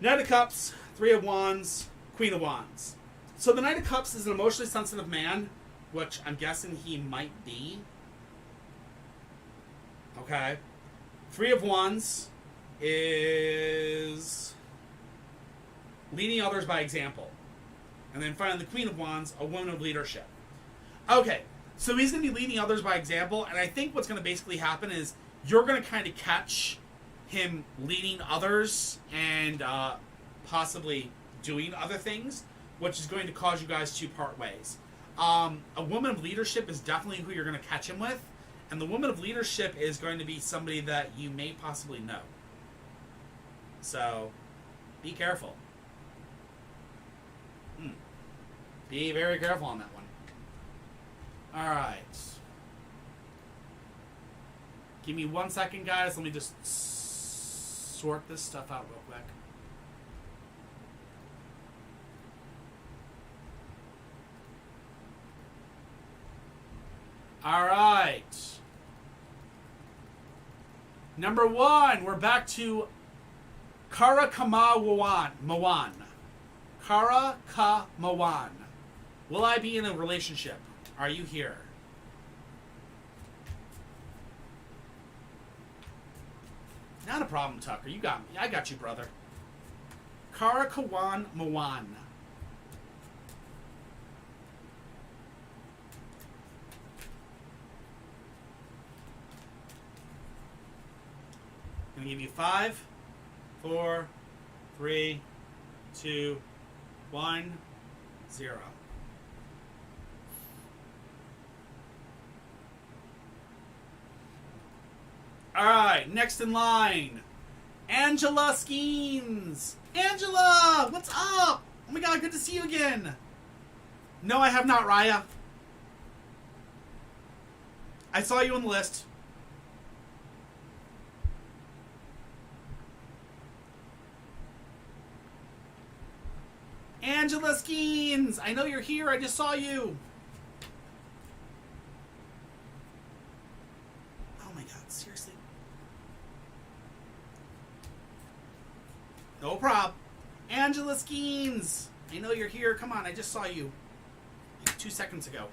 Speaker 1: Knight of Cups, Three of Wands, Queen of Wands. So the Knight of Cups is an emotionally sensitive man, which I'm guessing he might be. Okay. Three of Wands is leading others by example. And then finally, the Queen of Wands, a woman of leadership. Okay, so he's going to be leading others by example, and I think what's going to basically happen is you're going to kind of catch him leading others and possibly doing other things, which is going to cause you guys to part ways. A woman of leadership is definitely who you're going to catch him with, and the woman of leadership is going to be somebody that you may possibly know. So, be careful. Be very careful on that one. Alright. Give me 1 second, guys. Let me just sort this stuff out real quick.
Speaker 2: All right. Number 1, we're back to Mawan. Mawan. Will I be in a relationship? Are you here? Not a problem, Tucker. You got me. I got you, brother. Mawan. I'm going to give you 5, 4, 3, 2, 1, 0. Alright, next in line. Angela Skeens. Angela, what's up? Oh my god, good to see you again. No, I have not, Raya. I saw you on the list. Angela Skeens, I know you're here. I just saw you. Oh my god, seriously? No problem. Angela Skeens, I know you're here. Come on, I just saw you like 2 seconds ago.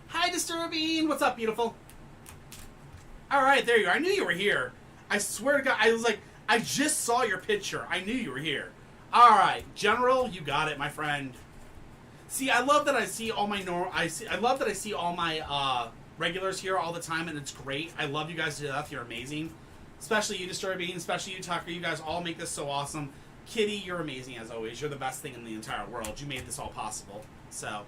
Speaker 2: Hi, Disturbing. What's up, beautiful? All right, there you are. I knew you were here. I swear to God, I was like, I just saw your picture. I knew you were here. All right, General, you got it, my friend. See, I love that I see all my I love that I see all my regulars here all the time, and it's great. I love you guys to death. You're amazing, especially you, Disturbing, especially you, Tucker. You guys all make this so awesome. Kitty, you're amazing as always. You're the best thing in the entire world. You made this all possible. So,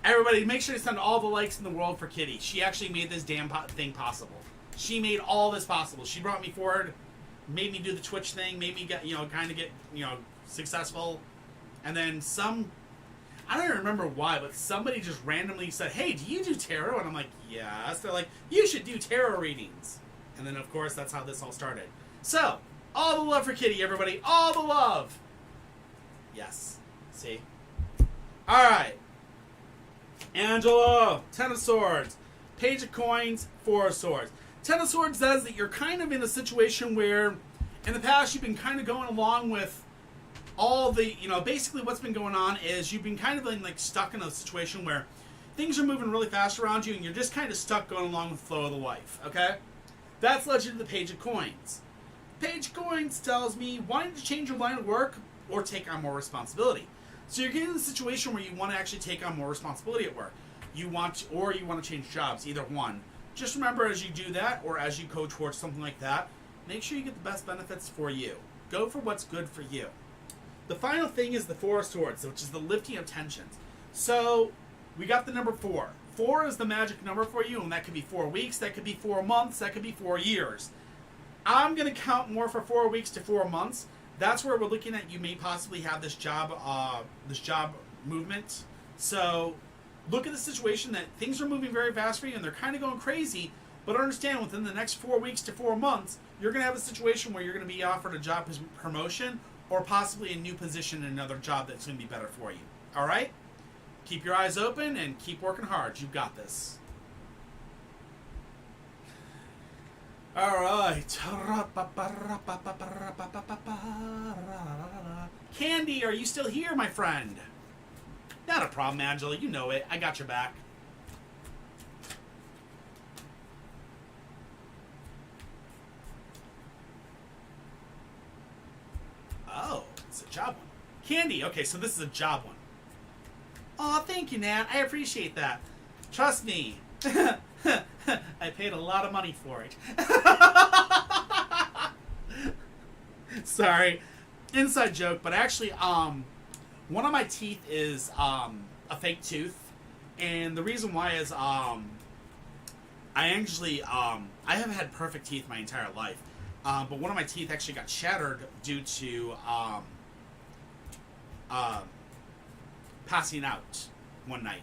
Speaker 2: everybody, make sure to send all the likes in the world for Kitty. She actually made this damn thing possible. She made all this possible. She brought me forward, made me do the Twitch thing, made me get, kind of get, successful. And then I don't even remember why, but somebody just randomly said, hey, do you do tarot? And I'm like, yes. They're like, you should do tarot readings. And then, of course, that's how this all started. So, all the love for Kitty, everybody. All the love. Yes. See? All right. Angela, 10 of Swords. Page of Coins, 4 of Swords. 10 of Swords says that you're kind of in a situation where in the past you've been kind of going along with all the, basically what's been going on is you've been kind of like stuck in a situation where things are moving really fast around you and you're just kind of stuck going along with the flow of the life, okay? That's led you to the Page of Coins. Page of Coins tells me wanting to change your line of work or take on more responsibility. So you're getting in a situation where you want to actually take on more responsibility at work. You want to change jobs, either one. Just remember, as you do that, or as you go towards something like that, make sure you get the best benefits for you. Go for what's good for you. The final thing is the 4 of Swords, which is the lifting of tensions. So, we got the number 4. 4 is the magic number for you, and that could be 4 weeks, that could be 4 months, that could be 4 years. I'm going to count more for 4 weeks to 4 months. That's where we're looking at you may possibly have this job movement. So, look at the situation that things are moving very fast for you and they're kind of going crazy, but understand within the next 4 weeks to 4 months, you're going to have a situation where you're going to be offered a job promotion or possibly a new position in another job that's going to be better for you. All right? Keep your eyes open and keep working hard. You've got this. All right. Candy, are you still here, my friend? Not a problem, Angela. You know it. I got your back. Oh, it's a job one. Candy. Okay, so this is a job one. Aw, thank you, Nat. I appreciate that. Trust me. I paid a lot of money for it. Sorry. Inside joke, but actually, one of my teeth is a fake tooth, and the reason why is I have had perfect teeth my entire life, but one of my teeth actually got shattered due to passing out one night.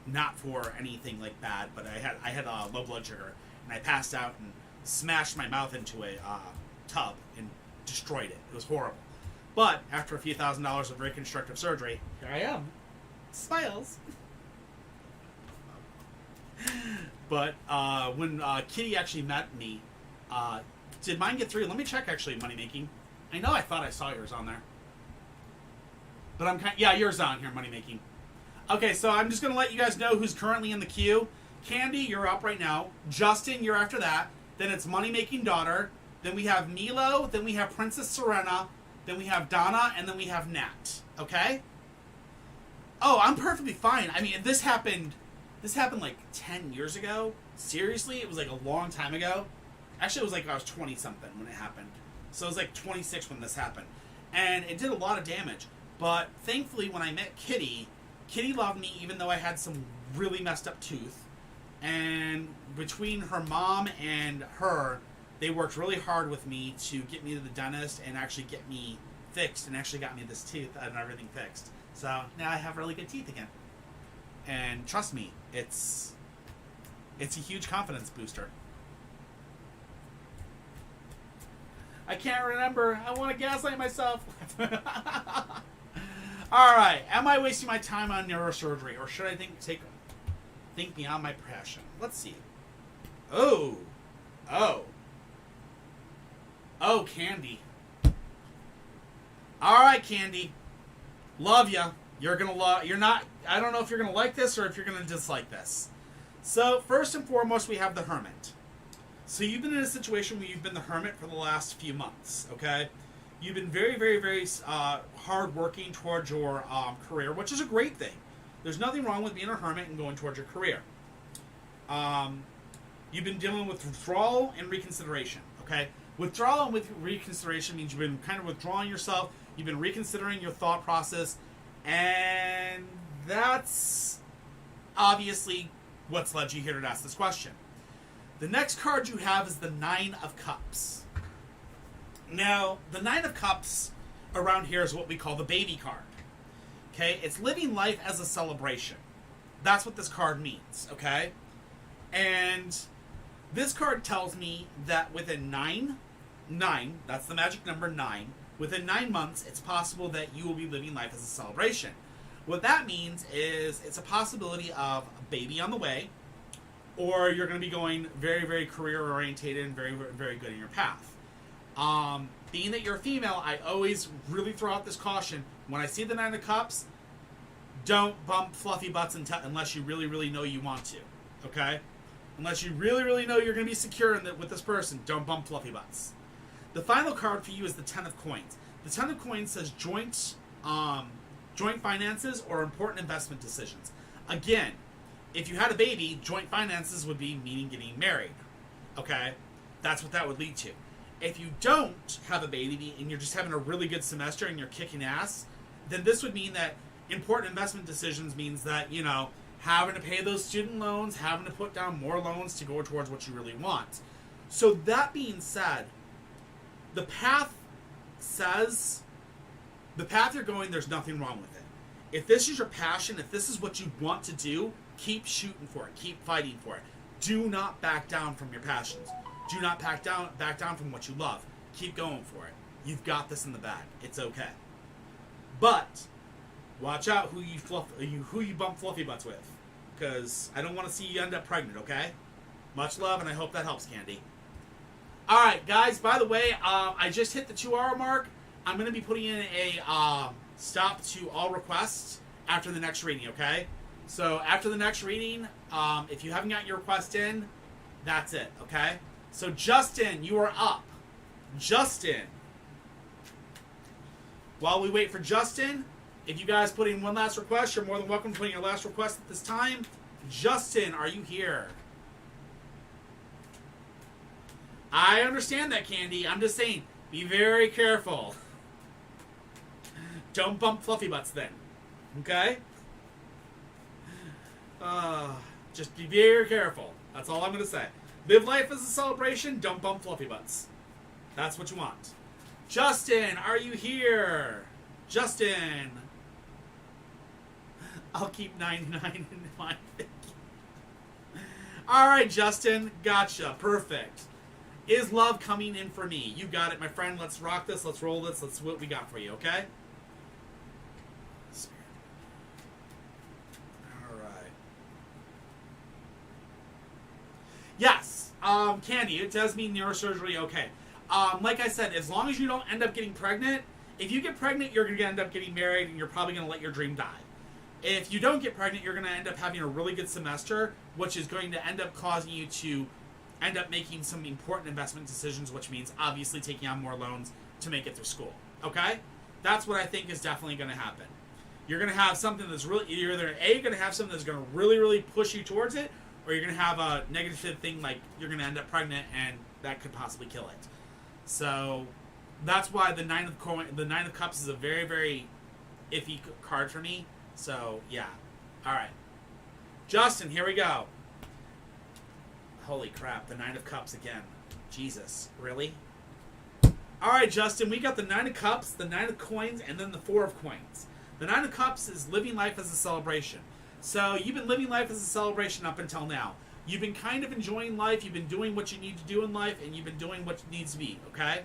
Speaker 2: Not for anything like bad, but I had low blood sugar, and I passed out and smashed my mouth into a tub and destroyed it. It was horrible. But after a few $1,000s of reconstructive surgery, here I am. Smiles. But when Kitty actually met me, did mine get 3? Let me check, actually, money making. I know I thought I saw yours on there. But I'm yeah, yours on here, money making. Okay, so I'm just going to let you guys know who's currently in the queue. Candy, you're up right now. Justin, you're after that. Then it's money making daughter. Then we have Milo. Then we have Princess Serena. Then we have Donna. And then we have Nat. Okay? Oh, I'm perfectly fine. I mean, this happened like 10 years ago. Seriously, it was like a long time ago. Actually, it was like I was 20-something when it happened. So it was like 26 when this happened. And it did a lot of damage. But thankfully, when I met Kitty, Kitty loved me even though I had some really messed up tooth. And between her mom and her, they worked really hard with me to get me to the dentist and actually get me fixed, and actually got me this tooth and everything fixed. So now I have really good teeth again. And trust me, it's a huge confidence booster. I can't remember. I want to gaslight myself. All right. Am I wasting my time on neurosurgery, or should I think beyond my passion? Let's see. Oh, Candy. All right, Candy. Love ya. You're gonna love. You're not. I don't know if you're gonna like this or if you're gonna dislike this. So first and foremost, we have the Hermit. So you've been in a situation where you've been the Hermit for the last few months. Okay, you've been very, very, very hard working towards your career, which is a great thing. There's nothing wrong with being a Hermit and going towards your career. You've been dealing with withdrawal and reconsideration. Okay, withdrawal and with reconsideration means you've been kind of withdrawing yourself. You've been reconsidering your thought process, and that's obviously what's led you here to ask this question. The next card you have is the 9 of Cups. Now, the 9 of Cups around here is what we call the baby card. Okay, it's living life as a celebration. That's what this card means, okay? And this card tells me that within 9, that's the magic number 9, within 9 months, it's possible that you will be living life as a celebration. What that means is it's a possibility of a baby on the way, or you're going to be going very, very career-orientated and very, very good in your path. Being that you're a female, I always really throw out this caution. When I see the 9 of Cups, don't bump fluffy butts unless you really, really know you want to. Okay? Unless you really, really know you're going to be secure with this person, don't bump fluffy butts. The final card for you is the 10 of Coins. The 10 of Coins says joint finances or important investment decisions. Again, if you had a baby, joint finances would be meaning getting married. Okay? That's what that would lead to. If you don't have a baby and you're just having a really good semester and you're kicking ass, then this would mean that important investment decisions means that, you know, having to pay those student loans, having to put down more loans to go towards what you really want. So that being said, the path you're going, there's nothing wrong with it. If this is your passion, if this is what you want to do, keep shooting for it. Keep fighting for it. Do not back down from your passions. Do not back down from what you love. Keep going for it. You've got this in the bag. It's okay. But watch out who you bump fluffy butts with, because I don't want to see you end up pregnant. Okay? Much love, and I hope that helps, Candy. All right, guys. By the way, I just hit the 2-hour mark. I'm going to be putting in a stop to all requests after the next reading. Okay? So after the next reading, if you haven't gotten your request in, that's it. Okay? So Justin, you are up. Justin. While we wait for Justin, if you guys put in one last request, you're more than welcome to put in your last request at this time. Justin, are you here? I understand that, Candy. I'm just saying, be very careful. Don't bump fluffy butts then. Okay? Just be very careful. That's all I'm going to say. Live life as a celebration. Don't bump fluffy butts. That's what you want. Justin, are you here? Justin. I'll keep 99 in my thing. All right, Justin. Gotcha. Perfect. Is love coming in for me? You got it, my friend. Let's rock this. Let's roll this. Let's see what we got for you, okay? All right. Candy, it does mean neurosurgery, okay. Like I said, as long as you don't end up getting pregnant, if you get pregnant, you're going to end up getting married, and you're probably going to let your dream die. If you don't get pregnant, you're going to end up having a really good semester, which is going to end up causing you to end up making some important investment decisions, which means obviously taking on more loans to make it through school. Okay? That's what I think is definitely going to happen. You're going to have something that's really, you're either A, going to have something that's going to really, really push you towards it, or you're going to have a negative thing like you're going to end up pregnant and that could possibly kill it. So that's why the Nine of Cups is a very, very iffy card for me. So, yeah. Alright. Justin, here we go. Holy crap, the Nine of Cups again. Jesus, really? Alright, Justin, we got the Nine of Cups, the Nine of Coins, and then the Four of Coins. The Nine of Cups is living life as a celebration. So, you've been living life as a celebration up until now. You've been kind of enjoying life, you've been doing what you need to do in life, and you've been doing what needs to be, okay?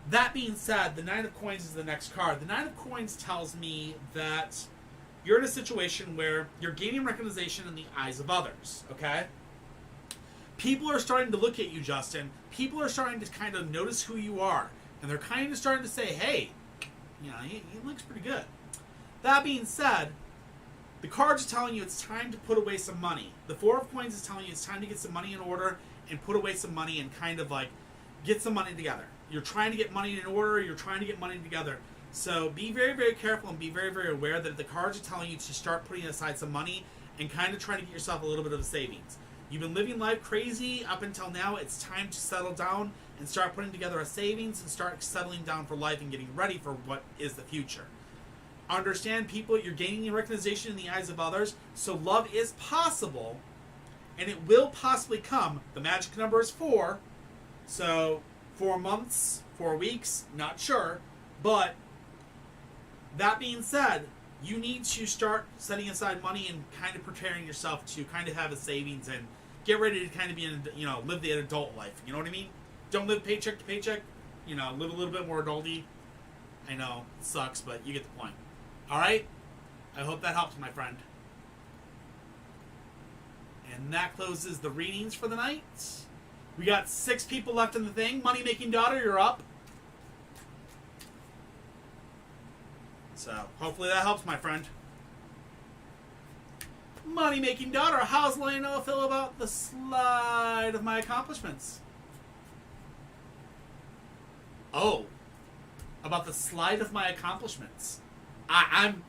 Speaker 2: That being said, the Nine of Coins is the next card. The Nine of Coins tells me that you're in a situation where you're gaining recognition in the eyes of others, okay? People are starting to look at you, Justin. People are starting to kind of notice who you are. And they're kind of starting to say, hey, you know, he looks pretty good. That being said, the cards are telling you it's time to put away some money. The Four of Coins is telling you it's time to get some money in order and put away some money and kind of like get some money together. You're trying to get money in order. You're trying to get money together. So be very, very careful and be very, very aware that the cards are telling you to start putting aside some money and kind of trying to get yourself a little bit of a savings. You've been living life crazy up until now. It's time to settle down and start putting together a savings and start settling down for life and getting ready for what is the future. Understand, people, you're gaining recognition in the eyes of others, so love is possible, and it will possibly come. The magic number is 4, so 4 months, 4 weeks, not sure, but that being said, you need to start setting aside money and kind of preparing yourself to kind of have a savings and get ready to kind of be in, you know, live the adult life. You know what I mean? Don't live paycheck to paycheck. You know, live a little bit more adulty. I know, it sucks, but you get the point. All right? I hope that helps, my friend. And that closes the readings for the night. We got 6 people left in the thing. Money Making Daughter, you're up. So, hopefully that helps, my friend. Money Making Daughter, how's Leno feel about the slide of my accomplishments? Oh, about the slide of my accomplishments. I'm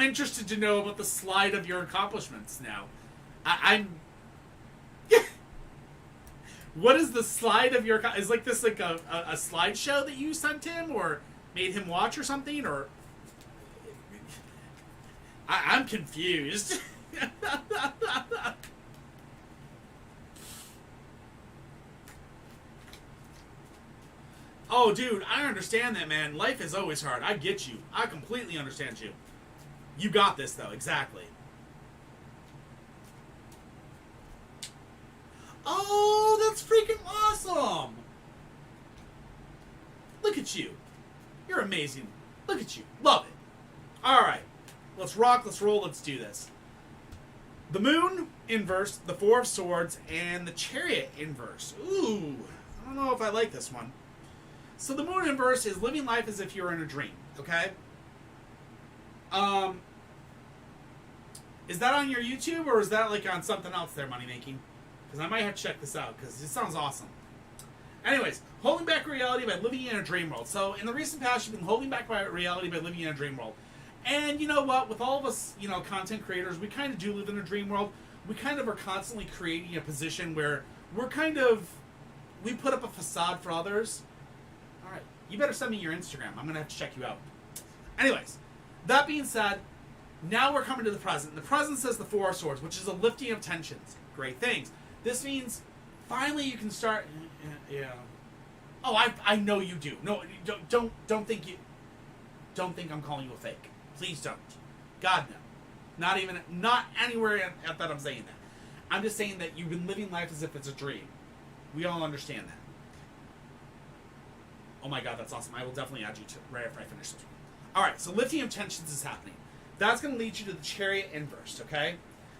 Speaker 2: interested to know about the slide of your accomplishments now. I'm. What is the slide of your? Is like this like a slideshow that you sent him or made him watch or something, or I'm confused. Oh, dude, I understand that, man. Life is always hard. I get you. I completely understand you. You got this, though. Exactly. Oh, that's freaking awesome! Look at you. You're amazing. Look at you. Love it. Alright. Let's rock, let's roll, let's do this. The Moon inverse, the Four of Swords, and the Chariot inverse. Ooh. I don't know if I like this one. So the Moon inverse is living life as if you're in a dream, okay? Is that on your YouTube, or is that like on something else there, Money Making? Because I might have to check this out, because it sounds awesome. Anyways, holding back reality by living in a dream world. So in the recent past, you've been holding back reality by living in a dream world. And you know what? With all of us, you know, content creators, we kind of do live in a dream world. We kind of are constantly creating a position where we're kind of, we put up a facade for others. All right, you better send me your Instagram. I'm going to have to check you out. Anyways, that being said, now we're coming to the present. The present says the Four of Swords, which is a lifting of tensions. Great things. This means finally you can start. Yeah. Oh, I know you do. No, don't think I'm calling you a fake. Please don't. God no. Not anywhere that I'm saying that. I'm just saying that you've been living life as if it's a dream. We all understand that. Oh my God, that's awesome. I will definitely add you to right after I finish this one. All right, so lifting of tensions is happening. That's going to lead you to the Chariot inverse, okay?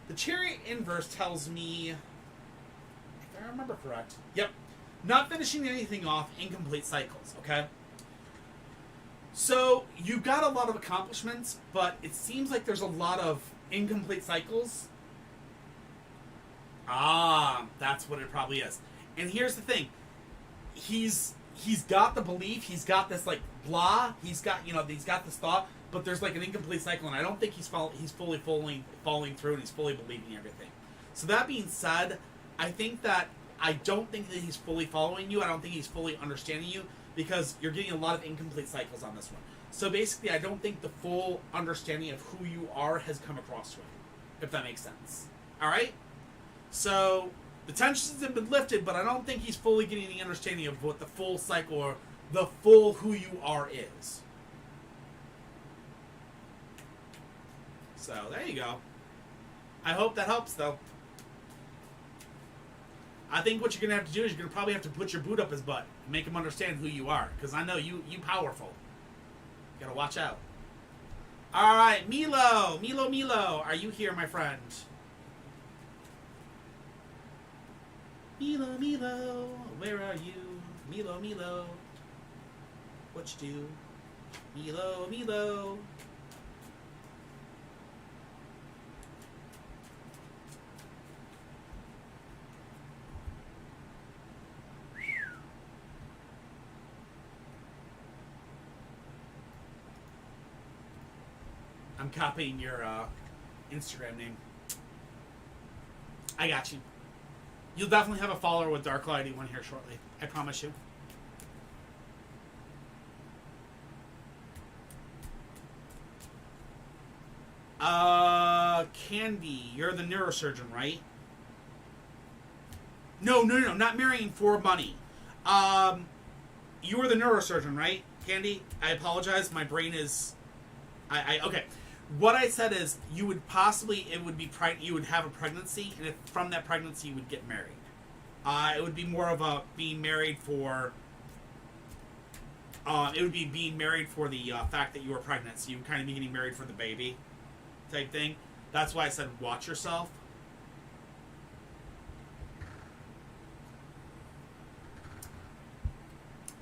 Speaker 2: The Chariot inverse tells me if I remember correct. Yep. Not finishing anything off, incomplete cycles, okay? So, you got a lot of accomplishments, but it seems like there's a lot of incomplete cycles. Ah, that's what it probably is. And here's the thing. He's got the belief, he's got this, like, blah, he's got this thought, but there's, like, an incomplete cycle, and I don't think he's fully following through, and he's fully believing everything. So that being said, I don't think that he's fully following you, I don't think he's fully understanding you, because you're getting a lot of incomplete cycles on this one. So basically, I don't think the full understanding of who you are has come across to him, if that makes sense. Alright? So, the tensions have been lifted, but I don't think he's fully getting the understanding of what the full cycle or the full who you are is. So, there you go. I hope that helps, though. I think what you're going to have to do is you're going to probably have to put your boot up his butt and make him understand who you are. Because I know you powerful. You got to watch out. Alright, Milo. Milo. Are you here, my friend? Milo. Where are you? Milo. What you do? Milo. I'm copying your Instagram name. I got you. You'll definitely have a follower with Dark Light 81 here shortly. I promise you. Candy, you're the neurosurgeon, right? No, not marrying for money. You were the neurosurgeon, right, Candy? I apologize. My brain is... okay. What I said is you would possibly, you would have a pregnancy, and if from that pregnancy you would get married. It would be more of a being married for, it would be being married for the fact that you were pregnant, so you would kind of be getting married for the baby type thing. That's why I said watch yourself.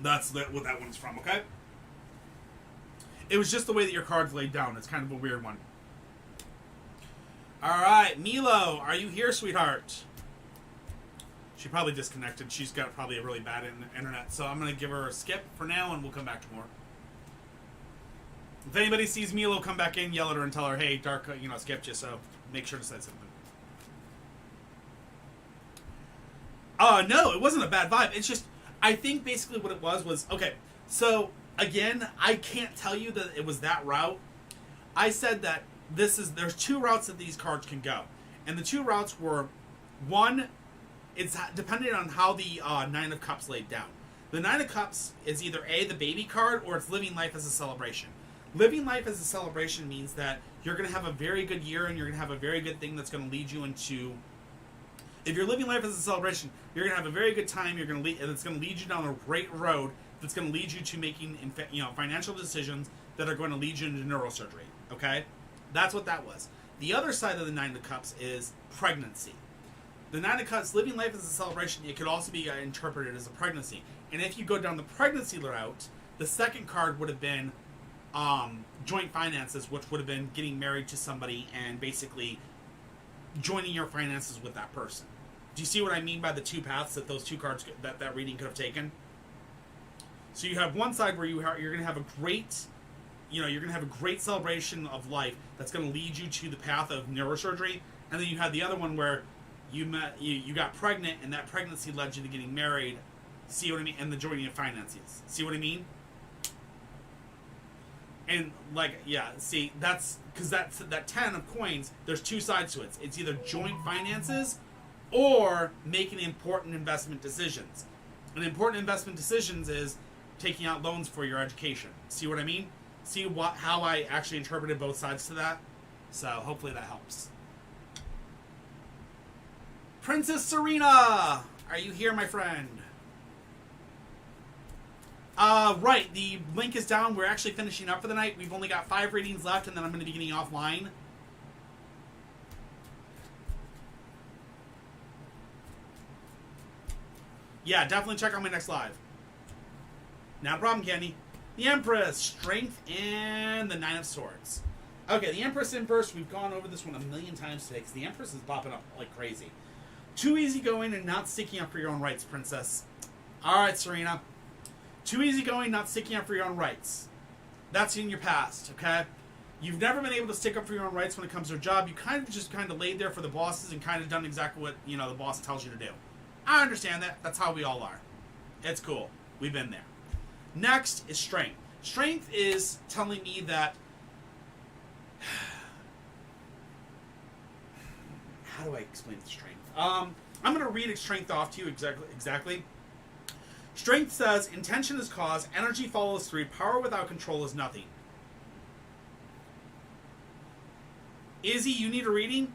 Speaker 2: That's what that one's from, okay? It was just the way that your cards laid down. It's kind of a weird one. Alright, Milo, are you here, sweetheart? She probably disconnected. She's got probably a really bad internet. So I'm going to give her a skip for now, and we'll come back to more. If anybody sees Milo come back in, yell at her and tell her, hey, Dark, skipped you, so make sure to say something. No, it wasn't a bad vibe. It's just, I think basically what it was, okay, so... Again, I can't tell you that it was that route. I said that there's two routes that these cards can go. And the two routes were, one, it's depending on how the Nine of Cups laid down. The Nine of Cups is either A, the baby card, or it's living life as a celebration. Living life as a celebration means that you're going to have a very good year and you're going to have a very good thing that's going to lead you into... If you're living life as a celebration, you're going to have a very good time. And it's going to lead you down a great road that's going to lead you to making financial decisions that are going to lead you into neurosurgery. Okay? That's what that was. The other side of the Nine of Cups is pregnancy. The Nine of Cups, living life as a celebration, it could also be interpreted as a pregnancy. And if you go down the pregnancy route, the second card would have been joint finances, which would have been getting married to somebody and basically joining your finances with that person. Do you see what I mean by the two paths that those two cards, that reading could have taken? So you have one side where you're going to have a great, you're going to have a great celebration of life that's going to lead you to the path of neurosurgery, and then you have the other one where you got pregnant, and that pregnancy led you to getting married. See what I mean? And the joining of finances. See what I mean? And see, that's because that 10 of coins. There's two sides to it. It's either joint finances or making important investment decisions. And important investment decisions is taking out loans for your education. See what I mean? See how I actually interpreted both sides to that? So hopefully that helps. Princess Serena! Are you here, my friend? Right, the link is down. We're actually finishing up for the night. We've only got 5 readings left, and then I'm going to be getting offline. Yeah, definitely check out my next live. Not a problem, Kenny. The Empress, Strength, and the Nine of Swords. Okay, the Empress in first. We've gone over this one a million times today because the Empress is popping up like crazy. Too easygoing and not sticking up for your own rights, Princess. All right, Serena. Too easygoing, not sticking up for your own rights. That's in your past, okay? You've never been able to stick up for your own rights when it comes to a job. You kind of just laid there for the bosses and kind of done exactly what, the boss tells you to do. I understand that. That's how we all are. It's cool. We've been there. Next is Strength. Strength is telling me that... How do I explain the Strength? I'm going to read Strength off to you exactly. Strength says, intention is cause, energy follows through, power without control is nothing. Izzy, you need a reading?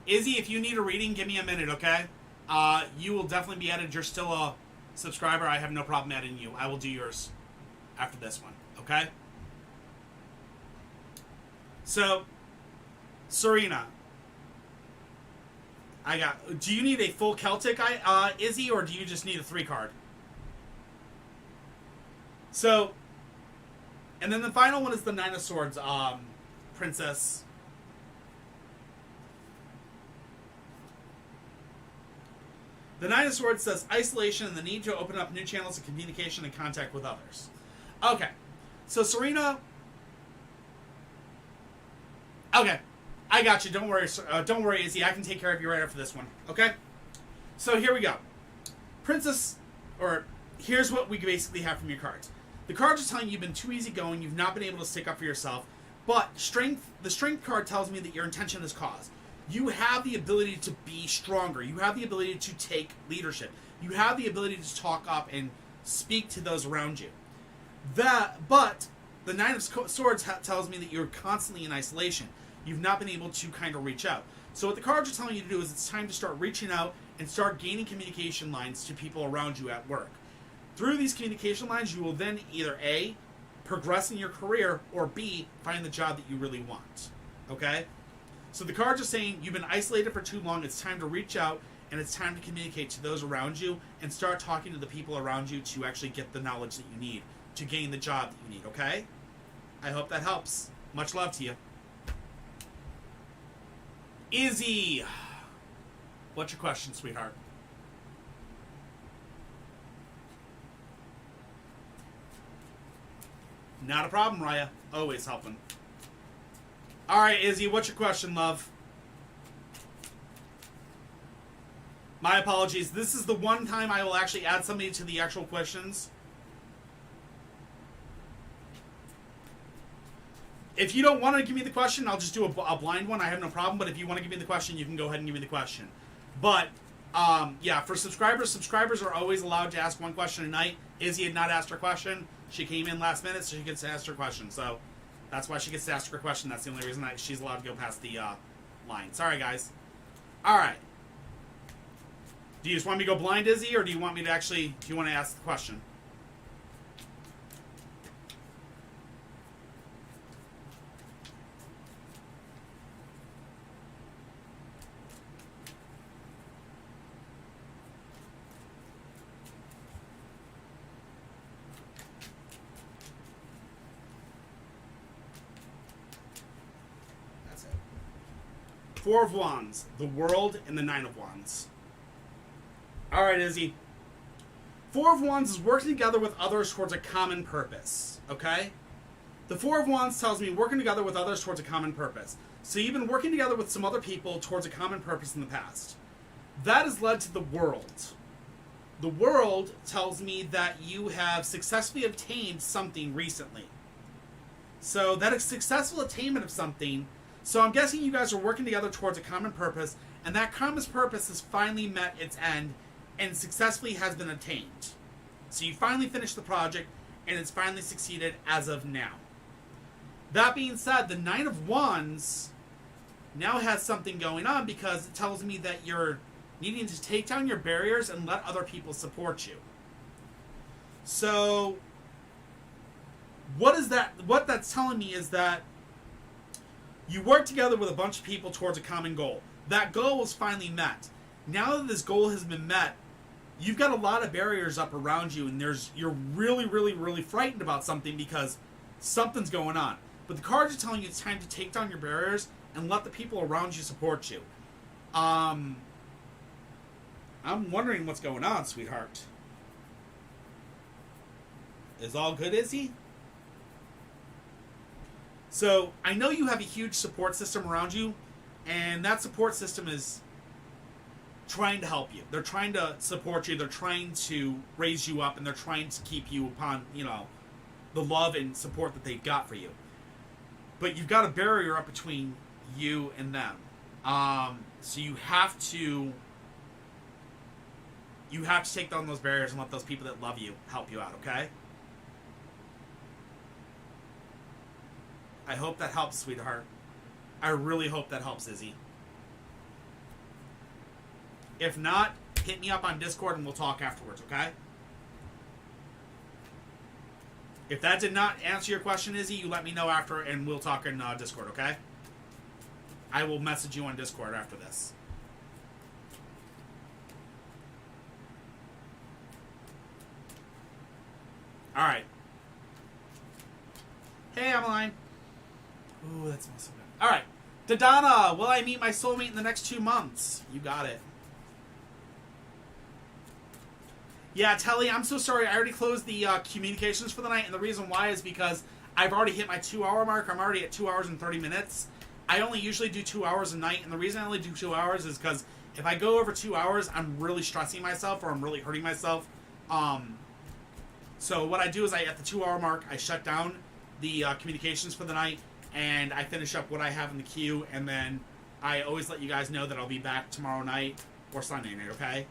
Speaker 2: Izzy, if you need a reading, give me a minute, okay? You will definitely be added. You're still a subscriber. I have no problem adding you. I will do yours after this one, okay? So, Serena, do you need a full Celtic, Izzy, or do you just need a 3-card? So, and then the final one is the Nine of Swords, Princess. The Nine of Swords says isolation and the need to open up new channels of communication and contact with others. Okay, so Serena. Okay, I got you. Don't worry, Izzy. I can take care of you right after this one. Okay. So here we go, Princess. Or here's what we basically have from your cards. The cards are telling you you've been too easygoing. You've not been able to stick up for yourself. But the Strength card tells me that your intention is cause. You have the ability to be stronger. You have the ability to take leadership. You have the ability to talk up and speak to those around you. But the Nine of Swords tells me that you're constantly in isolation. You've not been able to kind of reach out. So what the cards are telling you to do is it's time to start reaching out and start gaining communication lines to people around you at work. Through these communication lines, you will then either A, progress in your career, or B, find the job that you really want. Okay? So the cards are saying you've been isolated for too long. It's time to reach out, and it's time to communicate to those around you and start talking to the people around you to actually get the knowledge that you need to gain the job that you need, okay? I hope that helps. Much love to you. Izzy, what's your question, sweetheart? Not a problem, Raya. Always helping. All right, Izzy, what's your question, love? My apologies. This is the one time I will actually add somebody to the actual questions. If you don't want to give me the question, I'll just do a blind one. I have no problem. But if you want to give me the question, you can go ahead and give me the question. But, yeah, for subscribers are always allowed to ask one question a night. Izzy had not asked her question. She came in last minute, so she gets to ask her question. So that's why she gets to ask her question. That's the only reason that she's allowed to go past the line. Sorry, guys. All right. Do you just want me to go blind, Izzy, or do you want me to actually, do you want to ask the question? That's it. Four of Wands, the World, and the Nine of Wands. All right, Izzy. Four of Wands is working together with others towards a common purpose, okay? The Four of Wands tells me working together with others towards a common purpose. So you've been working together with some other people towards a common purpose in the past. That has led to the World. The World tells me that you have successfully obtained something recently. So that is successful attainment of something. So I'm guessing you guys are working together towards a common purpose, and that common purpose has finally met its end and successfully has been attained. So you finally finished the project, and it's finally succeeded as of now. That being said, the Nine of Wands now has something going on because it tells me that you're needing to take down your barriers and let other people support you. So what that's telling me is that You work together with a bunch of people towards a common goal. That goal was finally met. Now that this goal has been met, you've got a lot of barriers up around you, and you're really, really, really frightened about something because something's going on. But the cards are telling you it's time to take down your barriers and let the people around you support you. I'm wondering what's going on, sweetheart. Is all good, Izzy? So, I know you have a huge support system around you, and that support system is trying to help you. They're trying to support you, they're trying to raise you up, and they're trying to keep you upon, the love and support that they've got for you. But you've got a barrier up between you and them. So you have to take down those barriers and let those people that love you help you out, okay? I hope that helps, sweetheart. I really hope that helps, Izzy. If not, hit me up on Discord and we'll talk afterwards, okay? If that did not answer your question, Izzy, you let me know after and we'll talk in Discord, okay? I will message you on Discord after this. Alright. Hey, Emmeline. Ooh, that smells so good. Alright. Dodonna, will I meet my soulmate in the next 2 months? You got it. Yeah, Telly, I'm so sorry. I already closed the communications for the night, and the reason why is because I've already hit my 2-hour mark. I'm already at 2 hours and 30 minutes. I only usually do 2 hours a night, and the reason I only do 2 hours is because if I go over 2 hours, I'm really stressing myself or I'm really hurting myself. So what I do is at the 2-hour mark, I shut down the communications for the night, and I finish up what I have in the queue, and then I always let you guys know that I'll be back tomorrow night or Sunday night, okay?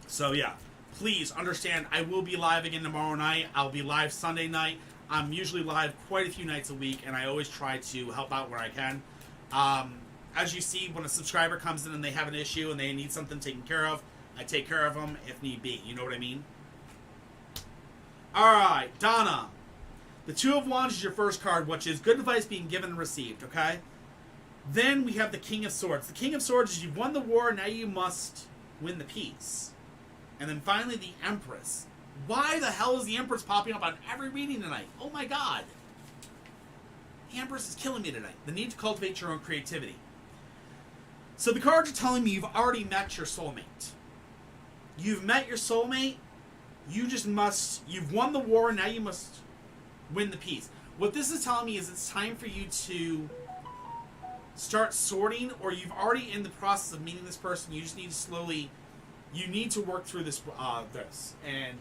Speaker 2: So yeah, please understand, I will be live again tomorrow night. I'll be live Sunday night. I'm usually live quite a few nights a week, and I always try to help out where I can. As you see, when a subscriber comes in and they have an issue and they need something taken care of, I take care of them if need be. You know what I mean? Alright, Donna. The Two of Wands is your first card, which is good advice being given and received, okay? Then we have the King of Swords. The King of Swords is you've won the war, now you must win the peace. And then finally the Empress. Why the hell is the Empress popping up on every reading tonight? Oh my god. The Empress is killing me tonight. The need to cultivate your own creativity. So the cards are telling me you've already met your soulmate. You've met your soulmate. You've won the war, now you must win the peace. What this is telling me is it's time for you to start sorting, or you've already in the process of meeting this person. You just need to slowly, you need to work through this, and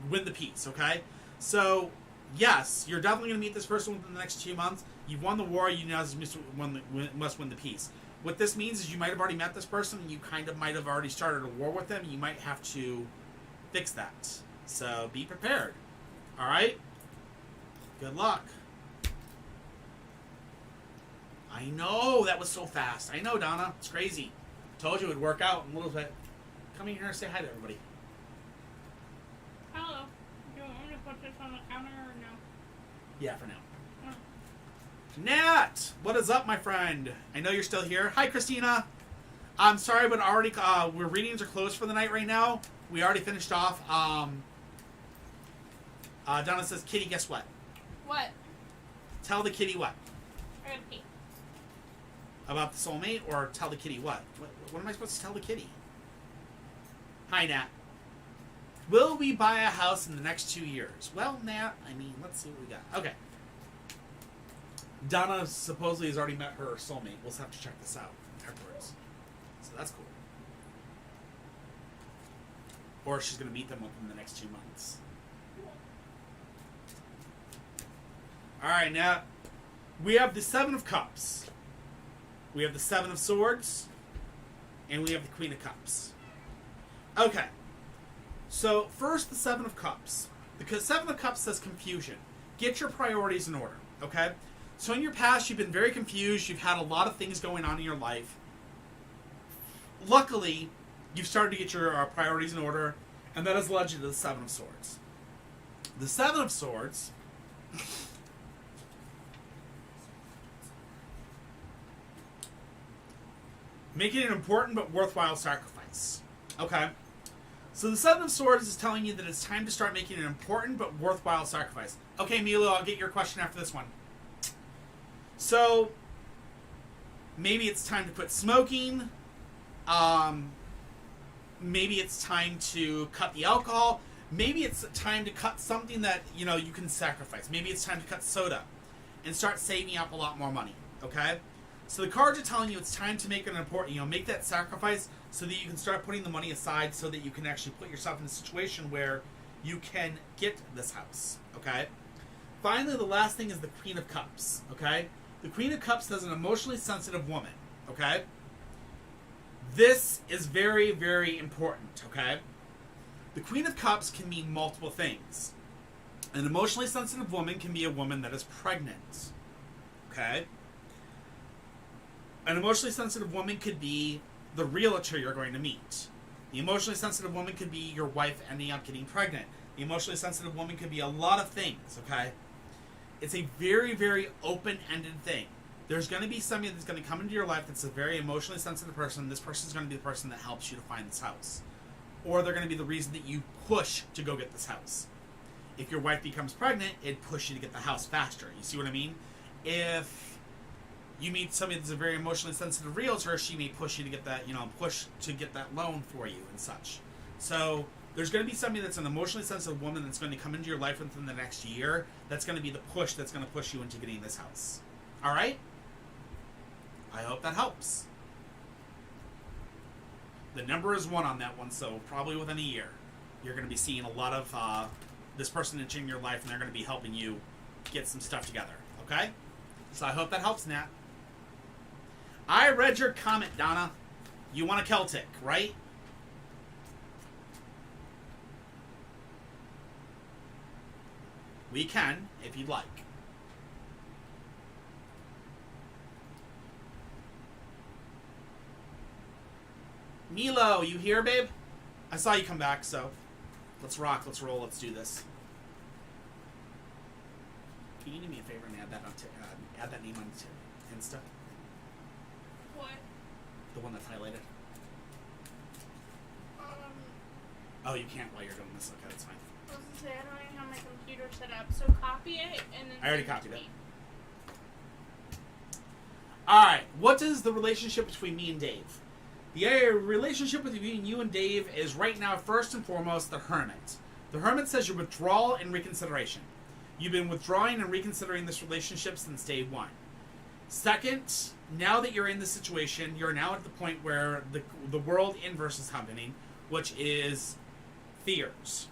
Speaker 2: win the peace, okay? So, yes, you're definitely going to meet this person within the next 2 months. You've won the war, you now must win the peace. What this means is you might have already met this person, and you kind of might have already started a war with them. You might have to fix that. So, be prepared. Alright? Good luck. I know, that was so fast. I know, Donna. It's crazy. Told you it would work out in a little bit. Come in here and say hi to everybody.
Speaker 3: Hello. Do you want me to put this on the counter or no?
Speaker 2: Yeah, for now.
Speaker 3: Oh.
Speaker 2: Nat! What is up, my friend? I know you're still here. Hi, Christina. I'm sorry, but already, our readings are closed for the night right now. We already finished off. Donna says, Kitty, guess what?
Speaker 3: What?
Speaker 2: Tell the kitty what?
Speaker 3: I gotta pee.
Speaker 2: About the soulmate, or tell the kitty what? What am I supposed to tell the kitty? Hi, Nat. Will we buy a house in the next 2 years? Well, Nat, I mean, let's see what we got. Okay. Donna supposedly has already met her soulmate. We'll have to check this out afterwards. So that's cool. Or she's going to meet them within the next 2 months. Alright, Nat. We have the Seven of Cups. We have the Seven of Swords. And we have the Queen of Cups. Okay. So, first, the Seven of Cups. The Seven of Cups says confusion. Get your priorities in order, okay? So, in your past, you've been very confused. You've had a lot of things going on in your life. Luckily, you've started to get your priorities in order, and that has led you to the Seven of Swords. The Seven of Swords Making an important but worthwhile sacrifice. Okay. So the Seven of Swords is telling you that it's time to start making an important but worthwhile sacrifice. Okay, Milo, I'll get your question after this one. So, maybe it's time to quit smoking. Maybe it's time to cut the alcohol. Maybe it's time to cut something that, you know, you can sacrifice. Maybe it's time to cut soda and start saving up a lot more money, okay? So the cards are telling you it's time to make an important, you know, make that sacrifice so that you can start putting the money aside so that you can actually put yourself in a situation where you can get this house, okay? Finally, the last thing is the Queen of Cups, okay? The Queen of Cups is an emotionally sensitive woman, okay? This is very, very important, okay? The Queen of Cups can mean multiple things. An emotionally sensitive woman can be a woman that is pregnant, okay? An emotionally sensitive woman could be the realtor you're going to meet. The emotionally sensitive woman could be your wife ending up getting pregnant. The emotionally sensitive woman could be a lot of things, okay? It's a very, very open-ended thing. There's going to be somebody that's going to come into your life that's a very emotionally sensitive person. This person's going to be the person that helps you to find this house. Or they're going to be the reason that you push to go get this house. If your wife becomes pregnant, it'd push you to get the house faster. You see what I mean? If you meet somebody that's a very emotionally sensitive realtor, she may push you to get that, you know, push to get that loan for you and such. So there's going to be somebody that's an emotionally sensitive woman that's going to come into your life within the next year. That's going to be the push that's going to push you into getting this house. All right? I hope that helps. The number is 1 on that one, so probably within a year, you're going to be seeing a lot of this person entering your life, and they're going to be helping you get some stuff together. Okay? So I hope that helps, Nat. I read your comment, Donna. You want a Celtic, right? We can, if you'd like. Milo, you here, babe? I saw you come back, so let's rock, let's roll, let's do this. Can you do me a favor and add that name on Insta?
Speaker 3: What?
Speaker 2: The one that's highlighted. Oh, you can't while you're doing this. Okay, that's fine.
Speaker 3: I was gonna say, I don't even have my computer set up, so copy it and then
Speaker 2: I already
Speaker 3: send
Speaker 2: copied
Speaker 3: to
Speaker 2: it.
Speaker 3: me.
Speaker 2: Alright, what is the relationship between me and Dave? The relationship between you and Dave is right now, first and foremost, the Hermit. The Hermit says your withdrawal and reconsideration. You've been withdrawing and reconsidering this relationship since day 1. Second, now that you're in this situation, you're now at the point where the world inverse is happening, which is fears.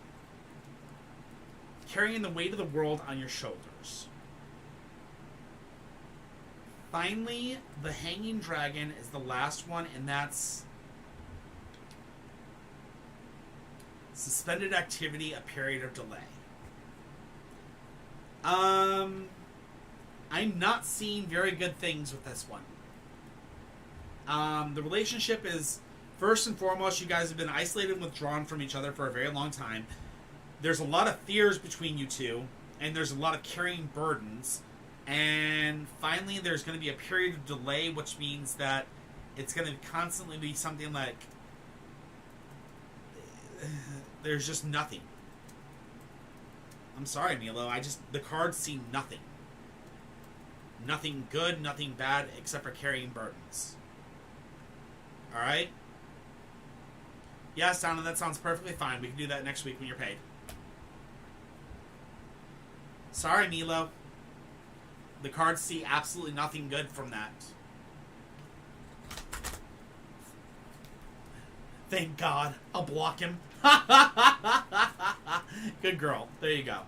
Speaker 2: Carrying the weight of the world on your shoulders. Finally, the Hanging Dragon is the last one, and that's suspended activity, a period of delay. I'm not seeing very good things with this one. The relationship is, first and foremost, you guys have been isolated and withdrawn from each other for a very long time. There's a lot of fears between you two, and there's a lot of carrying burdens. And finally, there's going to be a period of delay, which means that it's going to constantly be something like there's just nothing. I'm sorry, Milo. The cards see nothing. Nothing good, nothing bad, except for carrying burdens. Alright? Yes, Donna, that sounds perfectly fine. We can do that next week when you're paid. Sorry, Milo. The cards see absolutely nothing good from that. Thank God. I'll block him. Good girl. There you go.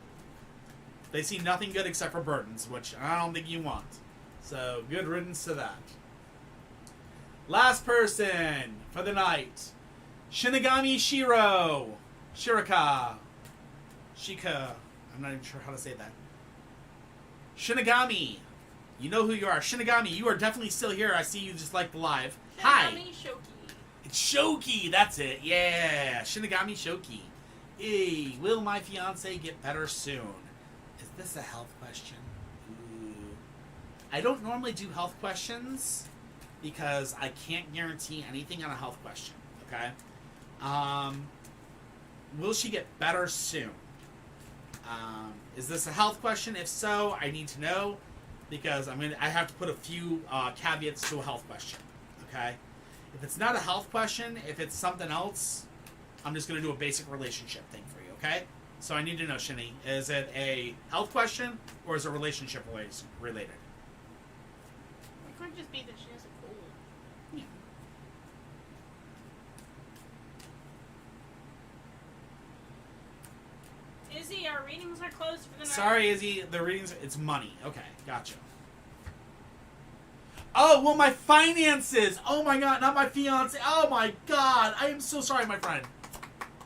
Speaker 2: They see nothing good except for burdens, which I don't think you want. So, good riddance to that. Last person for the night. Shinigami Shiro. Shiraka. Shika. I'm not even sure how to say that. Shinigami. You know who you are. Shinigami, you are definitely still here. I see you just like the live. Hi.
Speaker 3: Shinigami Shoki.
Speaker 2: It's Shoki. That's it. Yeah. Shinigami Shoki. Hey, will my fiance get better soon? Is this a health question? Ooh. I don't normally do health questions,
Speaker 1: because I can't guarantee anything on a health question. Okay. Will she get better soon? Is this a health question? If so, I need to know, because I have to put a few caveats to a health question. Okay. If it's not a health question, if it's something else, I'm just going to do a basic relationship thing for you. Okay. So I need to know, Shinny, is it a health question or is it relationship related?
Speaker 3: It could just be that she has a cold.
Speaker 1: Yeah.
Speaker 3: Izzy, our readings are closed for the night.
Speaker 1: Sorry, Izzy. The readings, it's money. Okay, gotcha. Oh, well, my finances. Oh, my God. Not my fiance. Oh, my God. I am so sorry, my friend.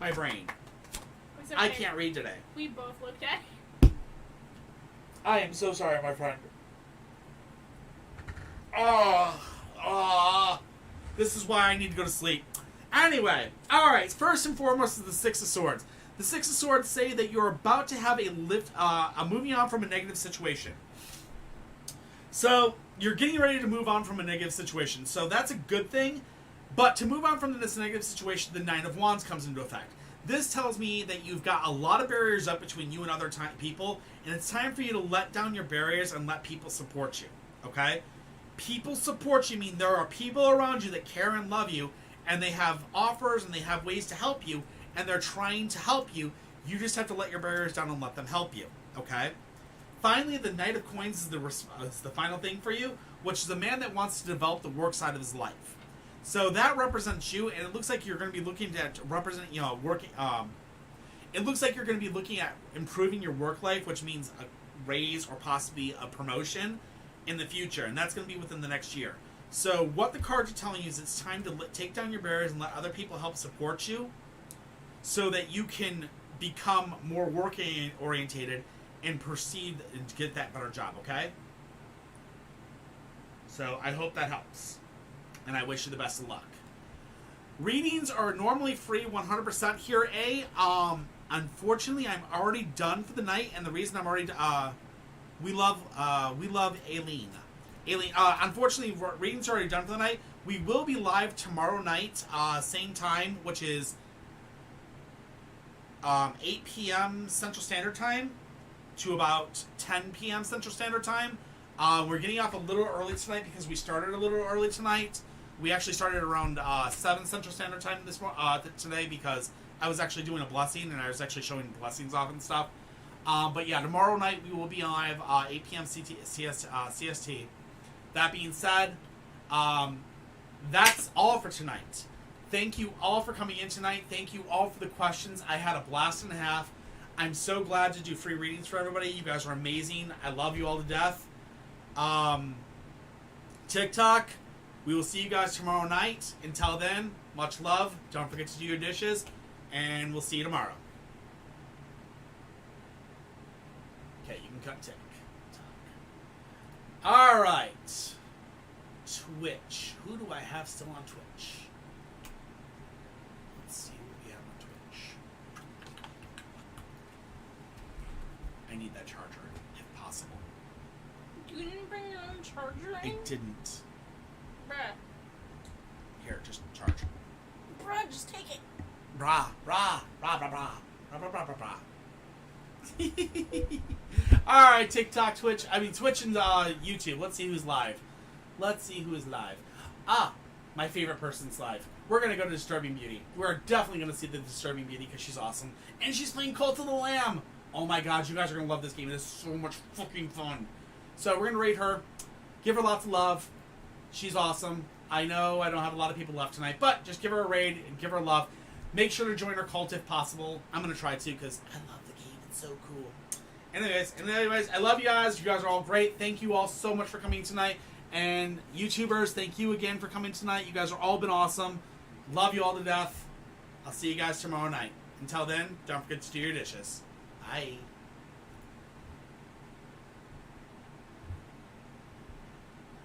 Speaker 1: My brain.
Speaker 3: It's okay.
Speaker 1: I can't read today.
Speaker 3: We both looked at it.
Speaker 1: I am so sorry, my friend. Oh. This is why I need to go to sleep. Anyway. All right. First and foremost is the Six of Swords. The Six of Swords say that you're about to have a moving on from a negative situation. So, you're getting ready to move on from a negative situation. So, that's a good thing. But to move on from this negative situation, the Nine of Wands comes into effect. This tells me that you've got a lot of barriers up between you and other people, and it's time for you to let down your barriers and let people support you. Okay? People support you mean there are people around you that care and love you, and they have offers and they have ways to help you, and they're trying to help you. You just have to let your barriers down and let them help you. Okay? Finally, the Knight of Coins is the final thing for you, which is a man that wants to develop the work side of his life. So that represents you, and it looks like you're going to be looking at represent, working. It looks like you're going to be looking at improving your work life, which means a raise or possibly a promotion in the future, and that's going to be within the next year. So what the cards are telling you is it's time to take down your barriers and let other people help support you, so that you can become more work-orientated and proceed and get that better job. Okay. So I hope that helps. And I wish you the best of luck. Readings are normally free 100% here, unfortunately, I'm already done for the night, and the reason I'm already we love Aileen. Unfortunately, readings are already done for the night. We will be live tomorrow night, same time, which is 8 p.m. Central Standard Time to about 10 p.m. Central Standard Time. We're getting off a little early tonight because we started a little early tonight. We actually started around 7 Central Standard Time today because I was actually doing a blessing and I was actually showing blessings off and stuff. But yeah, tomorrow night we will be live 8 p.m. CST. That being said, that's all for tonight. Thank you all for coming in tonight. Thank you all for the questions. I had a blast and a half. I'm so glad to do free readings for everybody. You guys are amazing. I love you all to death. TikTok, we will see you guys tomorrow night. Until then, much love. Don't forget to do your dishes, and we'll see you tomorrow. Okay, you can cut TikTok. All right. Twitch. Who do I have still on Twitch? Let's see what we have on Twitch. I need that charger, if possible.
Speaker 3: You didn't bring your own charger
Speaker 1: I
Speaker 3: in?
Speaker 1: didn't.
Speaker 3: Bruh.
Speaker 1: Here, just charge.
Speaker 3: Bruh, just take it.
Speaker 1: Brah, brah, brah, brah, brah, brah, brah, brah, brah. All right, TikTok, Twitch and YouTube. Let's see who's live. Let's see who is live. My favorite person's live. We're gonna go to Disturbing Beauty. We're definitely gonna see the Disturbing Beauty because she's awesome, and she's playing Cult of the Lamb. Oh my God, you guys are gonna love this game. It is so much fucking fun. So we're gonna rate her, give her lots of love. She's awesome. I know I don't have a lot of people left tonight, but just give her a raid and give her love. Make sure to join her cult if possible. I'm gonna try to because I love the game. It's so cool. Anyways, I love you guys. You guys are all great. Thank you all so much for coming tonight. And YouTubers, thank you again for coming tonight. You guys are all been awesome. Love you all to death. I'll see you guys tomorrow night. Until then, don't forget to do your dishes. Bye.